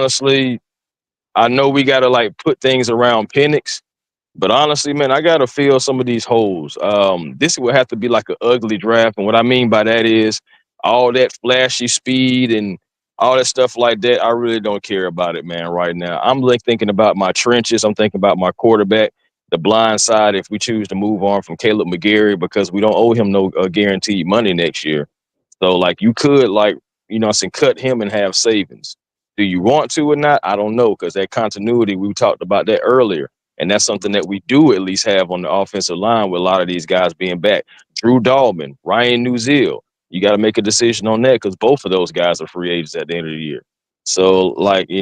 know we got to like put things around Penix, but honestly, man, I got to fill some of these holes. This would have to be like an ugly draft. And what I mean by that is all that flashy speed and all that stuff like that. I really don't care about it, man, right now. I'm like thinking about my trenches. I'm thinking about my quarterback, the blind side, if we choose to move on from Caleb McGarry, because we don't owe him no guaranteed money next year. So, like, you could, like, cut him and have savings. Do you want to or not? I don't know, because that continuity, we talked about that earlier. And that's something that we do at least have on the offensive line with a lot of these guys being back. Drew Dahlman, Ryan Newziel. You got to make a decision on that, because both of those guys are free agents at the end of the year. So, like, you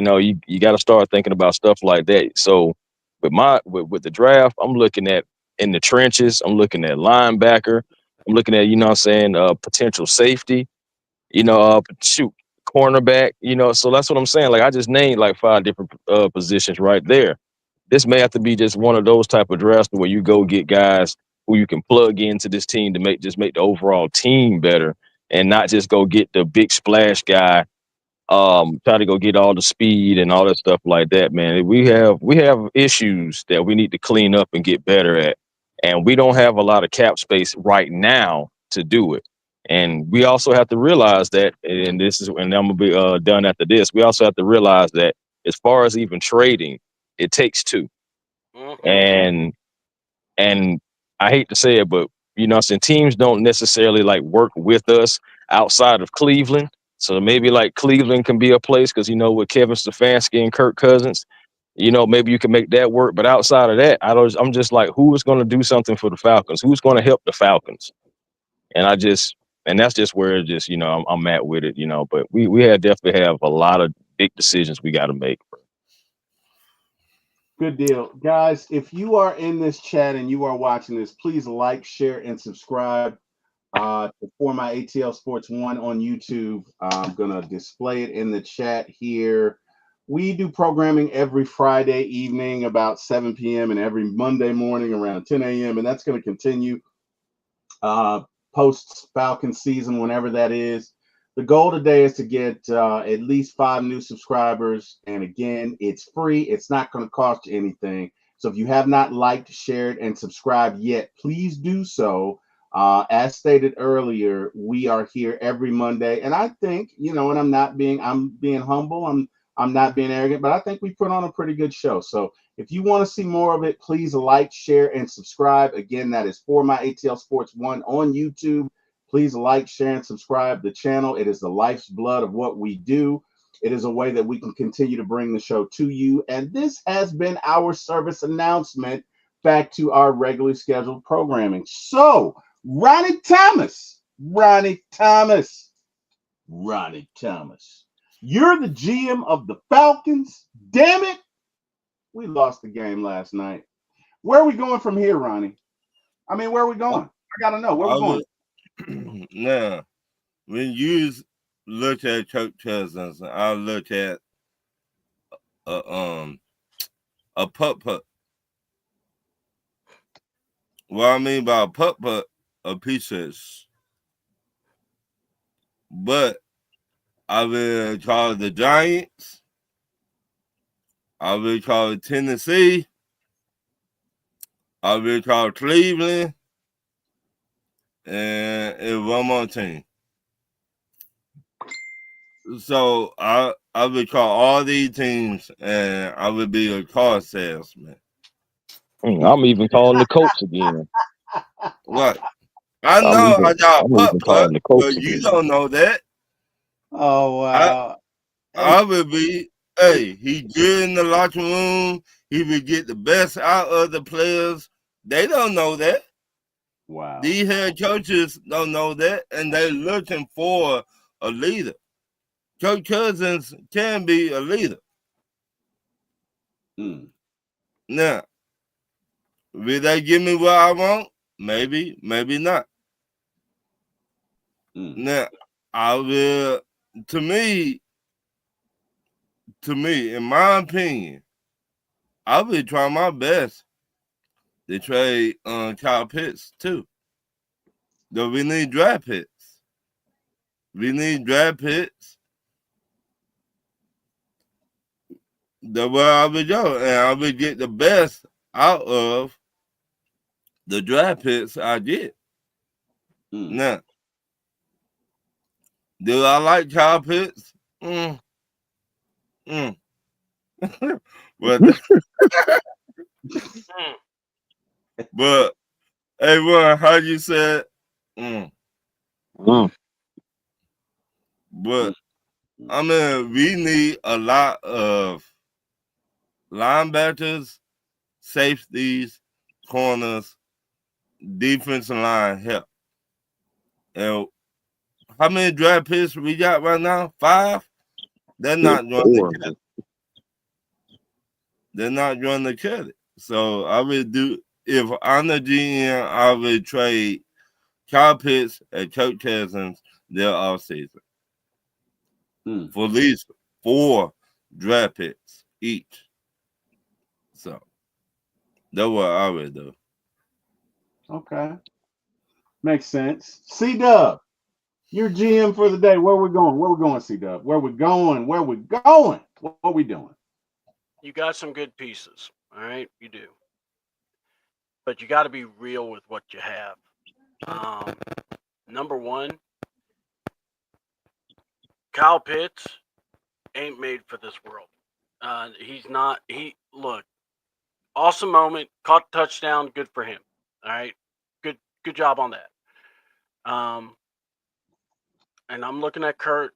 got to start thinking about stuff like that. So with the draft, I'm looking at in the trenches. I'm looking at linebacker. I'm looking at, potential safety, cornerback, so that's what I'm saying. Like, I just named like 5 different positions right there. This may have to be just one of those type of drafts where you go get guys who you can plug into this team to make the overall team better, and not just go get the big splash guy. Try to go get all the speed and all that stuff like that, man. We have issues that we need to clean up and get better at, and we don't have a lot of cap space right now to do it. And we also have to realize that, and I'm gonna be done after this. We also have to realize that as far as even trading, it takes 2. Mm-hmm. And I hate to say it, but some teams don't necessarily like work with us outside of Cleveland. So maybe like Cleveland can be a place, because with Kevin Stefanski and Kirk Cousins, maybe you can make that work. But outside of that, I'm just like, who is going to do something for the Falcons? Who's going to help the Falcons? And that's just where it's just, I'm at with it, but we definitely have a lot of big decisions we got to make. Good deal. Guys, if you are in this chat and you are watching this, please like, share, and subscribe for my ATL Sports 1 on YouTube. I'm going to display it in the chat here. We do programming every Friday evening about 7 p.m. and every Monday morning around 10 a.m. And that's going to continue post Falcon season, whenever that is. The goal today is to get at least 5 new subscribers. And again, it's free. It's not going to cost you anything. So if you have not liked, shared, and subscribed yet, please do so. As stated earlier, we are here every Monday. And I think, and I'm being humble. I'm not being arrogant, but I think we put on a pretty good show. So if you want to see more of it, please like, share, and subscribe. Again, that is For My ATL Sports 1 on YouTube. Please like, share, and subscribe the channel. It is the life's blood of what we do. It is a way that we can continue to bring the show to you. And this has been our service announcement back to our regularly scheduled programming. So, Ronnie Thomas, you're the GM of the Falcons. Damn it. We lost the game last night. Where are we going from here, Ronnie? I mean, where are we going? I got to know. Where are we going? Now, when you look at Kirk Cousins, I look at a putt-putt. What I mean by a putt-putt, a pieces. But I will call the Giants. I will call Tennessee. I will call Cleveland. And one more team. So I would call all these teams, and I would be a car salesman. I'm even calling the Colts again. What? I know I got putt-putt, but you don't know that. Oh, wow. I would be, he good in the locker room. He would get the best out of the players. They don't know that. Wow. These head coaches don't know that, and they're looking for a leader. Kirk Cousins can be a leader. Now, will they give me what I want? Maybe, maybe not. Now, I will. To me, in my opinion, I will try my best to trade Kyle Pitts too. Though we need draft picks. We need draft picks. That's where I would go, and I would get the best out of the draft picks I get. Now, do I like Kyle Pitts? But but hey, Ron, how you said? But I mean, we need a lot of linebackers, safeties, corners, defensive line help. And how many draft picks we got right now? 5. They're not going to cut it. They're not going to cut it. So I would do, if I'm the GM, I would trade Kyle Pitts and Kirk Cousins their offseason for at least 4 draft picks each. So that's what I would do. Okay. Makes sense. C-Dub, you're GM for the day. Where we going? Where we going, C-Dub? Where we going? Where we going? What we doing? You got some good pieces. All right, you do. But you got to be real with what you have. Number one, Kyle Pitts ain't made for this world. He's not. Look, awesome moment, caught the touchdown, good for him. All right, good job on that. And I'm looking at Kurt.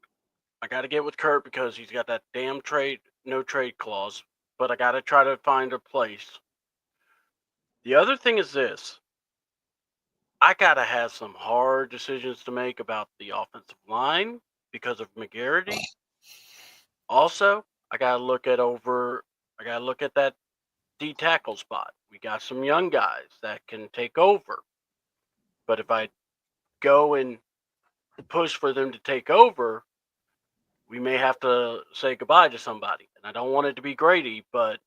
I got to get with Kurt because he's got that damn no trade clause. But I got to try to find a place. The other thing is this. I got to have some hard decisions to make about the offensive line because of McGarity. Also, I got to look at that D tackle spot. We got some young guys that can take over. But if I go and push for them to take over, we may have to say goodbye to somebody. And I don't want it to be Grady, but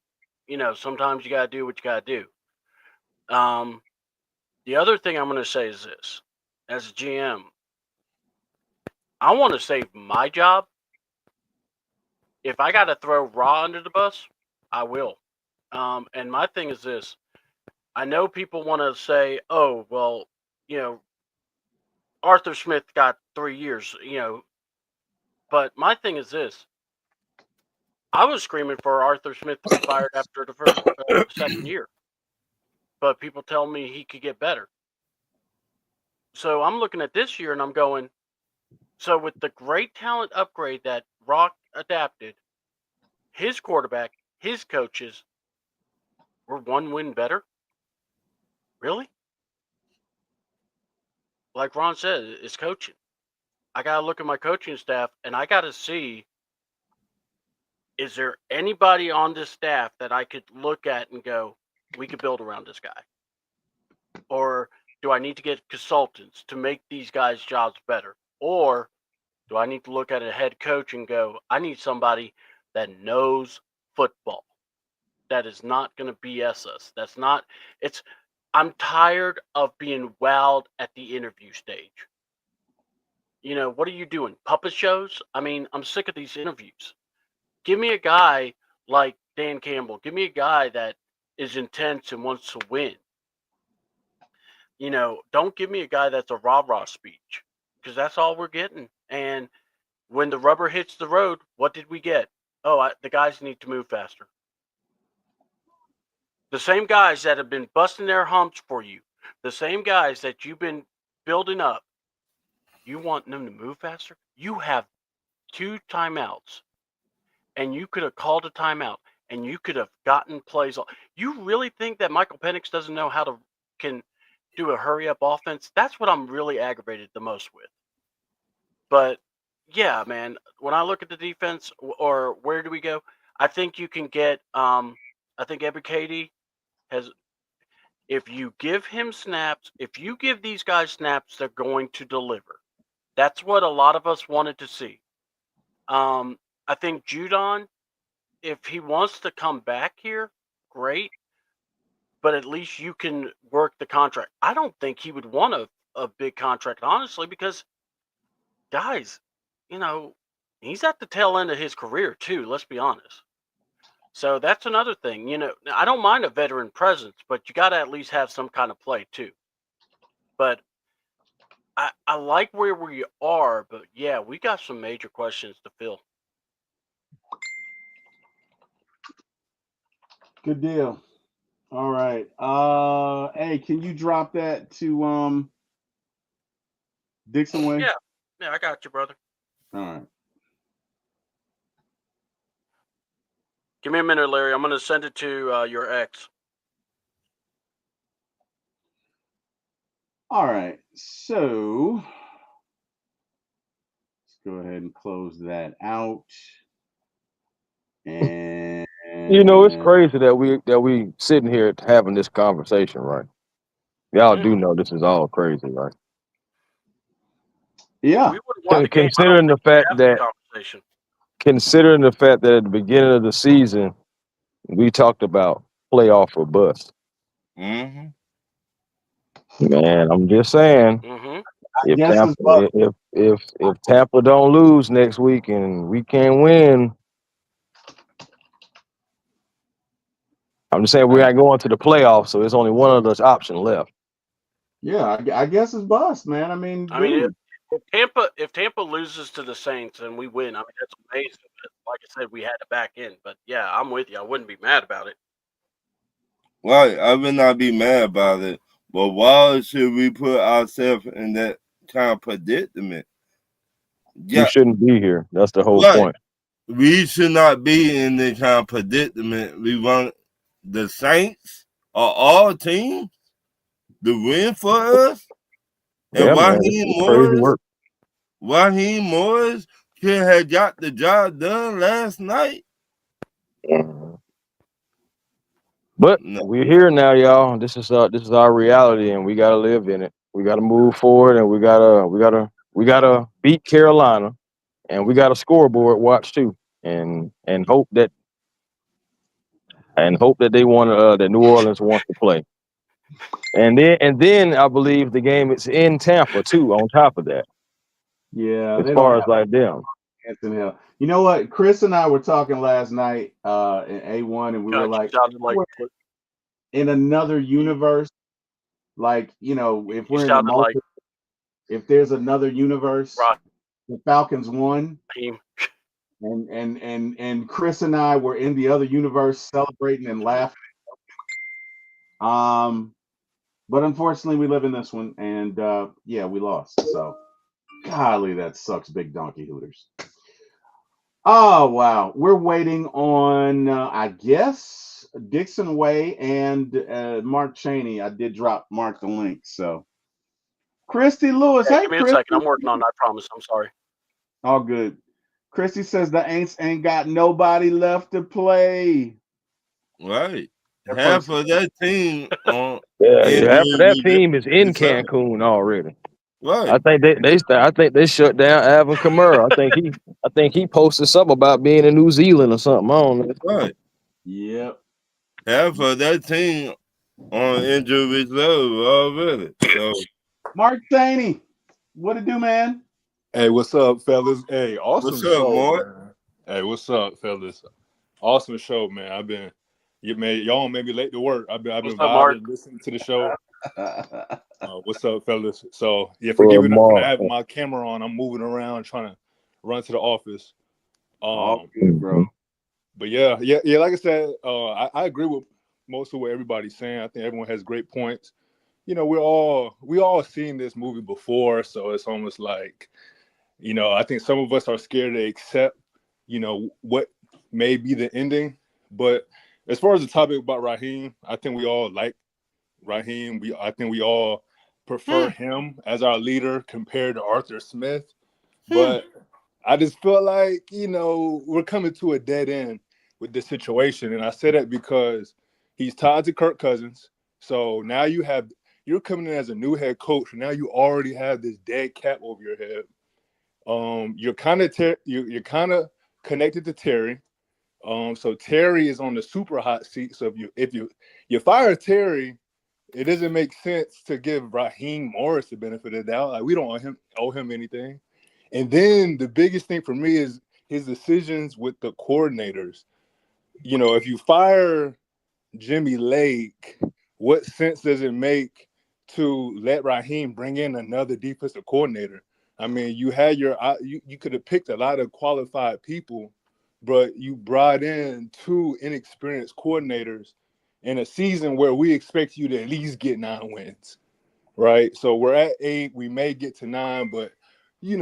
sometimes you got to do what you got to do. The other thing I'm going to say is this. As a GM, I want to save my job. If I got to throw Raw under the bus, I will. And my thing is this. I know people want to say, oh, well, Arthur Smith got 3 years, But my thing is this. I was screaming for Arthur Smith to be fired after the second year. But people tell me he could get better. So I'm looking at this year and I'm going, so with the great talent upgrade that Rock adapted, his quarterback, his coaches were 1 win better? Really? Like Ron said, it's coaching. I got to look at my coaching staff and I got to see, is there anybody on this staff that I could look at and go, we could build around this guy? Or do I need to get consultants to make these guys' jobs better? Or do I need to look at a head coach and go, I need somebody that knows football, that is not going to BS us. I'm tired of being wowed at the interview stage. What are you doing? Puppet shows? I mean, I'm sick of these interviews. Give me a guy like Dan Campbell. Give me a guy that is intense and wants to win. Don't give me a guy that's a rah-rah speech, because that's all we're getting. And when the rubber hits the road, what did we get? Oh, the guys need to move faster. The same guys that have been busting their humps for you, the same guys that you've been building up, you want them to move faster? You have 2 timeouts, and you could have called a timeout, and you could have gotten plays. You really think that Michael Penix doesn't know how to can do a hurry-up offense? That's what I'm really aggravated the most with. But, yeah, man. When I look at the defense, or where do we go? I think you can get. I think Ebiketie has. If you give him snaps, if you give these guys snaps, they're going to deliver. That's what a lot of us wanted to see. I think Judon, if he wants to come back here, great. But at least you can work the contract. I don't think he would want a big contract, honestly, because guys, you know, he's at the tail end of his career too. Let's be honest. So that's another thing. You know, I don't mind a veteran presence, but you got to at least have some kind of play too. But I like where we are, but yeah, we got some major questions to fill. Good deal. All right. Hey, can you drop that to Dixon Way? Yeah, I got you, brother. All right. Give me a minute, Larry. I'm going to send it to your ex. All right. So let's go ahead and close that out. And You know, it's crazy that we sitting here having this conversation, right? Y'all do know this is all crazy, right? Yeah. We would want the game. Considering the fact that conversation. considering the fact that at the beginning of the season we talked about playoff or bust. Mm-hmm. Man, I'm just saying, Mm-hmm. if Tampa don't lose next week and we can't win, I'm just saying we're not going to the playoffs, so there's only one other option left. Yeah, I guess it's bust, man. I mean, if Tampa loses to the Saints and we win, I mean that's amazing. But like I said, we had to back in. But yeah, I'm with you. I wouldn't be mad about it. Right, I would not be mad about it. But why should we put ourselves in that kind of predicament? Yeah. You shouldn't be here. That's the whole point. We should not be in this kind of predicament. We want the Saints or all teams to win for us. And Raheem Morris could have got the job done last night. But we're here now, y'all. This is our reality, and we gotta live in it. We gotta move forward, and we gotta beat Carolina, and we got a scoreboard watch too, and hope that they want that New Orleans wants to play. And then I believe the game is in Tampa too. On top of that, yeah, as far as like them. You know what? Chris and I were talking last night in A1, and we were like in another universe. Like, you know, if we're in the multiverse, if there's another universe, the Falcons won. And Chris and I were in the other universe celebrating and laughing. But unfortunately we live in this one, and yeah, we lost. So golly, that sucks, big donkey hooters. Oh wow. We're waiting on I guess Dixon Way and Mark Cheney. I did drop Mark the link. So Christy Lewis. Hey, hey give me Chris. a second. I'm working on it, I promise. I'm sorry. All good. Christy says the Aints ain't got nobody left to play. Right. Half of that team half of that team is in Cancun already. Right. I think they shut down Alvin Kamara. I think he posted something about being in New Zealand or something. I don't know. Right. Yep. Half of that team on injury reserve already. So Mark Cheney, what it do, man? Hey, what's up, fellas? Hey, awesome show, Mark? man. Hey, what's up, fellas? Awesome show, man. Y'all made me late to work. I've been vibing, listening to the show. What's up, fellas? So yeah, forgive me when I have my camera on. I'm moving around trying to run to the office. Good, bro. But yeah. Like I said, I agree with most of what everybody's saying. I think everyone has great points. You know, we all seen this movie before, so it's almost like, you know, I think some of us are scared to accept, you know, what may be the ending. But as far as the topic about Raheem, I think we all like Raheem. I think we all prefer him as our leader compared to Arthur Smith. But I just feel like, we're coming to a dead end with this situation. And I say that because he's tied to Kirk Cousins. So now you're coming in as a new head coach. And now you already have this dead cap over your head. You're kind of you're kind of connected to Terry. So Terry is on the super hot seat. So if you fire Terry, it doesn't make sense to give Raheem Morris the benefit of the doubt. Like, we don't owe him anything. And then the biggest thing for me is his decisions with the coordinators. If you fire Jimmy Lake, what sense does it make to let Raheem bring in another defensive coordinator? I mean, you could have picked a lot of qualified people, but you brought in two inexperienced coordinators in a season where we expect you to at least get 9 wins, right? So we're at 8. We may get to 9, but we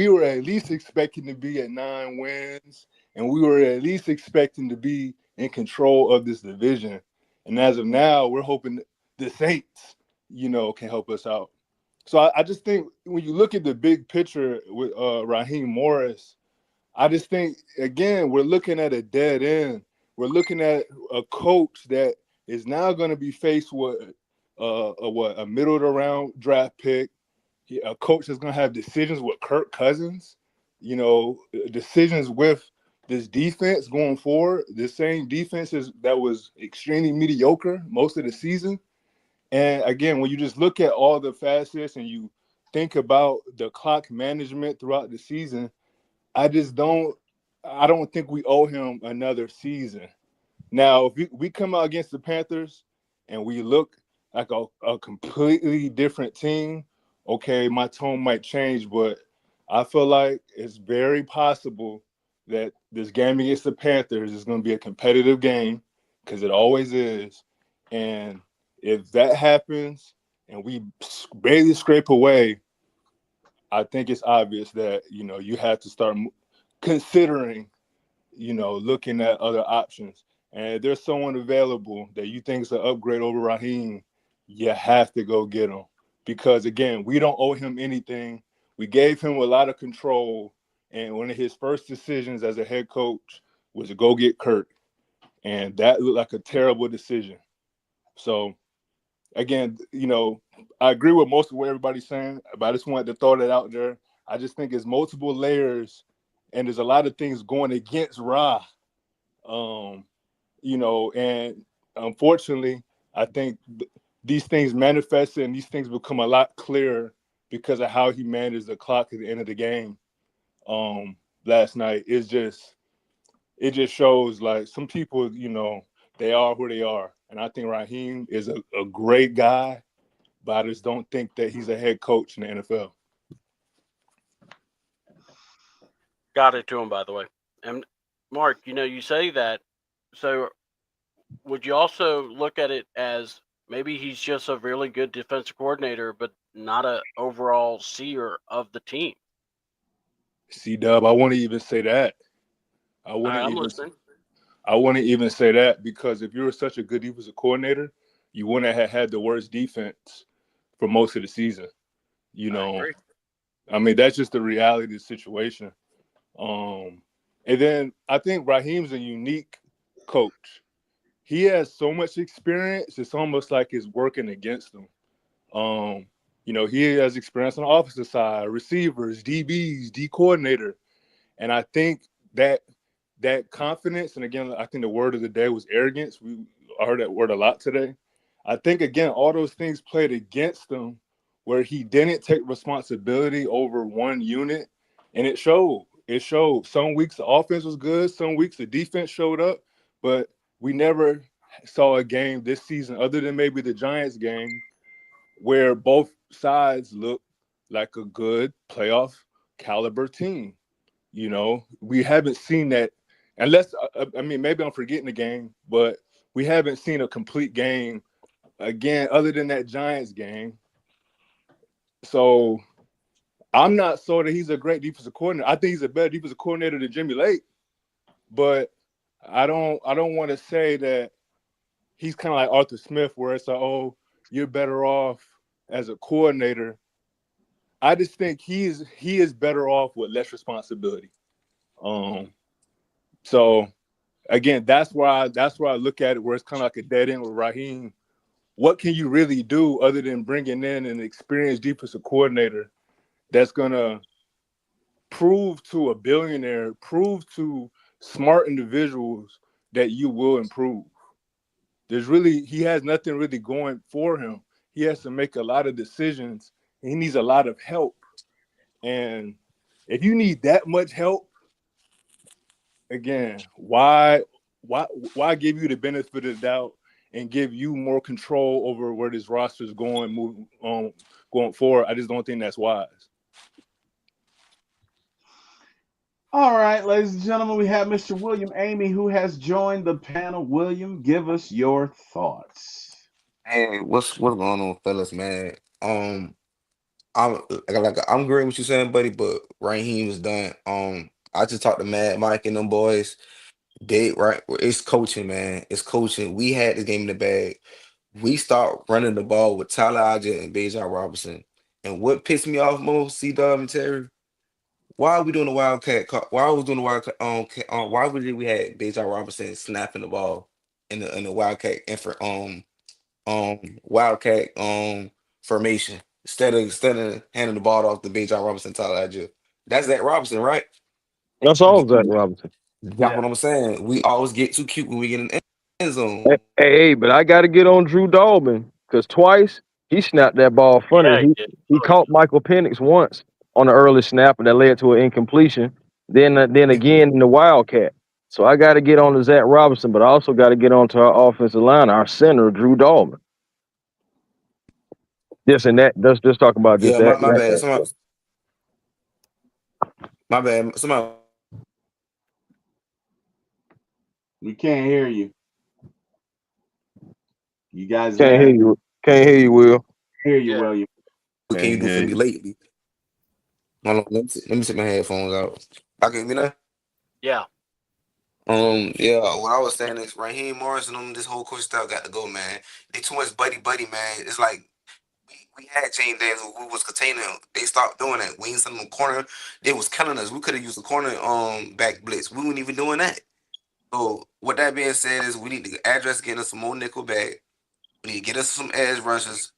were at least expecting to be at 9 wins, and we were at least expecting to be in control of this division. And as of now, we're hoping the Saints, can help us out. So I just think when you look at the big picture with Raheem Morris, I just think, again, we're looking at a dead end. We're looking at a coach that is now going to be faced with a middle of the round draft pick. A coach that's going to have decisions with Kirk Cousins, decisions with this defense going forward. The same defense that was extremely mediocre most of the season. And again, when you just look at all the facets and you think about the clock management throughout the season, I don't think we owe him another season. Now, if we come out against the Panthers and we look like a completely different team, okay, my tone might change, but I feel like it's very possible that this game against the Panthers is going to be a competitive game, because it always is. And if that happens and we barely scrape away, I think it's obvious that, you have to start considering, looking at other options. And if there's someone available that you think is an upgrade over Raheem, you have to go get him. Because, again, we don't owe him anything. We gave him a lot of control. And one of his first decisions as a head coach was to go get Kirk. And that looked like a terrible decision. So, again, I agree with most of what everybody's saying, but I just wanted to throw that out there. I just think it's multiple layers, and there's a lot of things going against Ra. And unfortunately, I think these things manifest and these things become a lot clearer because of how he managed the clock at the end of the game last night. It just shows, like, some people, they are who they are. And I think Raheem is a great guy, but I just don't think that he's a head coach in the NFL. Got it to him, by the way. And Mark, you say that. So would you also look at it as maybe he's just a really good defensive coordinator, but not a overall seer of the team? C-Dub, I wouldn't even say that. I'm listening. I wouldn't even say that, because if you were such a good defensive coordinator, you wouldn't have had the worst defense for most of the season. I mean, that's just the reality of the situation. And then I think Raheem's a unique coach. He has so much experience, it's almost like it's working against him. He has experience on the offensive side, receivers, DBs, D coordinator. And I think that confidence, and again, I think the word of the day was arrogance. I heard that word a lot today. I think, again, all those things played against him, where he didn't take responsibility over one unit, and it showed. It showed. Some weeks the offense was good, some weeks the defense showed up, but we never saw a game this season, other than maybe the Giants game, where both sides looked like a good playoff caliber team. We haven't seen that, unless, maybe I'm forgetting the game, but we haven't seen a complete game, again, other than that Giants game. So I'm not so that he's a great defensive coordinator. I think he's a better defensive coordinator than Jimmy Lake, but I don't want to say that he's kind of like Arthur Smith, where it's like, oh, you're better off as a coordinator. I just think he is better off with less responsibility. So again, that's why I look at it where it's kind of like a dead end with Raheem. What can you really do other than bringing in an experienced defensive coordinator that's gonna prove to a billionaire, prove to smart individuals that you will improve? He has nothing really going for him. He has to make a lot of decisions, and he needs a lot of help. And if you need that much help, again, why give you the benefit of the doubt and give you more control over where this roster is going going forward? I just don't think that's wise. All right, ladies and gentlemen, we have Mr. William Amy who has joined the panel. William, give us your thoughts. Hey, what's going on, fellas, man? I'm I'm agreeing with you saying, buddy, but Raheem was done. I just talked to Mad Mike and them boys. They right, it's coaching, man. It's coaching. We had this game in the bag. We start running the ball with Tyler Algier and Bijan Robinson. And what pissed me off most, C Dub and Terry? Why are we doing the Wildcat? Why are we doing the Wildcat? Why we had Bijan Robinson snapping the ball in the Wildcat and for Wildcat formation instead of handing the ball off to Bijan Robinson, Tyler Algier? That's that Robinson, right? That's all Zach Robinson. That's what I'm saying. We always get too cute when we get in the end zone. Hey, but I got to get on Drew Dalman because twice he snapped that ball funny. Yeah, he did. He caught Michael Penix once on the early snap, and that led to an incompletion. Then again in the Wildcat. So I got to get on to Zach Robinson, but I also got to get on to our offensive line, our center, Drew Dalman. Yes, and let's just talk about just Yeah, that. my bad. My bad. Somebody. We can't hear you. You guys Can't hear you. Can't hear you, Will. Hear you, William. What can you do for me lately? Hold on, let me take my headphones out. I can hear me now? Yeah. Yeah, what I was saying is Raheem Morris and this whole coach staff got to go, man. They too much buddy, man. It's like we had James Daniels who was containing him. They stopped doing that. We ain't sending them corner. They was killing us. We could have used the corner back blitz. We weren't even doing that. So with that being said is we need to address getting us some more nickel back. We need to get us some edge rushers.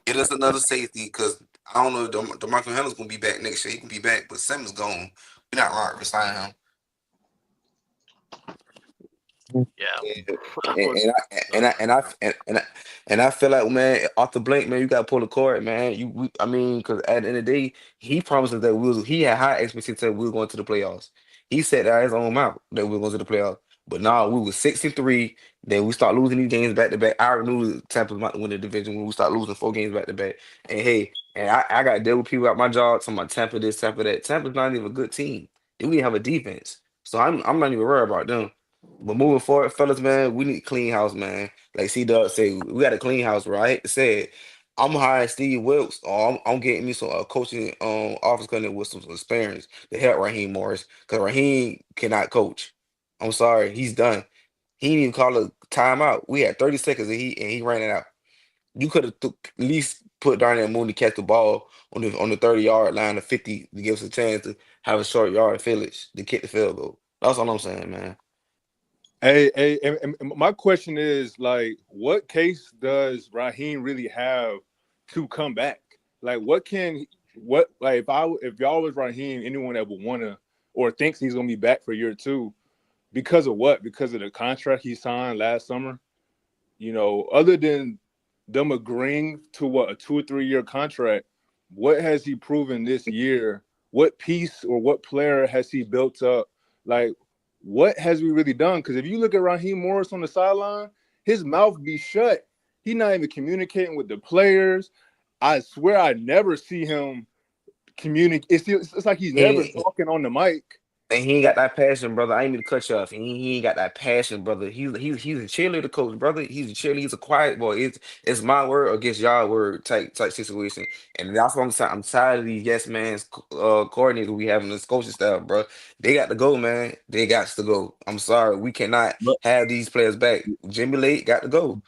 Get us another safety because I don't know if DeMarco Hender's gonna be back next year. He can be back, but Simmons gone. We're not right to sign him. Yeah. And I feel like, man, off the blank, man, you gotta pull the cord, man. Because at the end of the day, he promised us that he had high expectations that we were going to the playoffs. He said out his own mouth that we were going to the playoffs. But now we were 6-3. Then we start losing these games back to back. I already knew Tampa was about to win the division when we start losing 4 games back to back. And hey, I got to deal with people at my job talking about Tampa this, Tampa that. Tampa's not even a good team. They don't even have a defense. So I'm not even worried about them. But moving forward, fellas, man, we need a clean house, man. Like C-Dub said, we got a clean house, right? I hate to say it. I'm hiring Steve Wilkes, or I'm getting me some coaching office coordinator with some experience to help Raheem Morris, because Raheem cannot coach. I'm sorry, he's done. He didn't even call a timeout. We had 30 seconds and he ran it out. You could have at least put Darnell Mooney catch the ball on the 30-yard line of 50 to give us a chance to have a short yard village to kick the field goal. That's all I'm saying, man. Hey, and my question is, like, what case does Raheem really have to come back? Like, if y'all was Raheem, anyone that would want to or thinks he's gonna be back for year 2, because of what? Because of the contract he signed last summer? You know, other than them agreeing to a 2 or 3 year contract, what has he proven this year? What piece or what player has he built up? Like, what has we really done? Because if you look at Raheem Morris on the sideline, his mouth be shut. He's not even communicating with the players. I swear I never see him communicate. It's like he's never talking on the mic. And he ain't got that passion, brother. I ain't mean to cut you off. He ain't got that passion, brother. He's a cheerleader coach, brother. He's a cheerleader. He's a quiet boy. It's my word against y'all word type situation. And that's what I'm saying. I'm tired of these yes man's coordinators we have in this coaching staff, bro. They got to go, man. They got to go. I'm sorry. We cannot have these players back. Jimmy Lake got to go.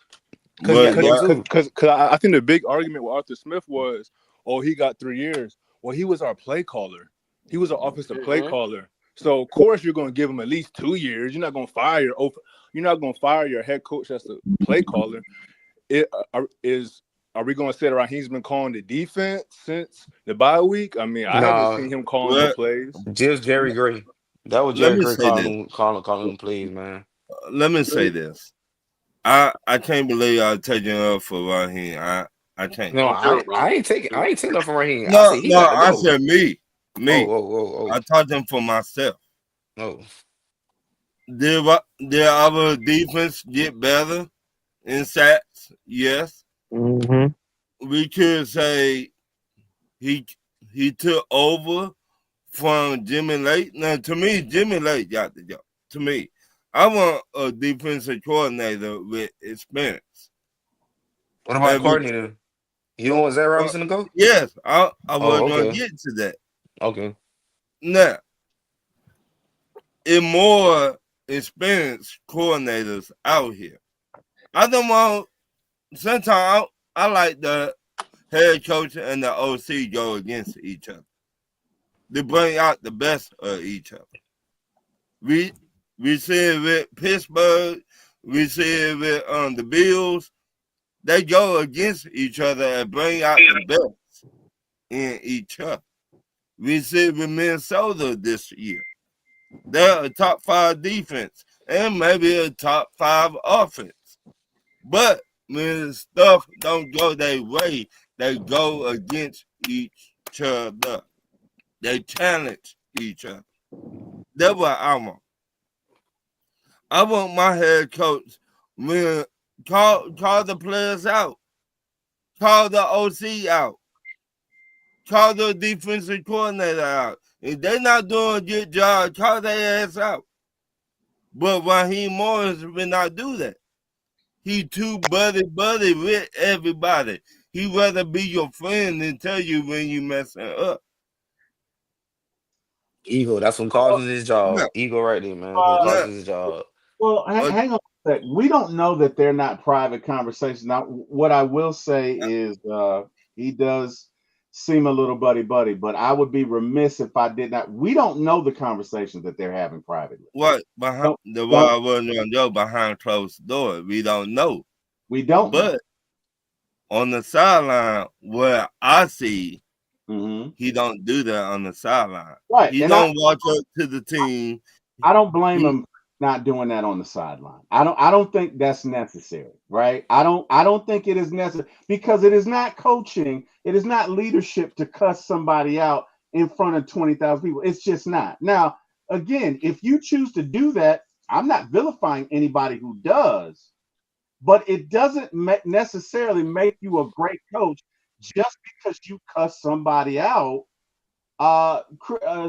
Because I think the big argument with Arthur Smith was, oh, he got 3 years. Well, he was our play caller. He was an offensive play Mhm. caller. So of course you're going to give him at least 2 years. You're not going to fire your head coach as the play caller. Are we going to say that Raheem's been calling the defense since the bye week? I mean, I haven't Nah, seen him calling no Well, plays. just Jerry Gray. That was let Jerry me Gray say this. calling them plays, man. Let me say this. I can't believe y'all taking up for Raheem. I can't. No, Don't do it, Ron. I ain't taking nothing from Raheem. I No, said he no, got to I go. said me. Oh, I talked them for myself. oh. Did our defense get better in sacks? Yes. Mm-hmm. We could say he took over from Jimmy Lake. Now, to me, Jimmy Lake got the job. To me, I want a defensive coordinator with experience. What about Every, coordinator? You don't want Zach uh, Robinson to go? yes, I was Oh, going to okay. get to that. Okay. Now, in more experienced coordinators out here, I don't want. Sometimes I like the head coach and the OC go against each other. They bring out the best of each other. We see it with Pittsburgh. We see it with the Bills. They go against each other and bring out the best in each other. We see it with Minnesota this year. They're a top 5 defense and maybe a top 5 offense. But when stuff don't go their way, they go against each other. They challenge each other. That's what I want. I want my head coach when call the players out, call the OC out, call the defensive coordinator out. If they're not doing a good job, call their ass out. But Raheem Morris will not do that. He too buddy with everybody. He rather be your friend than tell you when you messing up. Ego. That's what causes his job. Yeah, Ego right there, man. That's what yeah. causes his job. Well, Uh, hang on a sec. We don't know that they're not private conversations. Now, what I will say is he does seem a little buddy, but I would be remiss if I did not. We don't know the conversations that they're having privately. what behind Don't, the what don't I wasn't gonna know behind closed doors. We don't know. we don't know. But on the sideline, where I see Hmm. he don't do that on the sideline. Right, He and don't walk up to the team. I don't blame He, him for not doing that on the sideline. I don't think that's necessary, right? I don't think it is necessary because it is not coaching, it is not leadership to cuss somebody out in front of 20,000 people. It's just not. Now, again, if you choose to do that, I'm not vilifying anybody who does, but it doesn't necessarily make you a great coach just because you cuss somebody out.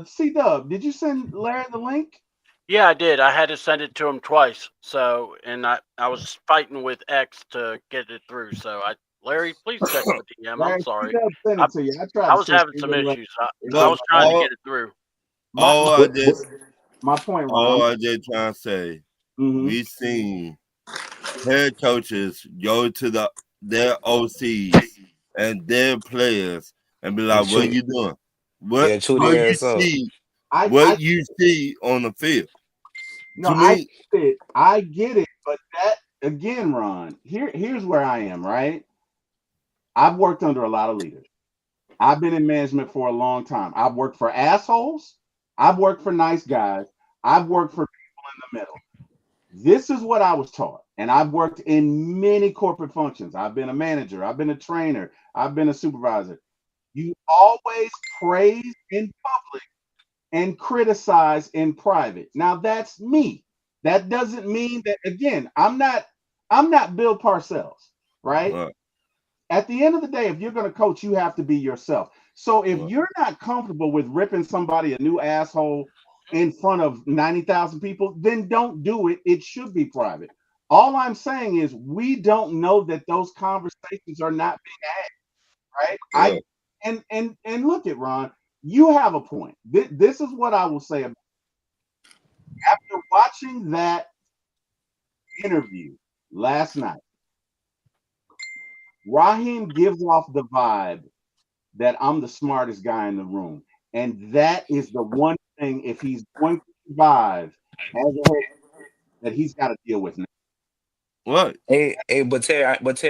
C Dub, did you send Larry the link? Yeah, I did. I had to send it to him twice. So, and I was fighting with X to get it through. So, Larry, please check the DM. I'm Larry, C sorry. Dub sent I, it to you. I tried I to was send having some you. issues. It I but was wouldn't trying to allow. get it through. My all I just my point, all Ron. I just trying to say, Hmm. we seen head coaches go to their OCs and their players and be And like, "What shoot. you doing? Yeah, chew I their ass up. I What you see on the field?" no, To me, I get it, but that again, Ron. Here's where I am. Right, I've worked under a lot of leaders. I've been in management for a long time. I've worked for assholes. I've worked for nice guys. I've worked for people in the middle. This is what I was taught. And I've worked in many corporate functions. I've been a manager, I've been a trainer, I've been a supervisor. You always praise in public and criticize in private. Now that's me. That doesn't mean that again, I'm not Bill Parcells, right? right, At the end of the day, if you're going to coach, you have to be yourself. So if right, you're not comfortable with ripping somebody a new asshole in front of 90,000 people, then don't do it. It should be private. All I'm saying is we don't know that those conversations are not being had, right? right. And look at Ron, you have a point. This is what I will say after watching that interview last night. Raheem gives off the vibe that I'm the smartest guy in the room. And that is the one thing, if he's going to survive as a head, that he's got to deal with now. What? But Terry,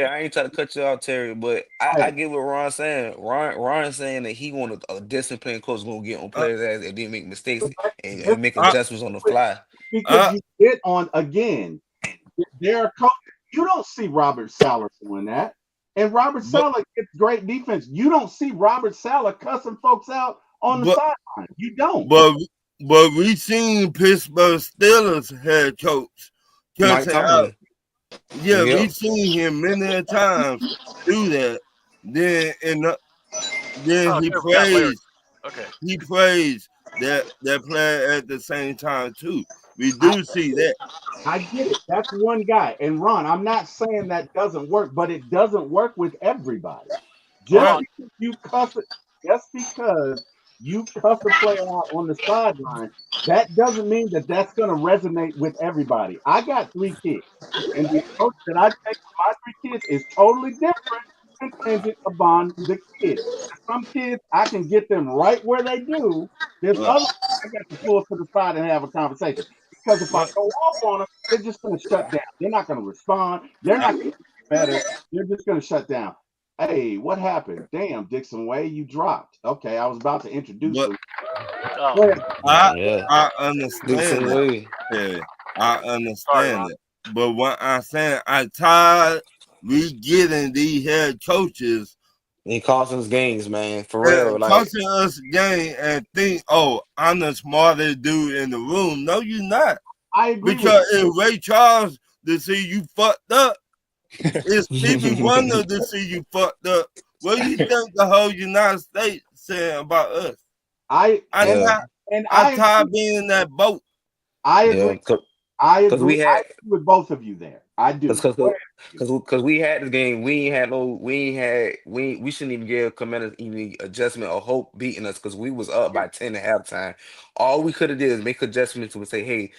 I ain't trying to cut you off, Terry. But I Hey, get what Ron's saying. Ron saying that he want a disciplined coach gonna get on Uh, players' ass and then make mistakes and just make I, adjustments on the fly. because I, you get on again, there are coaches. You don't see Robert Saleh doing that. And Robert but, Saleh gets great defense. You don't see Robert Saleh cussing folks out on the but, sideline. You don't. but, but we seen Pittsburgh Steelers head coach Mike cussing out. Tomlin. Yeah, we Yep. seen him many a times do that. Then then Oh, dude, we got Larry. Okay. he praised that player at the same time too. We do see that. I get it. That's one guy. And Ron, I'm not saying that doesn't work, but it doesn't work with everybody. Just Right. Ron, because you cuss it, just because you cuss a player out on the sideline, that doesn't mean that that's going to resonate with everybody. I got 3 kids, and the approach that I take with my 3 kids is totally different, contingent upon the kid. Some kids, I can get them right where they do. There's Right. other I got to pull to the side and have a conversation. Because if I Right. go off on them, they're just going to shut down. They're not going to respond. They're not going to get better. They're just going to shut down. Hey, what happened? Damn, Dixon Way, you dropped. Okay, I was about to introduce But him. oh, Go ahead. Yeah. I understand Dixon that. Way. Yeah, I sorry, understand Ron. it. But what I'm saying, I tired we getting these head coaches He costing us games, man. For real. and Like coaching us game and think, oh, I'm the smartest dude in the room. No, you're not. I agree with Because you. if Ray Charles to see you fucked up, it's Stevie Wonder to see you fucked up. What do you think the whole United States saying about us? I I and yeah. tired, and I I tired being in that boat. I Yeah. agree. I Cause agree. we I had agree with both of you there. I Cause, do. cause, Go cause, ahead. cause we had this game. We shouldn't even give Commanders any adjustment or hope beating us because we was up by 10 at halftime. All we could have did is make adjustments and say, hey,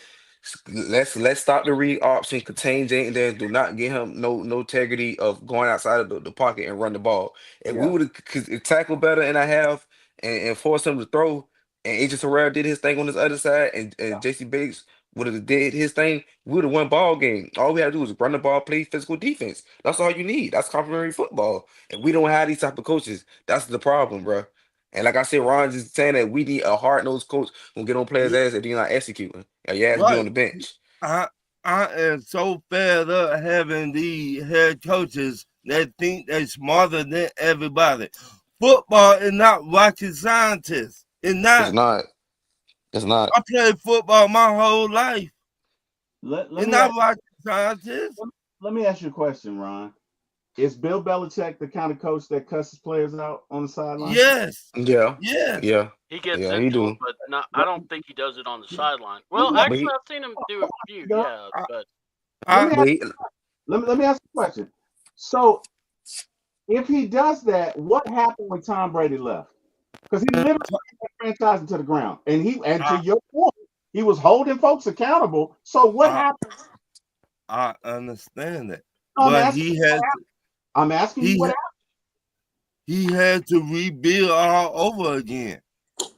let's stop the read option, contain Jayden Daniels, do not give him no integrity of going outside of the pocket and run the ball. If we Yeah. would have tackled better in a half and forced him to throw, and Agent Terrell did his thing on this other side, and JC Bates would have did his thing, we would have won ball game. All we had to do was run the ball, play physical defense. That's all you need. That's complimentary football. And we don't have these type of coaches. That's the problem, bro. And like I said, Ron just saying that we need a hard-nosed coach who get on players' ass if they're not executing. And you have to be Right. on the bench. I I am so fed up having these head coaches that think they're smarter than everybody. Football is not rocket scientists. It's It's not. not. It's not. I played football my whole life. Let It's me not ask, rocket scientists. let me ask you a question, Ron. Is Bill Belichick the kind of coach that cusses players out on the sideline? Yes. Yeah. Yes. Yeah. He gets Yeah, he into do. it, but not. I don't think he does it on the sideline. Let Well, me ask, But actually, he, I've seen him do a few. you Yeah, I, but let I, me but ask, he, let me ask you a question. So if he does that, what happened when Tom Brady left? Because he literally took that franchise into the ground. And to I, your point, he was holding folks accountable. So what I, happened? I understand that, No, but he had I'm asking you he what ha- he had to rebuild all over again. happened.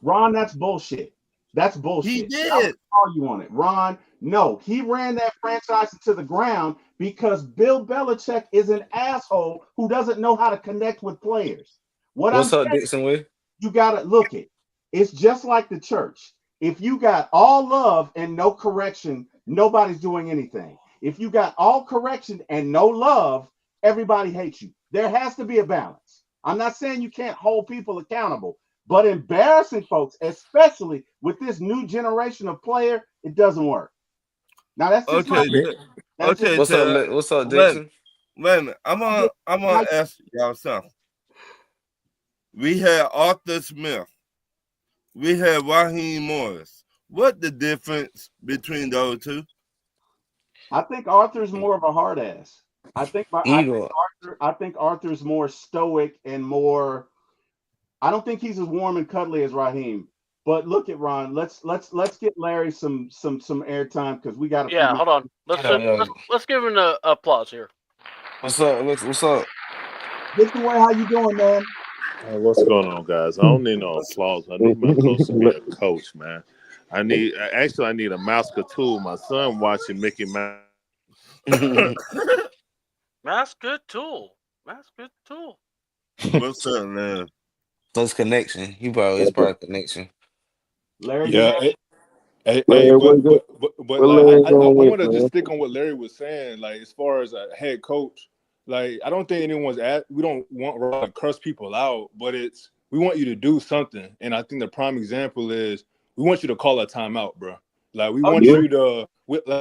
Ron, that's bullshit. That's He bullshit. I would did. call you on it. Ron, no, he ran that franchise into the ground because Bill Belichick is an asshole who doesn't know how to connect with players. What I'm what's up, saying, Dixon Way? you gotta look it. It's just like the church. If you got all love and no correction, nobody's doing anything. If you got all correction and no love, everybody hates you. There has to be a balance. I'm not saying you can't hold people accountable, but embarrassing folks, especially with this new generation of player, it doesn't work. Now that's just my Okay, that's just okay, What's up, Ted. What's up, Wait, Dixon? wait a minute. I'm gonna ask y'all something. We had Arthur Smith. We had Raheem Morris. What the difference between those two? I think Arthur's more of a hard ass. Eagle. I think Arthur's more stoic and more. I don't think he's as warm and cuddly as Raheem. But look at Ron. Let's get Larry some airtime because we got a few yeah. minutes. Hold on. Yeah, yeah. Let's give him an applause here. What's up? What's up? Dixon Way, how you doing, man? What's going on, guys? I don't need no applause. I need my coach to be a coach, man. I need a mouse tool. My son watching Mickey Mouse. That's good tool. That's good tool. What's up, man? So it's connection. It's probably connection. Larry, you Yeah, got hey, Man, but what like Larry I going with, want to just man? stick on what Larry was saying. Like as far as a head coach, like I don't think anyone's at. We don't want Ron to curse people out, but it's we want you to do something. And I think the prime example is we want you to call a timeout, bro. Like we oh, want you Yeah, you to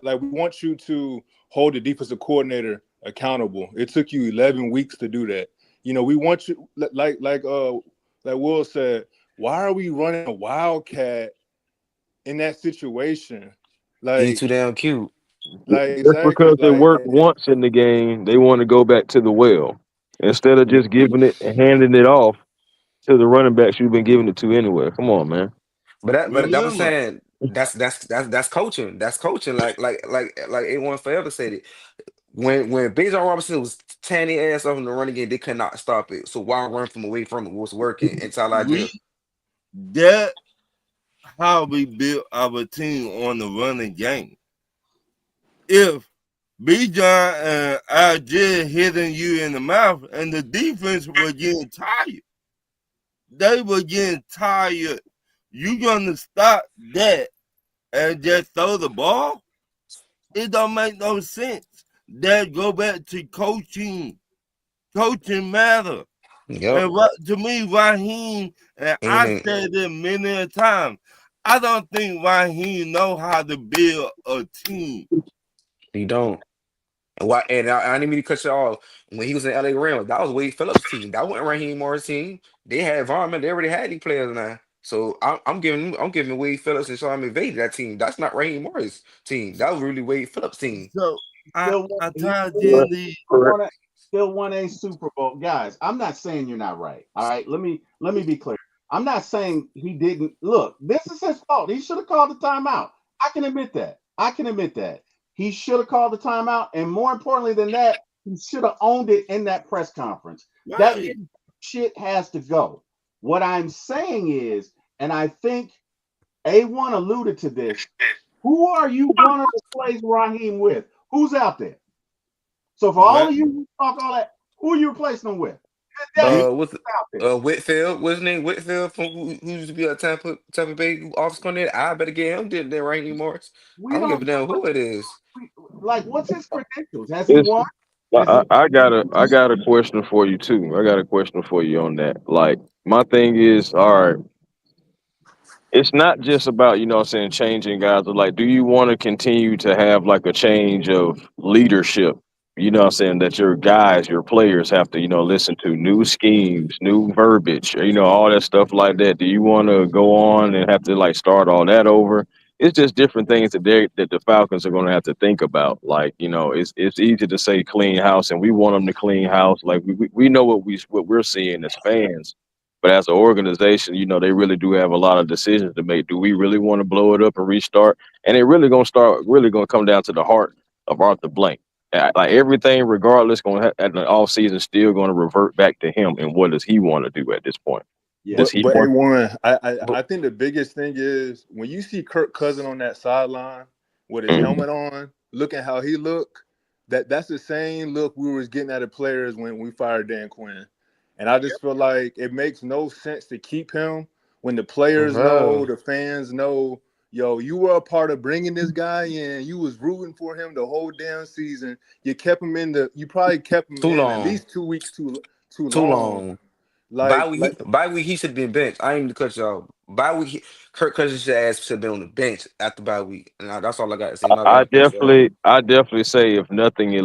like we want you to hold the defensive coordinator accountable. It took you 11 weeks to do that. You know, we want you like Will said. Why are we running a wildcat in that situation? He's Like, too damn cute. just exactly. because it Like, worked once in the game, they want to go back to the well instead of just giving it and handing it off to the running backs you've been giving it to anyway. Come on, man. But that was Remember, saying that's coaching. That's coaching. Like A1 Forever said it. When Bijan Robinson was tearing the ass off in the running game, they could not stop it. So why run from away from it? Was working until I we just that how we built our team on the running game. If Bijan and RJ hitting you in the mouth and the defense was getting tired, they were getting tired. You gonna stop that and just throw the ball? It don't make no sense. That go back to coaching. Coaching matter. yep. And what to me, Raheem, and I And said it many a time, I don't think Raheem know how to build a team. you don't. And why? And I didn't mean to cut you off. When he was in LA Rams, that was Wade Phillips' team. That wasn't Raheem Morris' team. They had Von Miller. They already had these players now. So I'm giving Wade Phillips and Sean McVay that team. That's not Raheem Morris' team. That was really Wade Phillips' team. So still want I he told still Correct. Jenny, Correct. want to still won a Super Bowl. Guys, I'm not saying you're not right. All right, let me be clear. I'm not saying he didn't look. This is his fault. He should have called the timeout. I can admit that. I can admit that. He should have called the timeout, and more importantly than that, he should have owned it in that press conference. That right? shit has to go. What I'm saying is, and I think A1 alluded to this. Who are you going to replace Raheem with? Who's out there? So for all Right? of you who talk all that, who are you replacing them with? That's You With out there. Whitfield, what's his name? Whitfield from who used to be a Tampa Bay office coordinator. I better get him than Raheem Morris. I We don't don't give a know damn what who it is. like. What's his credentials? Has he It's won? Has he? I got a question for you too. I got a question for you on that. Like my thing is, all right, it's not just about, you know what I'm saying, changing guys, but like, do you want to continue to have like a change of leadership? You know what I'm saying, that your guys, your players have to, you know, listen to new schemes, new verbiage, you know, all that stuff like that. Do you want to go on and have to like start all that over? It's just different things that the Falcons are going to have to think about. Like, you know, it's easy to say clean house, and we want them to clean house. Like we know what we're seeing as fans, but as an organization, you know, they really do have a lot of decisions to make. Do we really want to blow it up and restart? And it really gonna come down to the heart of Arthur Blank. Like everything, regardless, at the off season, still going to revert back to him. And what does he want to do at this point? Yeah. Does but he but want? A1, But I think the biggest thing is when you see Kirk Cousin on that sideline with his Mhm. helmet on, looking how he looked, that's the same look we was getting at the players when we fired Dan Quinn. And I just feel like it makes no sense to keep him when the players know, bro, the fans know, yo, you were a part of bringing this guy in. You was rooting for him the whole damn season. You probably kept him too in at long, least 2 weeks too too long. long. Like, like Bye week, he should have been benched. I ain't even cut you off. Bye week, Kirk Cousins should have been on the bench after bye week. And that's all I got to say. My bad, cut you off. I definitely say if nothing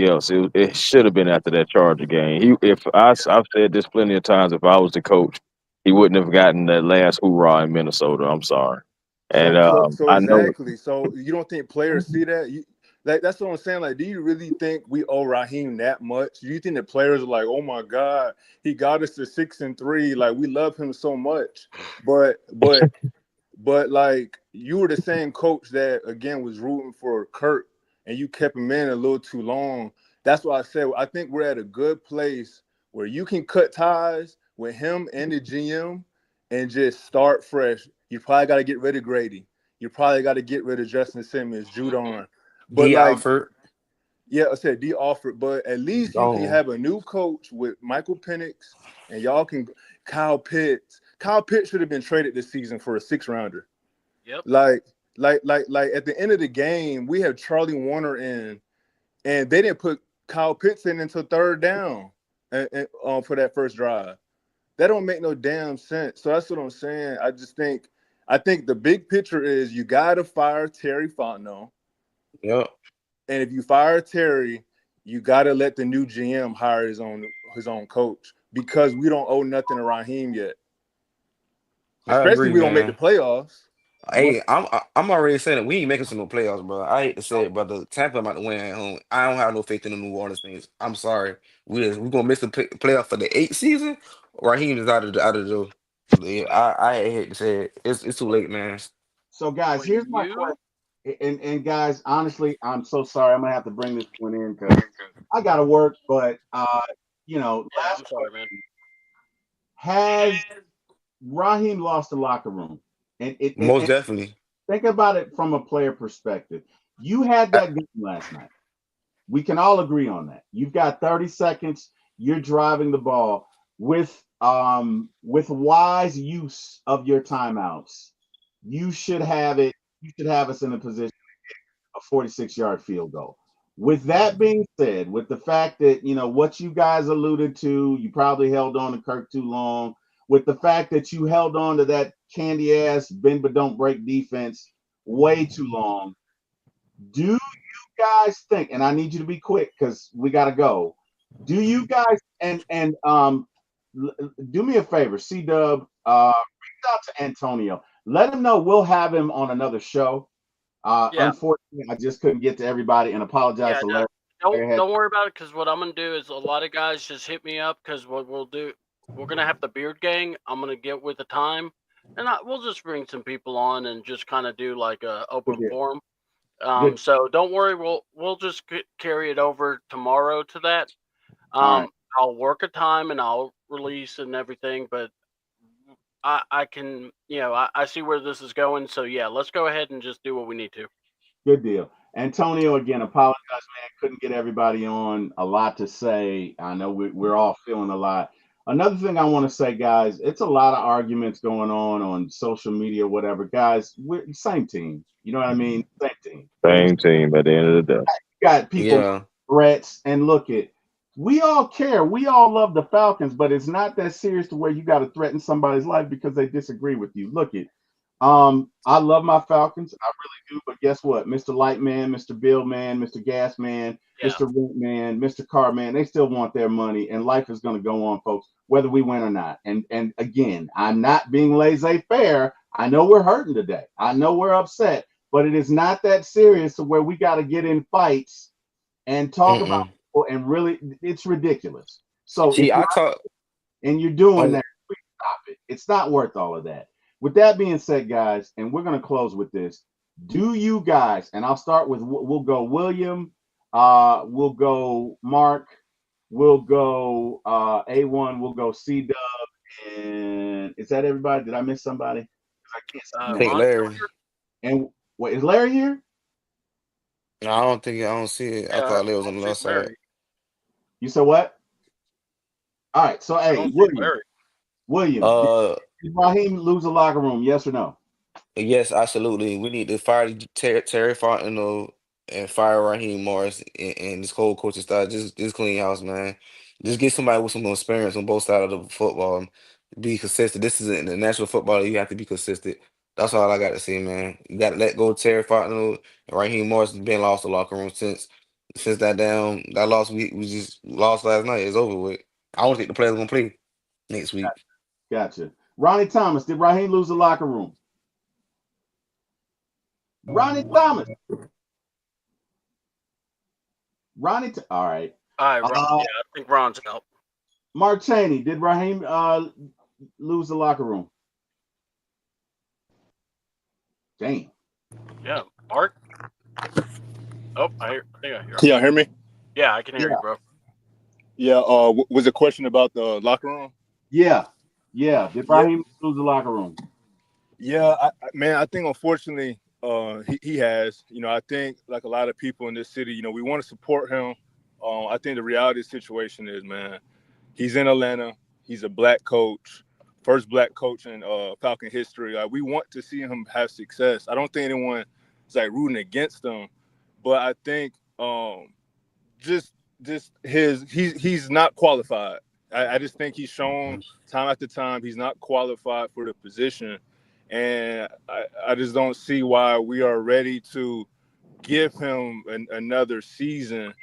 else, it should have been after that Charger game. I've said this plenty of times. If I was the coach, he wouldn't have gotten that last hoorah in Minnesota. I'm sorry, and So I know. exactly. So you don't think players see that? That's what I'm saying. Like, do you really think we owe Raheem that much? Do you think the players are like, oh my God, he got us to 6-3. Like, we love him so much. But like, you were the same coach that again was rooting for Kurt, and you kept him in a little too long. That's why I said I think we're at a good place where you can cut ties, with him and the GM and just start fresh. You probably got to get rid of Grady. You probably got to get rid of Justin Simmons, Judon. But D like, Alford. yeah, I said D offered, but at least you can Gone. have a new coach with Michael Penix, and y'all can Kyle Pitts. Kyle Pitts should have been traded this season for a 6-rounder. Yep. Like at the end of the game, we have Charlie Warner in, and they didn't put Kyle Pitts in until third down and for that first drive. That don't make no damn sense. So that's what I'm saying. I think the big picture is you got to fire Terry Fontenot. Yep. And if you fire Terry, you got to let the new GM hire his own coach because we don't owe nothing to Raheem yet. I Especially agree, if we don't make the man. playoffs. Hey, I'm already saying it. We ain't making some no playoffs, bro. I hate to say it, brother. Tampa about to win at home. I don't have no faith in the New Orleans Saints. I'm sorry. We gonna miss the playoff for the 8th season. Raheem is out of the. Yeah, I hate to say it. It's too late, man. So, guys, For here's my you, question. And guys, honestly, I'm so sorry. I'm gonna have to bring this one in because I gotta work. But yeah, last I'm sorry, man. has Raheem lost the locker room? And Most definitely. think about it from a player perspective. You had I, that game last night. We can all agree on that. You've got 30 seconds. You're driving the ball with wise use of your timeouts. You should have it. You should have us in a position a 46-yard field goal. With that being said, with the fact that what you guys alluded to, you probably held on to Kirk too long. With the fact that you held on to that candy ass bend but don't break defense way too long. Do you guys think? And I need you to be quick because we got to go. Do you guys do me a favor, C Dub, reach out to Antonio. Let him know we'll have him on another show. Yeah, Unfortunately, I just couldn't get to everybody and apologize yeah. to No, Larry. don't worry about it because what I'm gonna do is a lot of guys just hit me up because what we'll do, we're gonna have the Beard Gang. I'm gonna get with the time, and we'll just bring some people on and just kind of do like a open Good. forum. Good. So don't worry, we'll just carry it over tomorrow to that. All right. I'll work a time and I'll release and everything, but I can, I see where this is going. So yeah, let's go ahead and just do what we need to. Good deal. Antonio, again, apologize, man. Couldn't get everybody on. A lot to say. I know we're all feeling a lot. Another thing I want to say, guys, it's a lot of arguments going on social media, whatever. Guys, we're same team. You know what I mean? Same team. Same team at the end of the day. Got people yeah. threats, and look it. We all care. We all love the Falcons, but it's not that serious to where you got to threaten somebody's life because they disagree with you. Look it. I love my Falcons. I really do. But guess what? Mr. Lightman, Mr. Bill Man, Mr. Gas Man, Yeah. Mr. Rent Man, Mr. Car Man, they still want their money, and life is going to go on, folks, whether we win or not. And again, I'm not being laissez-faire. I know we're hurting today. I know we're upset, but it is not that serious to where we got to get in fights and talk about people, and really, it's ridiculous. So See, if I you're talk. and you're doing Oh, that, please stop it. It's not worth all of that. With that being said, guys, and we're going to close with this. Do you guys, and I'll start with, we'll go William, we'll go Mark, we'll go A1, we'll go C Dub, and is that everybody? Did I miss somebody? I can't see I the name. think Ron, Larry. And wait, is Larry here? No, I don't see it. I yeah, thought Larry was I on the don't left see side. Larry. You said what? All right, so I hey, don't see William, Larry. did Raheem lose the locker room? Yes or no? Yes, absolutely. We need to fire Terry Fontenot and fire Raheem Morris and this whole coaching staff. Just clean house, man. Just get somebody with some experience on both sides of the football. Be consistent. This is in the national football. You have to be consistent. That's all I got to say, man. You got to let go of Terry Fontenot and Raheem Morris has been lost the locker room since that loss we just lost last night is over with. I don't think the players gonna play next week. Gotcha. Ronnie Thomas, did Raheem lose the locker room? Ronnie Thomas. All right. All right, Ron, yeah, I think Ron's out. Mark Cheney, did Raheem lose the locker room? Damn. Yeah, Mark. Oh, I think I hear. Can y'all hear me? Yeah, I can hear Yeah. you, bro. Yeah. Was a question about the locker room? Yeah, yeah. Did Yeah, Raheem lose the locker room? yeah, man. I think unfortunately, he has. I think like a lot of people in this city, we want to support him. I think the reality of the situation is, man, he's in Atlanta. He's a black coach, first black coach in Falcon history. Like, we want to see him have success. I don't think anyone is like rooting against him, but I think just he's not qualified. I just think he's shown time after time he's not qualified for the position, and I just don't see why we are ready to give him another season,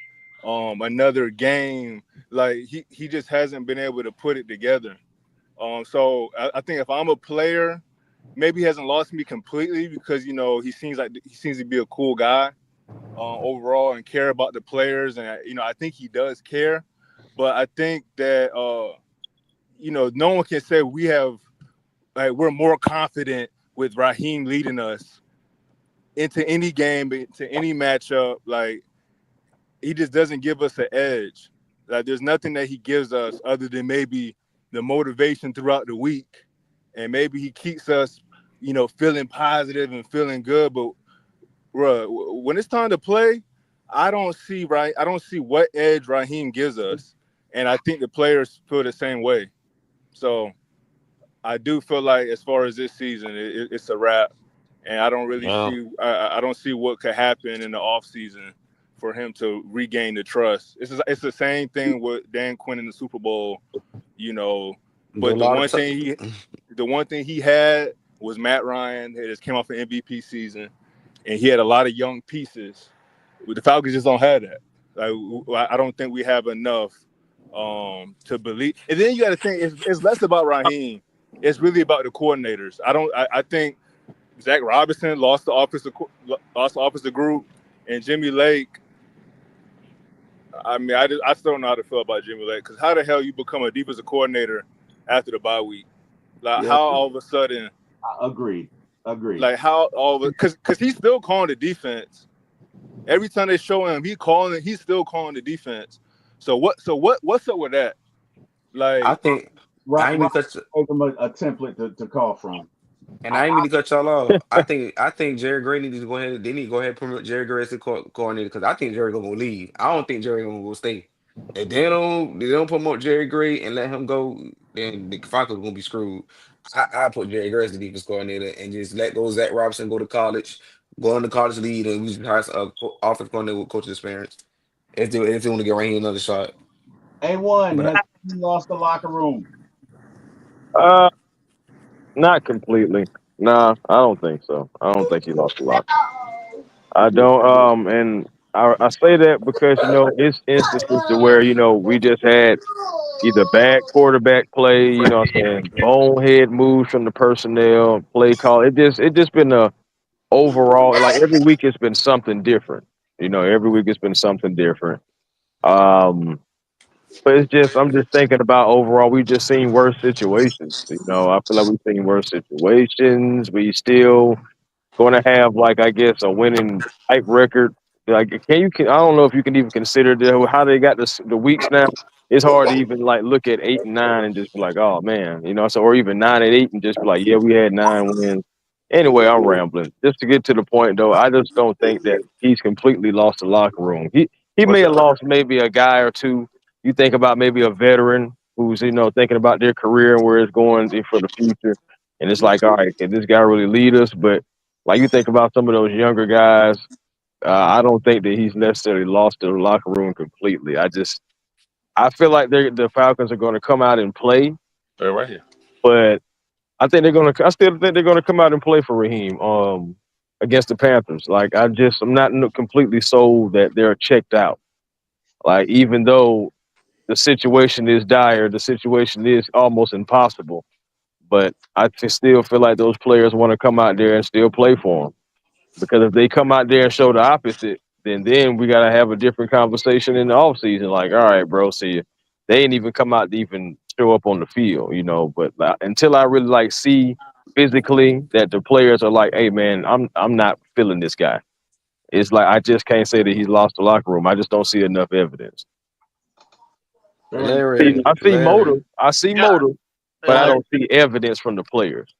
another game. Like he just hasn't been able to put it together. So I think if I'm a player, maybe he hasn't lost me completely because he seems to be a cool guy overall and care about the players, and I think he does care. But I think that no one can say we're more confident with Raheem leading us into any game, into any matchup. Like, he just doesn't give us an edge. Like, there's nothing that he gives us other than maybe the motivation throughout the week, and maybe he keeps us, feeling positive and feeling good. But when it's time to play, I don't see what edge Raheem gives us, and I think the players feel the same way. So I do feel like, as far as this season, it's a wrap, and I don't really Yeah. see I don't see what could happen in the off season for him to regain the trust. It's the same thing with Dan Quinn in the Super Bowl, you know. Do a But lot of the one thing he had was Matt Ryan. He just came off an MVP season, and he had a lot of young pieces. The Falcons just don't have that. Like, I don't think we have enough to believe. And then you got to think it's less about Raheem. It's really about the coordinators. I think Zach Robinson lost the offensive group, and Jimmy Lake. I mean, I still don't know how to feel about Jimmy Lake, because how the hell you become a defensive coordinator after the bye week? Like, Yeah, how all of a sudden, agreed. like how all of it, because he's still calling the defense. Every time they show him, he's still calling the defense. What's up with that? I Like, think I Rob, ain't Rob mean to cut gave him a template to call from. and I ain't mean to cut y'all off. I think Jerry Gray needs to go ahead. They need to go ahead and promote Jerry Gray as the coordinator, because I think Jerry gonna leave. I don't think Jerry gonna go stay. If they don't promote Jerry Gray and let him go, then the Falcons gonna be screwed. I put Jerry Gray as the defense coordinator and just let go Zach Robinson go to college, go on the college lead, and we just hire a offensive coordinator with coaching experience if they want to get Raheem another shot. A1 But has he lost the locker room. Uh, not completely. Nah, I don't think so. I don't think he lost a lot. I don't. And I say that because it's instances to where we just had either bad quarterback play, what I'm saying, bonehead moves from the personnel, play call. It just been a overall, like, every week it's been something different. Every week it's been something different. Um, but I'm just thinking about overall, we've just seen worse situations. I feel like we've seen worse situations. We still going to have, like, I guess, a winning type record. Like, I don't know if you can even consider how they got the weeks now. It's hard to even, like, look at 8 and 9 and just be like, oh man, so, or even 9 and 8 and just be like, yeah, we had 9 wins. Anyway, I'm rambling. Just to get to the point, though, I just don't think that he's completely lost the locker room. He for may have sure. lost maybe a guy or two. You think about maybe a veteran who's thinking about their career and where it's going for the future, and it's like, all right, can this guy really lead us? But like, you think about some of those younger guys, I don't think that he's necessarily lost the locker room completely. I feel like the Falcons are going to come out and play, They're right here. but I still think they're going to come out and play for Raheem against the Panthers. Like, I'm not completely sold that they're checked out. Like, even though the situation is dire, the situation is almost impossible, but still feel like those players want to come out there and still play for him. Because if they come out there and show the opposite, then we gotta have a different conversation in the offseason. Like, all right, bro, see you. They ain't even come out to even show up on the field. But until I really, like, see physically that the players are like, hey man, I'm not feeling this guy. It's like, I just can't say that he's lost the locker room. I just don't see enough evidence. Fair enough. Larry, I see motive. I see Yeah. motive. but I Larry, don't see evidence from the players.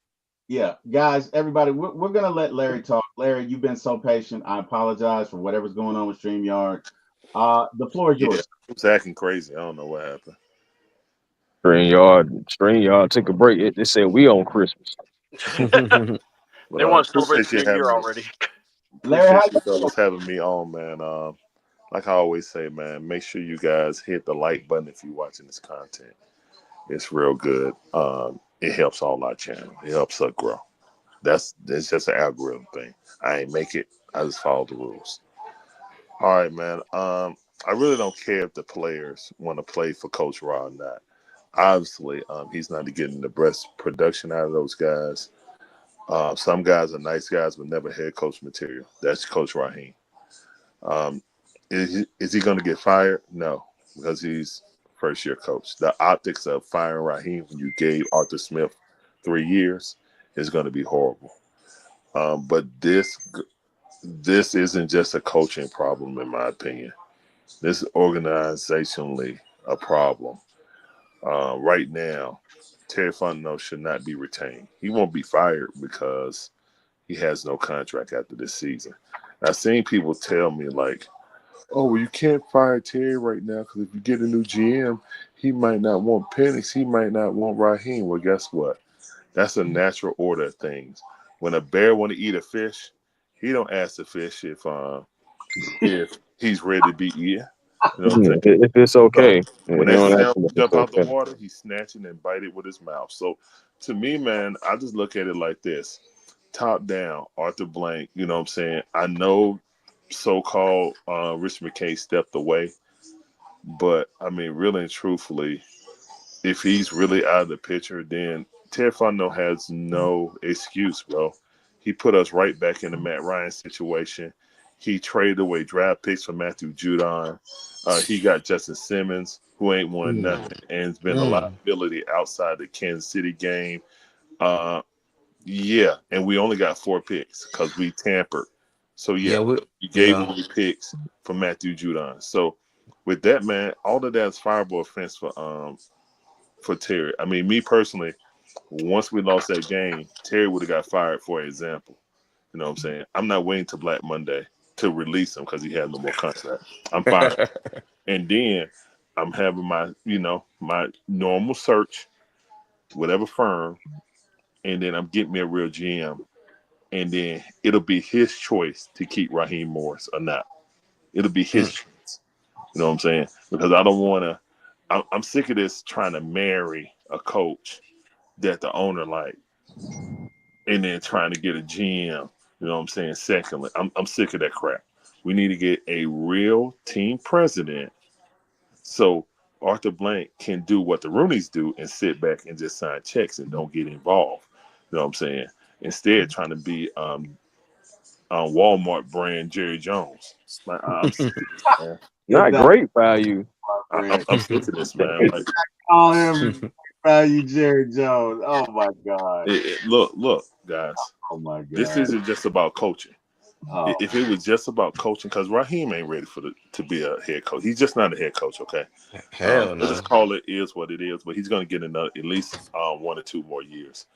Yeah, guys, everybody, we're gonna let Larry talk. Larry, you've been so patient. I apologize for whatever's going on with StreamYard. The floor is Yeah, yours. it was acting crazy. I don't know what happened. StreamYard took a break. They said we on Christmas. But they want to celebrate appreciate the you new year having me. already. Larry, how Appreciate you you fellas having me on, man. Like I always say, man, make sure you guys hit the like button if you're watching this content. It's real good. It helps all our channel. It helps us grow. That's just an algorithm thing. I ain't make it. I just follow the rules. All right, man. I really don't care if the players want to play for Coach Raw or not. Obviously, he's not getting the best production out of those guys. Some guys are nice guys, but never head coach material. That's Coach Raheem. Um, is he going to get fired? No, because he's first year coach. The optics of firing Raheem when you gave Arthur Smith 3 years is going to be horrible. But this isn't just a coaching problem, in my opinion. This is organizationally a problem. Right now, Terry Fontenot should not be retained. He won't be fired because he has no contract after this season. I've seen people tell me like, "Oh, well, you can't fire Terry right now because if you get a new GM, he might not want Penix, he might not want Raheem." Well, guess what? That's a natural order of things. When a bear want to eat a fish, he don't ask the fish if he's ready to be eaten. You know what I'm saying? If it's So okay, when you that don't salmon ask them if it's jump out the okay. water, he's snatching and bite it with his mouth. So to me, man, I just look at it like this. Top down, Arthur Blank, you know what I'm saying? I know so-called Rich McKay stepped away, but I mean, really and truthfully, if he's really out of the picture, then Ted Fontenot has no excuse, bro. He put us right back in the Matt Ryan situation. He traded away draft picks for Matthew Judon. He got Justin Simmons, who ain't won nothing, and has been a liability outside the Kansas City game. Uh, yeah, and we only got 4 picks because we tampered. So Yeah, yeah, we gave yeah. away picks for Matthew Judon. So with that, man, all of that's fireable offense for Terry. I mean, me personally, once we lost that game, Terry would have got fired, for example. You know what I'm saying? I'm not waiting to Black Monday to release him because he has no more contract. I'm fired. And then I'm having my normal search, whatever firm, and then I'm getting me a real GM. And then it'll be his choice to keep Raheem Morris or not. It'll be his choice. You know what I'm saying? Because I don't want to. I'm sick of this trying to marry a coach that the owner like, and then trying to get a GM. You know what I'm saying? Secondly, I'm sick of that crap. We need to get a real team president so Arthur Blank can do what the Rooneys do and sit back and just sign checks and don't get involved. You know what I'm saying? Instead, trying to be Walmart brand Jerry Jones. Like, I'm sick of this, man. get Not that great value. friend. I'm sick of this, man. Like, Call him value Jerry Jones. Oh my God. look, guys. Oh my This God. isn't just about coaching. Oh, If it was just about coaching, because Raheem ain't ready to be a head coach. He's just not a head coach. Okay, Hell let's just no. call it is what it is. But he's going to get another at least 1 or 2 more years.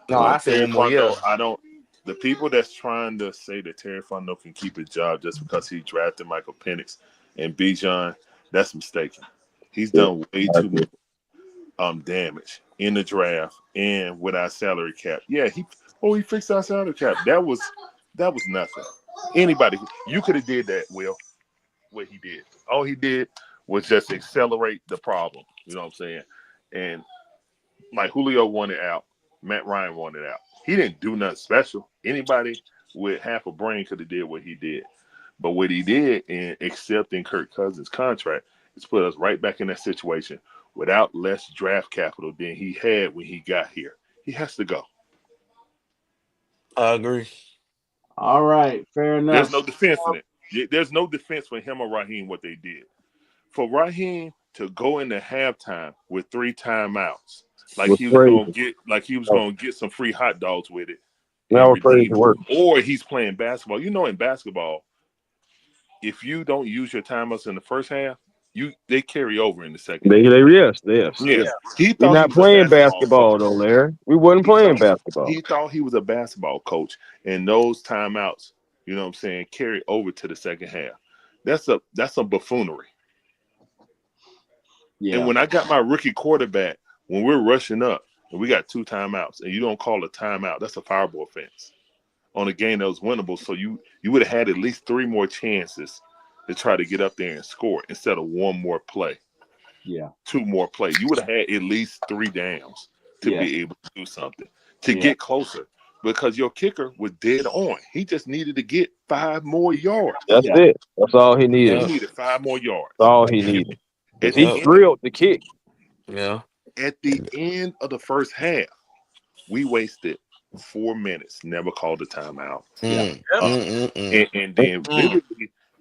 No, I say Terry one more year. Fontenot, I don't. The people that's trying to say that Terry Fontenot can keep his job just because he drafted Michael Penix and Bijan, that's mistaken. He's Yeah, done way I too agree. much damage in the draft and with our salary cap. Yeah, he fixed our salary cap. That was nothing. Anybody, you could have did that, Will. What he did, all he did was just accelerate the problem. You know what I'm saying? And like Julio wanted out, Matt Ryan wanted out. He didn't do nothing special. Anybody with half a brain could have did what he did. But what he did in accepting Kirk Cousins' contract is put us right back in that situation without less draft capital than he had when he got here. He has to go. I agree. all right. Fair There's enough. no defense in it. There's no defense for him or Raheem what they did. For Raheem to go into halftime with 3 timeouts, Was crazy. like he was Oh, gonna get some free hot dogs with it that and was crazy redeem it. work. Or he's playing basketball. You know, in basketball, if you don't use your timeouts in the first half, they carry over in the second They, half. yes, yes, Yeah, yes. he We're thought he not was a playing basketball basketball coach. though, Larry. We wasn't He playing thought basketball. he thought he was a basketball coach, and those timeouts, you know what I'm saying, carry over to the second half. That's a buffoonery. And Yeah. when I got my rookie quarterback, when we're rushing up and we got 2 timeouts, and you don't call a timeout, that's a fireable offense on a game that was winnable. So you would have had at least 3 more chances to try to get up there and score instead of 1 more play, Yeah. 2 more plays. You would have had at least 3 downs to Yeah. be able to do something to Yeah. get closer because your kicker was dead on. He just needed to get 5 more yards. That's Yeah. it. That's all he He needed. Yep. needed 5 more yards. That's all he And needed. Because at he the Yep. end, drilled the kick. Yeah. at the end of the first half, we wasted 4 minutes, never called a timeout. Yeah. Yep. And then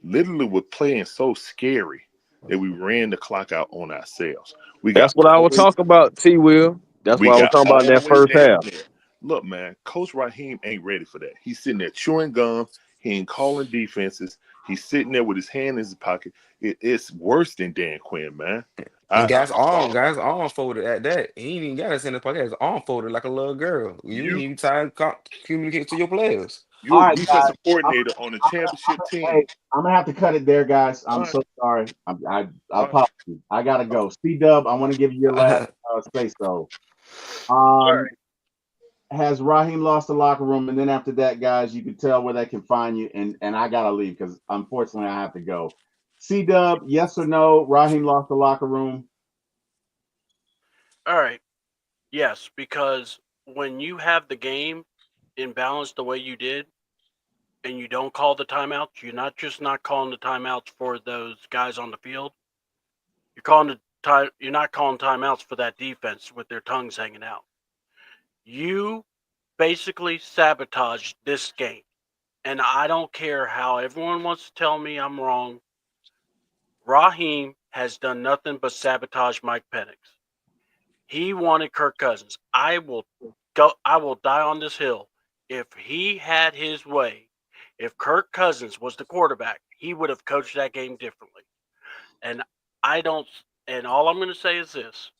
literally was playing so scary that we ran the clock out on ourselves. We got That's what I all was the way, talking about, T. Will. That's we what I was got talking about in all the that way first down half. there. Look, man, Coach Raheem ain't ready for that. He's sitting there chewing gum. He ain't calling defenses. He's sitting there with his hand in his pocket. It's worse than Dan Quinn, man. And I'm sorry. guys arm folded at that. He ain't even got us in the pocket. His arm folded like a little girl. You You need time to communicate to your players. All you're a right, guys. defensive coordinator on a championship Hey, team. I'm gonna have to cut it there, guys. All I'm right, so sorry. I all right. apologize. I gotta go. C Dub, I want to give you your last say so. All Um, right. has Raheem lost the locker room? And then after that, guys, you can tell where they can find you. And I gotta leave because unfortunately I have to go. C Dub, yes or no? Raheem lost the locker room. All right. Yes, because when you have the game imbalanced the way you did, and you don't call the timeouts, you're not just not calling the timeouts for those guys on the field. You're calling the time. You're not calling timeouts for that defense with their tongues hanging out. You basically sabotaged this game, and I don't care how everyone wants to tell me I'm wrong. Raheem has done nothing but sabotage Mike Penix. He wanted Kirk Cousins. I will go. I will die on this hill. If he had his way, if Kirk Cousins was the quarterback, he would have coached that game differently. And I don't. And all I'm going to say is this: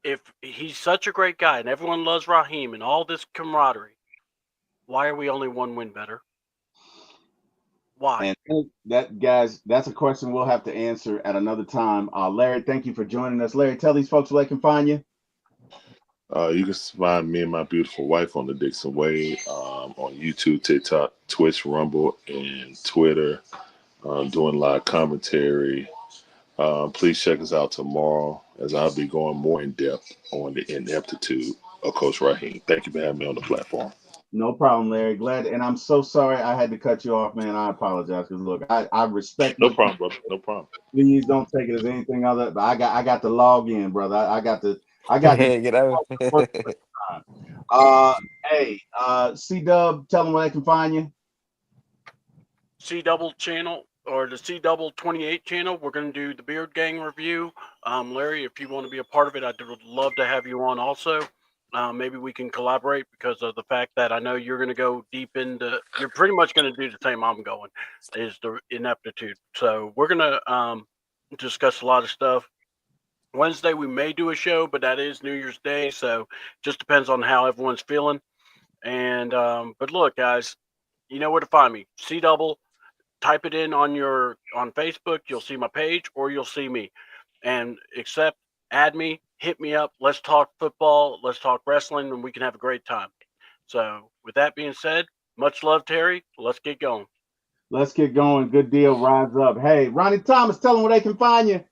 if he's such a great guy and everyone loves Raheem and all this camaraderie, why are we only 1 win better? Why? And that, guys, that's a question we'll have to answer at another time. Larry, thank you for joining us. Larry, tell these folks where they can find you. You can find me and my beautiful wife on the Dixon Way on YouTube, TikTok, Twitch, Rumble, and Twitter. Doing live commentary. Please check us out tomorrow as I'll be going more in depth on the ineptitude of Coach Raheem. Thank you for having me on the platform. No problem, Larry. Glad, and I'm so sorry I had to cut you off, man. I apologize because look, I respect No what. problem, brother. No problem. Please don't take it as anything other. But I got to log in, brother. I got to. Get out. Hey, C Dub, tell them where they can find you. C Double channel or the C Double 28 channel. We're going to do the Beard Gang review. Larry, if you want to be a part of it, I'd love to have you on also. Maybe we can collaborate because of the fact that I know you're going to go deep into. You're pretty much going to do the same I'm going, is the ineptitude. So we're going to discuss a lot of stuff. Wednesday we may do a show, but that is New Year's Day, so just depends on how everyone's feeling. And but look, guys, you know where to find me. C Double. Type it in on Facebook. You'll see my page, or you'll see me. And add me, hit me up. Let's talk football. Let's talk wrestling, and we can have a great time. So, with that being said, much love, Terry. Let's get going. Let's get going. Good deal. Rise up. Hey, Ronnie Thomas, tell them where they can find you.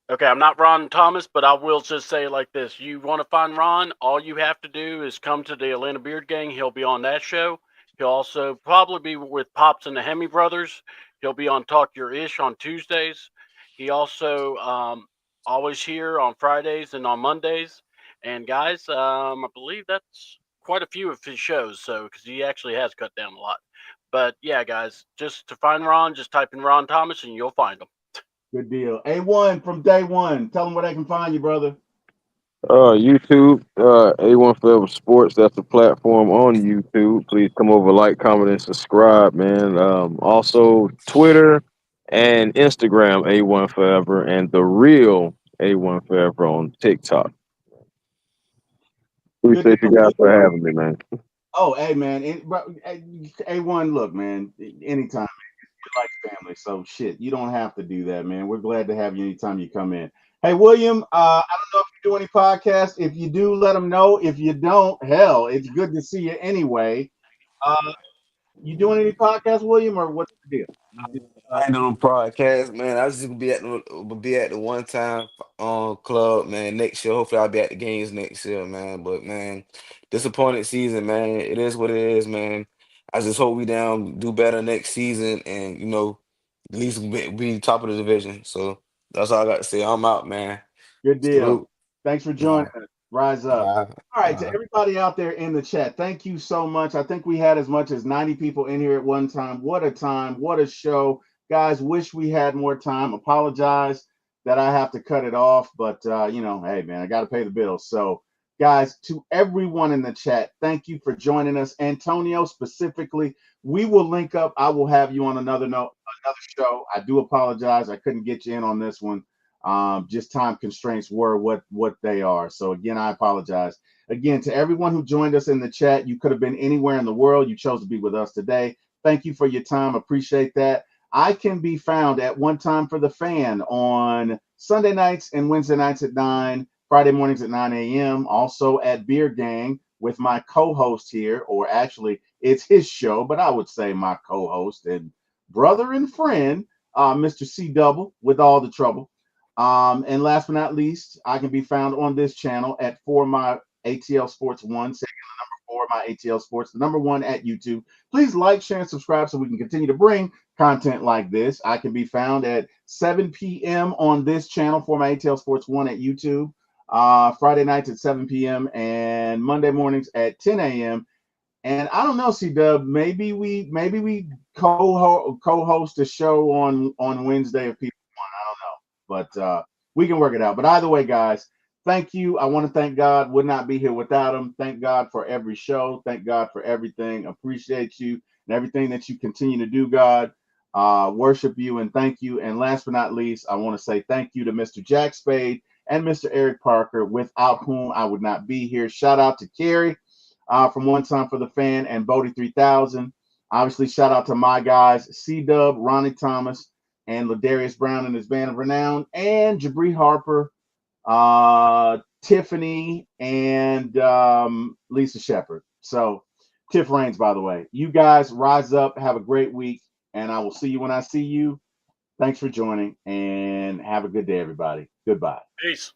Okay, I'm not Ron Thomas, but I will just say it like this. You want to find Ron, all you have to do is come to the Atlanta Beard Gang. He'll be on that show. He'll also probably be with Pops and the Hemi Brothers. He'll be on Talk Your Ish on Tuesdays. He also always here on Fridays and on Mondays. And guys, I believe that's quite a few of his shows. So because he actually has cut down a lot. But yeah, guys, just to find Ron, just type in Ron Thomas and you'll find him. Good deal. A1 from day one. Tell them where they can find you, brother. YouTube, A1 Forever Sports. That's the platform on YouTube. Please come over, like, comment, and subscribe, man. Also Twitter and Instagram, A1 Forever, and the real A1 Forever on TikTok. Good Appreciate you deal. guys for having me, man. Oh, hey man, A1, look, man, anytime. Like family. So shit, you don't have to do that, man. We're glad to have you anytime you come in. Hey, William, I don't know if you do any podcasts. If you do, let them know. If you don't, hell, it's good to see you anyway. You doing any podcasts, William, or what's the deal? I ain't doing podcast, man. I was just gonna be at the one time club, man. Next year, hopefully, I'll be at the games next year, man. But man, disappointed season, man. It is what it is, man. I just hope we down do better next season, and at least be top of the division. So that's all I got to say. I'm out, man. Good deal. Salute. Thanks for All joining us. Rise up. right. All All right, to right. everybody out there in the chat, thank you so much. I think we had as much as 90 people in here at one time. What a time. What a show. Guys, wish we had more time. Apologize that I have to cut it off, but hey man, I got to pay the bills. So, guys, to everyone in the chat, thank you for joining us. Antonio specifically, we will link up. I will have you on another show. I do apologize. I couldn't get you in on this one. Just time constraints were what they are. So again, I apologize. Again, to everyone who joined us in the chat, you could have been anywhere in the world. You chose to be with us today. Thank you for your time. Appreciate that. I can be found at One Time for the Fan on Sunday nights and Wednesday nights at 9, Friday mornings at 9 a.m. Also at Beer Gang with my co-host here, or actually it's his show, but I would say my co-host and brother and friend, Mr. C Double with all the trouble. And last but not least, I can be found on this channel at For My ATL Sports 1, saying the number 4, My ATL Sports, the number 1 at YouTube. Please like, share, and subscribe so we can continue to bring content like this. I can be found at 7 p.m. on this channel, For My ATL Sports 1 at YouTube. Friday nights at 7 p.m. and Monday mornings at 10 a.m. And I don't know, C Dub. Maybe we co-host a show on Wednesday if people want. I don't know, but we can work it out. But either way, guys, thank you. I want to thank God. Would not be here without him. Thank God for every show. Thank God for everything. Appreciate you and everything that you continue to do, God. Worship you and thank you. And last but not least, I want to say thank you to Mr. Jack Spade and Mr. Eric Parker, without whom I would not be here. Shout out to Kerry from One Time for the Fan and Bodie 3000. Obviously, shout out to my guys, C Dub, Ronnie Thomas, and Ladarius Brown and his band of renown, and Jabri Harper, Tiffany, and Lisa Shepard. So, Tiff Raines, by the way. You guys rise up, have a great week, and I will see you when I see you. Thanks for joining, and have a good day, everybody. Goodbye. Peace.